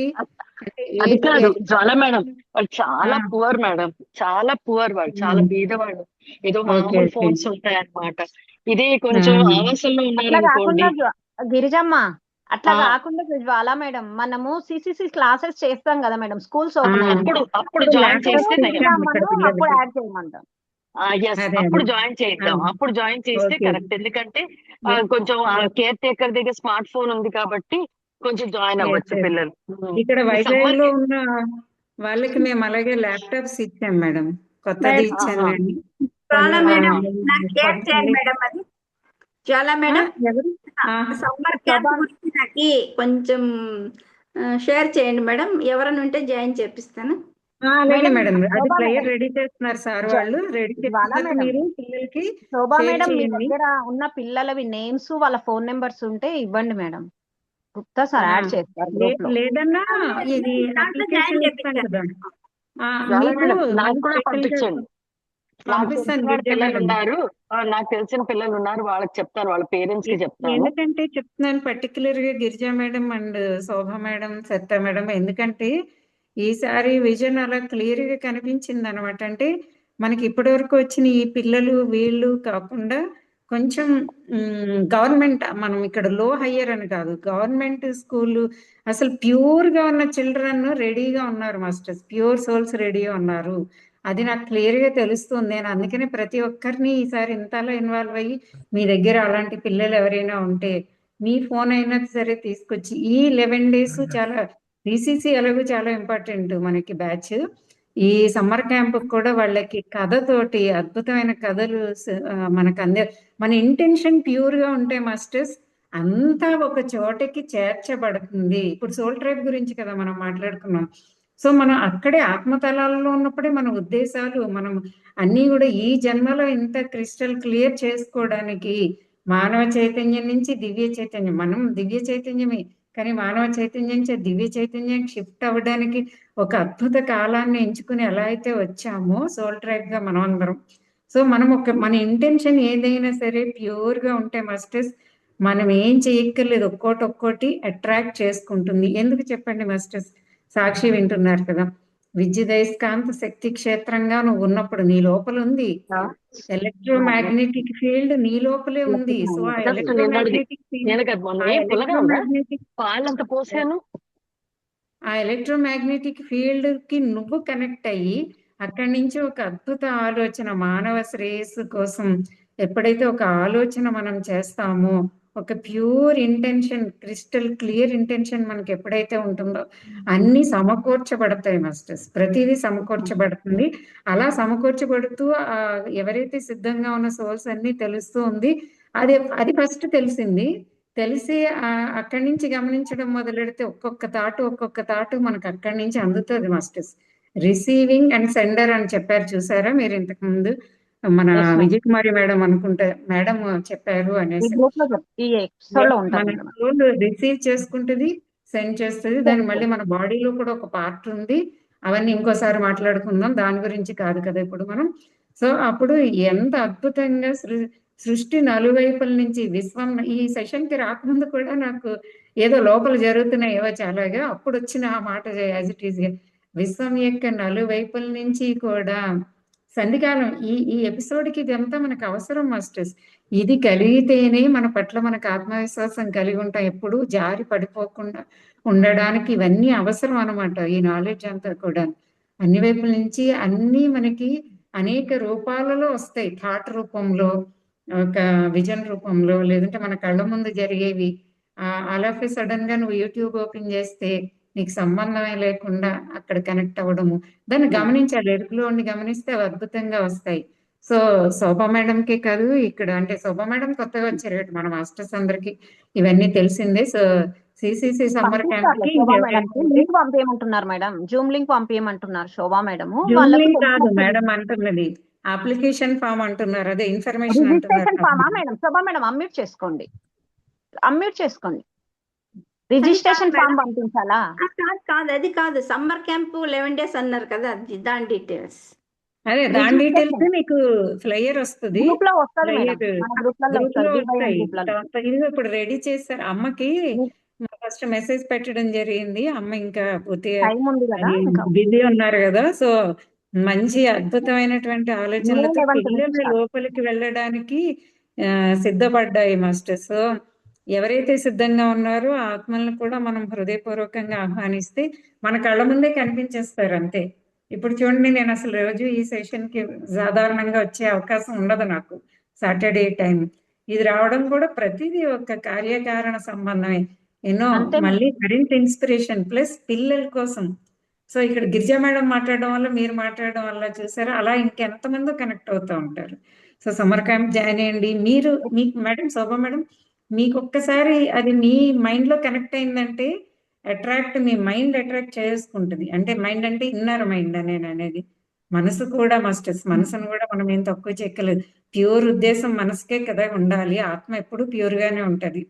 అది కాదు జ్వాల మేడం, వాళ్ళు చాలా పువర్ మేడం, చాలా పువర్, వాళ్ళు చాలా బీదవాళ్ళు. ఏదో మామూలు ఫోన్స్ ఉంటాయి అన్నమాట. ఇది కొంచెం ఆవాసంలో ఉన్నారనుకోండి. గిరిజమ్మ, అట్లా కాకుండా జ్వాల మేడం, మనము సిసిసి క్లాసెస్ చేస్తాం కదా మేడం, స్కూల్స్ ఓపెన్ అప్పుడు జాయిన్ చేస్తే అప్పుడు యాడ్ చేయమంటాం. అప్పుడు జాయిన్ చేద్దాం, అప్పుడు జాయిన్ చేస్తే కరెక్ట్. ఎందుకంటే కొంచెం కేర్ టేకర్ దగ్గర స్మార్ట్ ఫోన్ ఉంది కాబట్టి కొంచెం జాయిన్ అవ్వచ్చు పిల్లలు. ఇక్కడ వైజాగ్ లో ఉన్న వాళ్ళకి మేము అలాగే ల్యాప్టాప్స్ ఇచ్చాం మేడం, కొత్తది ఇచ్చాను. చాలా మేడం, సమ్మర్ క్యాంప్ గురించి నాకు కొంచెం షేర్ చేయండి మేడం. ఎవరైనా ఉంటే జాయిన్ చేపిస్తాను. అలాగే మేడం, అది ప్లేయర్ రెడీ చేస్తున్నారు సార్ వాళ్ళు. రెడీ చేస్తున్నారు, మీరు పిల్లలకి శోభా మేడం మీ దగ్గర ఉన్న పిల్లలవి నేమ్స్, వాళ్ళ ఫోన్ నెంబర్స్ ఉంటే ఇవ్వండి మేడం, గుప్తా సార్ యాడ్ చేస్తారు గ్రూప్ లో. లేదన్నా ఇది అప్లికేషన్ ఇస్తాను కదా నాకు కూడా పంపించండి. పిల్లలు ఉన్నారు, నాకు తెలిసిన పిల్లలు ఉన్నారు, వాళ్ళకి చెప్తాను, వాళ్ళ పేరెంట్స్ కి చెప్తాను. ఎందుకంటే చెప్తున్నాను పర్టికులర్ గా Girija madam and Shobha madam, సత్తా మేడం. ఎందుకంటే ఈసారి విజన్ అలా క్లియర్ గా కనిపించింది అనమాట. అంటే మనకి ఇప్పటి వరకు వచ్చిన ఈ పిల్లలు వీళ్ళు కాకుండా కొంచెం గవర్నమెంట్, మనం ఇక్కడ లో హయ్యర్ అని కాదు, గవర్నమెంట్ స్కూల్ అసలు ప్యూర్ గా ఉన్న చిల్డ్రన్ రెడీగా ఉన్నారు మాస్టర్స్, ప్యూర్ సోల్స్ రెడీగా ఉన్నారు. అది నాకు క్లియర్ గా తెలుస్తుంది. నేను అందుకనే ప్రతి ఒక్కరిని ఈసారి ఇంతలో ఇన్వాల్వ్ అయ్యి, మీ దగ్గర అలాంటి పిల్లలు ఎవరైనా ఉంటే మీ ఫోన్ అయినా సరే తీసుకొచ్చి, ఈ 11 days చాలా బీసీసీ ఎలాగో చాలా ఇంపార్టెంట్ మనకి బ్యాచ్. ఈ సమ్మర్ క్యాంప్ కూడా వాళ్ళకి కథతోటి అద్భుతమైన కథలు మనకు మన ఇంటెన్షన్ ప్యూర్ గా ఉంటే మాస్టర్స్ అంతా ఒక చోటకి చేర్చబడుతుంది. ఇప్పుడు సోల్ ట్రైబ్ గురించి కదా మనం మాట్లాడుకున్నాం. సో మనం అక్కడే ఆత్మతలాలలో ఉన్నప్పుడే మన ఉద్దేశాలు, మనం అన్నీ కూడా ఈ జన్మలో ఇంత క్రిస్టల్ క్లియర్ చేసుకోవడానికి మానవ చైతన్యం నుంచి దివ్య చైతన్యం, మనం దివ్య చైతన్యమే కానీ మానవ చైతన్యం నుంచి దివ్య చైతన్యం షిఫ్ట్ అవ్వడానికి ఒక అద్భుత కాలాన్ని ఎంచుకుని ఎలా అయితే వచ్చామో సోల్ ట్రైబ్ గా మనం అందరం. సో మనం మన ఇంటెన్షన్ ఏదైనా సరే ప్యూర్ గా ఉంటే మాస్టర్స్ మనం ఏం చేయక్కర్లేదు, ఒక్కోటి అట్రాక్ట్ చేసుకుంటుంది. ఎందుకు చెప్పండి మాస్టర్స్, సాక్షి వింటున్నారు కదా, విద్యుదయస్కాంత శక్తి క్షేత్రంగా నువ్వు ఉన్నప్పుడు నీ లోపల ఉంది ఎలక్ట్రోమాగ్నెటిక్ ఫీల్డ్, నీ లోపలే ఉంది. సో ఆ ఎలక్ట్రోమాగ్నెటిక్ ఫీల్డ్ కి నువ్వు కనెక్ట్ అయ్యి అక్కడి నుంచి ఒక అద్భుత ఆలోచన, మానవ శ్రేయస్సు కోసం ఎప్పుడైతే ఒక ఆలోచన మనం చేస్తామో, ఒక pure intention, crystal clear intention మనకి ఎప్పుడైతే ఉంటుందో అన్ని సమకూర్చబడతాయి మాస్టర్స్, ప్రతిదీ సమకూర్చబడుతుంది. అలా సమకూర్చబడుతూ ఎవరైతే సిద్ధంగా ఉన్న సోల్స్ అన్ని తెలుస్తూ ఉంది. అది ఫస్ట్ తెలిసి అక్కడి నుంచి గమనించడం మొదలెడితే ఒక్కొక్క తాటు మనకు అక్కడి నుంచి అందుతుంది మాస్టర్స్. రిసీవింగ్ అండ్ సెండర్ అని చెప్పారు చూసారా మీరు ఇంతకు ముందు మన ఎస్ మ్యామ్. విజయ్ కుమారి మేడం అనుకుంటే మేడం చెప్పారు ఈ అనేసి గ్రూప్ లో ఈ ఎపిసోడ్ లో ఉంటారు మన మేడం. సోల్ రిసీవ్ చేసుకుంటుంది, సెండ్ చేస్తుంది. దాని మళ్ళీ మన బాడీలో కూడా ఒక పార్ట్ ఉంది. అవన్నీ ఇంకోసారి మాట్లాడుకుందాం, దాని గురించి కాదు కదా ఇప్పుడు మనం. సో అప్పుడు ఎంత అద్భుతంగా సృష్టి నలువైపుల నుంచి విశ్వం ఈ సెషన్ కి రాకముందు కూడా నాకు ఏదో లోపల జరుగుతున్నాయి ఏవో చాలాగా అప్పుడు వచ్చిన ఆ మాట యాజ్ ఇట్ ఈస్ గా విశ్వం యొక్క నలువైపుల నుంచి కూడా సంధికాలం ఈ ఎపిసోడ్కి ఇదంతా మనకు అవసరం మాస్టర్స్. ఇది కలిగితేనే మన పట్ల మనకు ఆత్మవిశ్వాసం కలిగి ఉంటాం, ఎప్పుడు జారి పడిపోకుండా ఉండడానికి ఇవన్నీ అవసరం అనమాట. ఈ నాలెడ్జ్ అంతా కూడా అన్ని వైపుల నుంచి అన్ని మనకి అనేక రూపాలలో వస్తాయి. థాట్ రూపంలో, ఒక విజన్ రూపంలో, లేదంటే మన కళ్ళ ముందు జరిగేవి. ఆల్ ఆఫ్ ఏ సడన్ గా నువ్వు యూట్యూబ్ ఓపెన్ చేస్తే నీకు సంబంధమే లేకుండా అక్కడ కనెక్ట్ అవ్వడము, దాన్ని గమనించాలి. ఎరుకులో ఉండి గమనిస్తే అవి అద్భుతంగా వస్తాయి. సో శోభా మేడంకే కాదు ఇక్కడ, అంటే శోభా మేడం కొత్తగా వచ్చారు మన మాస్టర్స్ అందరికి ఇవన్నీ తెలిసిందే. సో సిసిసి సమ్మర్ క్యాంప్ పంపిస్తారు కి శోభా మేడం ఇంకెవరైనా లింక్ పంపించమంటున్నారు మేడం. జూమ్ లింక్ పంపించమంటున్నారు శోభా మేడం. జూమ్ వాళ్ళకు లింక్ కాదు తెలిసినట్టు మేడం అంటున్నది, అప్లికేషన్ ఫామ్ అంటున్నారు, అదే ఇన్ఫర్మేషన్ అంటున్నారు. రిజిస్ట్రేషన్ ఫామా మేడం? శోభా మేడం అన్మ్యూట్ చేసుకోండి, అన్మ్యూట్ చేసుకోండి. రిజిస్ట్రేషన్ ఫామ్ పంపించాలా? కాదు అది కాదు, సమ్మర్ క్యాంప్ 11 days అన్నారు కదా, అది దాని డీటెయిల్స్. అదే దాని డీటెయిల్స్ మీకు ఫ్లైయర్ వస్తుంది, గ్రూప్ లో వస్తుంది మేడం, ఫ్లైయర్ మన గ్రూప్ లో గ్రూప్ లో వస్తుంది. వస్తాయి. గ్రూప్ ఇది ఇప్పుడు రెడీ చేస్తారు. అమ్మకి ఫస్ట్ మెసేజ్ పెట్టడం జరిగింది. అమ్మ ఇంకా పూర్తిగా టైం ఉంది కదా ఇంకా. బిజీ ఉన్నారు కదా. సో మంచి అద్భుతమైనటువంటి ఆలోచనలతో 11th పిల్లల నుంచి start. లోపలికి వెళ్ళడానికి సిద్ధపడ్డాయి మాస్టర్. సో ఎవరైతే సిద్ధంగా ఉన్నారో ఆ ఆత్మలను కూడా మనం హృదయపూర్వకంగా ఆహ్వానిస్తే మన కళ్ళ ముందే కనిపించేస్తారు అంతే. ఇప్పుడు చూడండి, నేను అసలు రోజు ఈ సెషన్ కి సాధారణంగా వచ్చే అవకాశం ఉండదు నాకు, సాటర్డే టైం. ఇది రావడం కూడా ప్రతిదీ ఒక కార్యకారణ సంబంధమే. ఎన్నో అంతే మళ్ళీ మరింత ఇన్స్పిరేషన్ ప్లస్ పిల్లల కోసం. సో ఇక్కడ గిరిజా మేడం మాట్లాడడం వల్ల, మీరు మాట్లాడడం వల్ల చూసారా, అలా ఇంకెంతమందో కనెక్ట్ అవుతూ ఉంటారు. సో సమ్మర్ క్యాంప్ జాయిన్ అయ్యండి. మీకు మేడం, శోభా మేడం, మీకు ఒక్కసారి అది మీ మైండ్ లో కనెక్ట్ అయిందంటే మీ మైండ్ అట్రాక్ట్ చేసుకుంటుంది. అంటే మైండ్ అంటే ఇన్నర్ మైండ్ అనేది మనసు కూడా మాస్టర్స్. మనసును కూడా మనం ఏం తక్కువ చెక్కలేదు. ప్యూర్ ఉద్దేశం మనసుకే కదా ఉండాలి. ఆత్మ ఎప్పుడు ప్యూర్ గానే ఉంటది.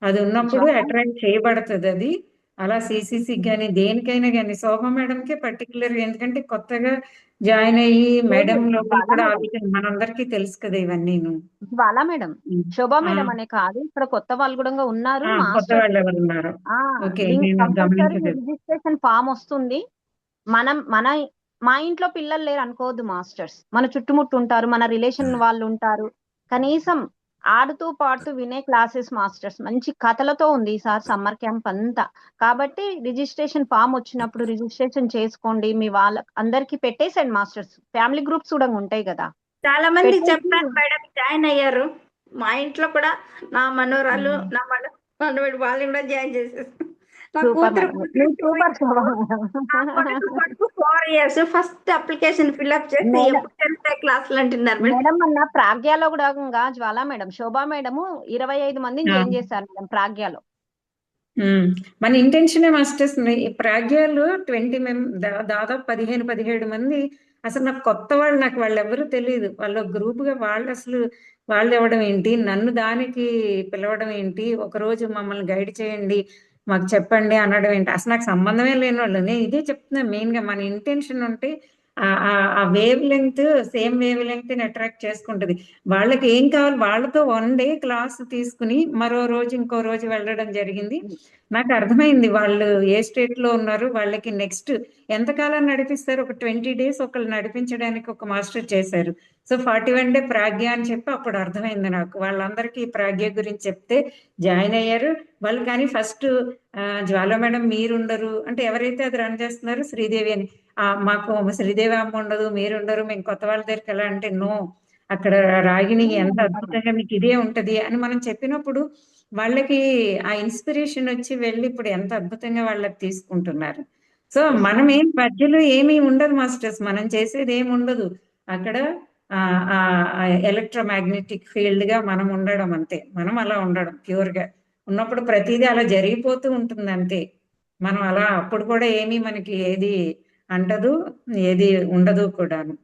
అది ఉన్నప్పుడు అట్రాక్ట్ చేయబడుతుంది అది. అలా సిసిసి కానీ దేనికైనా కానీ, శోభా మేడంకే పర్టికులర్, ఎందుకంటే కొత్తగా జాయిన్ అయ్యి మేడం లోపల కూడా ఆలోచన మనందరికీ తెలుసు కదా ఇవన్నీ. జ్వాలా మేడం, శోభా మేడం అనే కాదు, ఇక్కడ కొత్త వాళ్ళు కూడా ఉన్నారు. కొత్త వాళ్ళు ఎవరు ఉన్నారు? ఓకే, నేను కంపల్సరీ గమనించలేదు. రిజిస్ట్రేషన్ ఫామ్ వస్తుంది. మా ఇంట్లో పిల్లలు లేరు అనుకోవద్దు మాస్టర్స్, మన చుట్టుముట్టు ఉంటారు, మన రిలేషన్ వాళ్ళు ఉంటారు. కనీసం ఆడుతూ పాడుతూ వినే క్లాసెస్ మాస్టర్స్. మంచి కథలతో ఉంది ఈసారి సమ్మర్ క్యాంప్ అంతా. కాబట్టి రిజిస్ట్రేషన్ ఫామ్ వచ్చినప్పుడు రిజిస్ట్రేషన్ చేసుకోండి. మీ వాళ్ళ అందరికి పెట్టేసండి మాస్టర్స్. ఫ్యామిలీ గ్రూప్స్ కూడా ఉంటాయి కదా, చాలా మంది చెప్పాను మేడం, జాయిన్ అయ్యారు. మా ఇంట్లో కూడా నా మనవరాలు, నా మనవడు వాళ్ళు కూడా జాయిన్ చేసేసి, నా కూతురు 4 years ఫస్ట్ అప్లికేషన్ ఫిల్అప్ చేసి ఎప్పుడు చేస్తే క్లాసులు అంటున్నారు మేడం. మొన్న ప్రాగ్యాలో కూడా జ్వాలా మేడం, శోభా మేడం 25 మందిని జాయిన్ చేశారు మేడం ప్రాగ్యాలో. మన ఇంటెన్షన్ మాస్టర్స్ ప్రాగ్యాలు 20 దాదాపు 15-17 మంది. అసలు నాకు కొత్త వాళ్ళు, నాకు వాళ్ళు ఎవరు తెలియదు. వాళ్ళ గ్రూప్ గా వాళ్ళు ఇవ్వడం ఏంటి, నన్ను దానికి పిలవడం ఏంటి, ఒక రోజు మమ్మల్ని గైడ్ చేయండి, మాకు చెప్పండి అనడం ఏంటి, అసలు నాకు సంబంధమే లేని వాళ్ళు. నేను ఇదే చెప్తున్నా, మెయిన్ గా మన ఇంటెన్షన్ ఉంటే ఆ wave length, same wave length ని అట్రాక్ట్ చేసుకుంటది. వాళ్ళకి ఏం కావాలి, వాళ్ళతో 1 day క్లాస్ తీసుకుని మరో రోజు ఇంకో రోజు వెళ్ళడం జరిగింది. నాకు అర్థమైంది వాళ్ళు ఏ స్టేట్ లో ఉన్నారు, వాళ్ళకి నెక్స్ట్ ఎంతకాలం నడిపిస్తారు. ఒక 20 days ఒకళ్ళు నడిపించడానికి ఒక మాస్టర్ చేశారు. సో 41 day ప్రాగ్య అని చెప్పి అప్పుడు అర్థమైంది నాకు. వాళ్ళందరికీ ప్రాగ్య గురించి చెప్తే జాయిన్ అయ్యారు వాళ్ళు. కానీ ఫస్ట్ జ్వాలా మేడం మీరుండరు అంటే, ఎవరైతే అది రన్ చేస్తున్నారో శ్రీదేవి అని, మాకు శ్రీదేవి అమ్మ ఉండదు, మీరుండరు, మేము కొత్త వాళ్ళ దగ్గరికి ఎలా అంటే, నో, అక్కడ రాగిణి ఎంత అద్భుతంగా మీకు ఇదే ఉంటది అని మనం చెప్పినప్పుడు వాళ్ళకి ఆ ఇన్స్పిరేషన్ వచ్చి వెళ్ళి ఇప్పుడు ఎంత అద్భుతంగా వాళ్ళకి తీసుకుంటున్నారు. సో మనం మధ్యలో ఏమీ ఉండదు మాస్టర్స్, మనం చేసేది ఏమి ఉండదు అక్కడ. ఎలక్ట్రోమాగ్నెటిక్ ఫీల్డ్ గా మనం ఉండడం అంతే. మనం అలా ఉండడం ప్యూర్ గా ఉన్నప్పుడు ప్రతిదీ అలా జరిగిపోతూ ఉంటుంది అంతే. మనం అలా అప్పుడు కూడా ఏమీ మనకి ఏది అంటదు, ఏది ఉండదు కూడాను,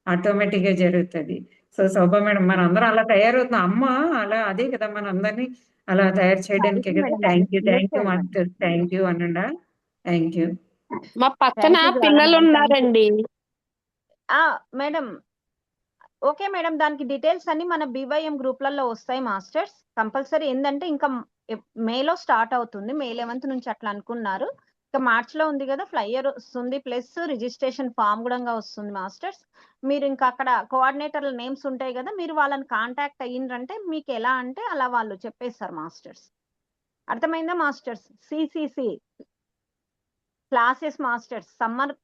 ఆటోమేటిక్ గా జరుగుతుంది. సో శోభ మేడం మన అందరం అలా తయారవుతున్నాం. అమ్మ అలా అదే కదా మన అందరినీ అలా తయారు చేయడానికే థ్యాంక్ యూ కదా. మేడం. థ్యాంక్ యూ చేయండి మేడం. మాస్టర్, థ్యాంక్ యూ అనండా. Thank you. మా పక్కన థ్యాంక్ యూ జ్వాలా పిల్లలు మేడం. Thank you. ఉన్నారండి. మేడం ఓకే మేడం, దానికి డీటెయిల్స్ అన్ని మన BYM గ్రూప్లలో వస్తాయి మాస్టర్స్. కంపల్సరీ ఏంటంటే ఇంకా మేలో స్టార్ట్ అవుతుంది, మే 11th నుంచి అట్లా అనుకున్నారు. ఇంకా మార్చ్ లో ఉంది కదా, ఫ్లైయర్ వస్తుంది, ప్లస్ రిజిస్ట్రేషన్ ఫామ్ కూడా వస్తుంది మాస్టర్స్. మీరు ఇంకా అక్కడ కోఆర్డినేటర్ల నేమ్స్ ఉంటాయి కదా, మీరు వాళ్ళని కాంటాక్ట్ అయ్యిండ్రంటే మీకు ఎలా అంటే అలా వాళ్ళు చెప్పేస్తారు మాస్టర్స్. అర్థమైందా masters? CCC classes masters, summer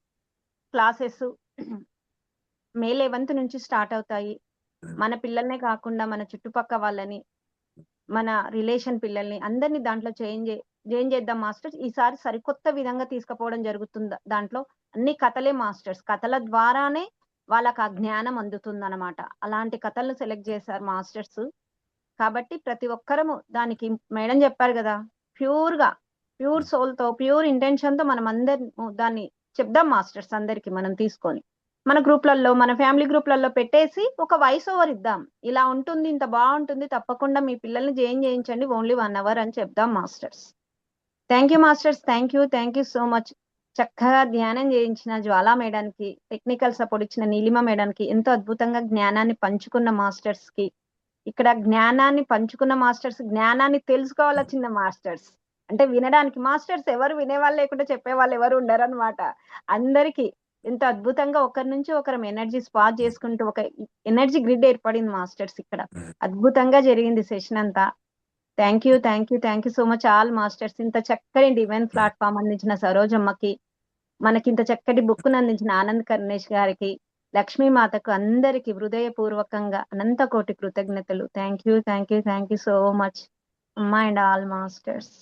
classes May 11th నుంచి స్టార్ట్ అవుతాయి. మన పిల్లల్నే కాకుండా మన చుట్టుపక్క వాళ్ళని, మన రిలేషన్ పిల్లల్ని అందరినీ దాంట్లో జాయిన్ చేద్దాం మాస్టర్స్. ఈసారి సరికొత్త విధంగా తీసుకుపోవడం జరుగుతుంది. దాంట్లో అన్ని కథలే మాస్టర్స్, కథల ద్వారానే వాళ్ళకి ఆ జ్ఞానం అందుతుంది అనమాట. అలాంటి కథలను సెలెక్ట్ చేశారు మాస్టర్స్. కాబట్టి ప్రతి ఒక్కరము దానికి మేడం చెప్పారు కదా, ప్యూర్ సోల్ తో, ప్యూర్ ఇంటెన్షన్ తో మనం అందరి దాన్ని చెప్దాం మాస్టర్స్. అందరికి మనం తీసుకొని మన గ్రూప్లలో, మన ఫ్యామిలీ గ్రూప్లలో పెట్టేసి ఒక వాయిస్ ఓవర్ ఇద్దాం. ఇలా ఉంటుంది, ఇంత బాగుంటుంది, తప్పకుండా మీ పిల్లల్ని జాయిన్ చేయించండి, ఓన్లీ 1 hour అని చెప్దాం masters. Thank you masters, thank you so much. చక్కగా ధ్యానం చేయించిన జ్వాలా మేడానికి, టెక్నికల్ సపోర్ట్ ఇచ్చిన నీలిమ మేడానికి, ఎంతో అద్భుతంగా జ్ఞానాన్ని పంచుకున్న మాస్టర్స్ కి, ఇక్కడ జ్ఞానాన్ని పంచుకున్న మాస్టర్స్, జ్ఞానాన్ని తెలుసుకోవాల్సిన మాస్టర్స్, అంటే వినడానికి మాస్టర్స్ ఎవరు వినేవాళ్ళు లేకుండా చెప్పేవాళ్ళు ఎవరు ఉండరు అనమాట. అందరికి ఎంత అద్భుతంగా ఒకరి నుంచి ఒకరం ఎనర్జీ స్పాట్ చేసుకుంటూ ఒక ఎనర్జీ గ్రిడ్ ఏర్పడింది మాస్టర్స్. ఇక్కడ అద్భుతంగా జరిగింది సెషన్ అంతా. Thank you so much all masters. ఇంత చక్కటి డివైన్ ప్లాట్ఫామ్ అందించిన సరోజమ్మకి, మనకి ఇంత చక్కటి బుక్ అందించిన ఆనంద్ కర్ణేష్ గారికి, లక్ష్మీ మాతకు అందరికి హృదయపూర్వకంగా అనంత కోటి కృతజ్ఞతలు. థ్యాంక్ యూ సో మచ్ అమ్మా అండ్ ఆల్ మాస్టర్స్.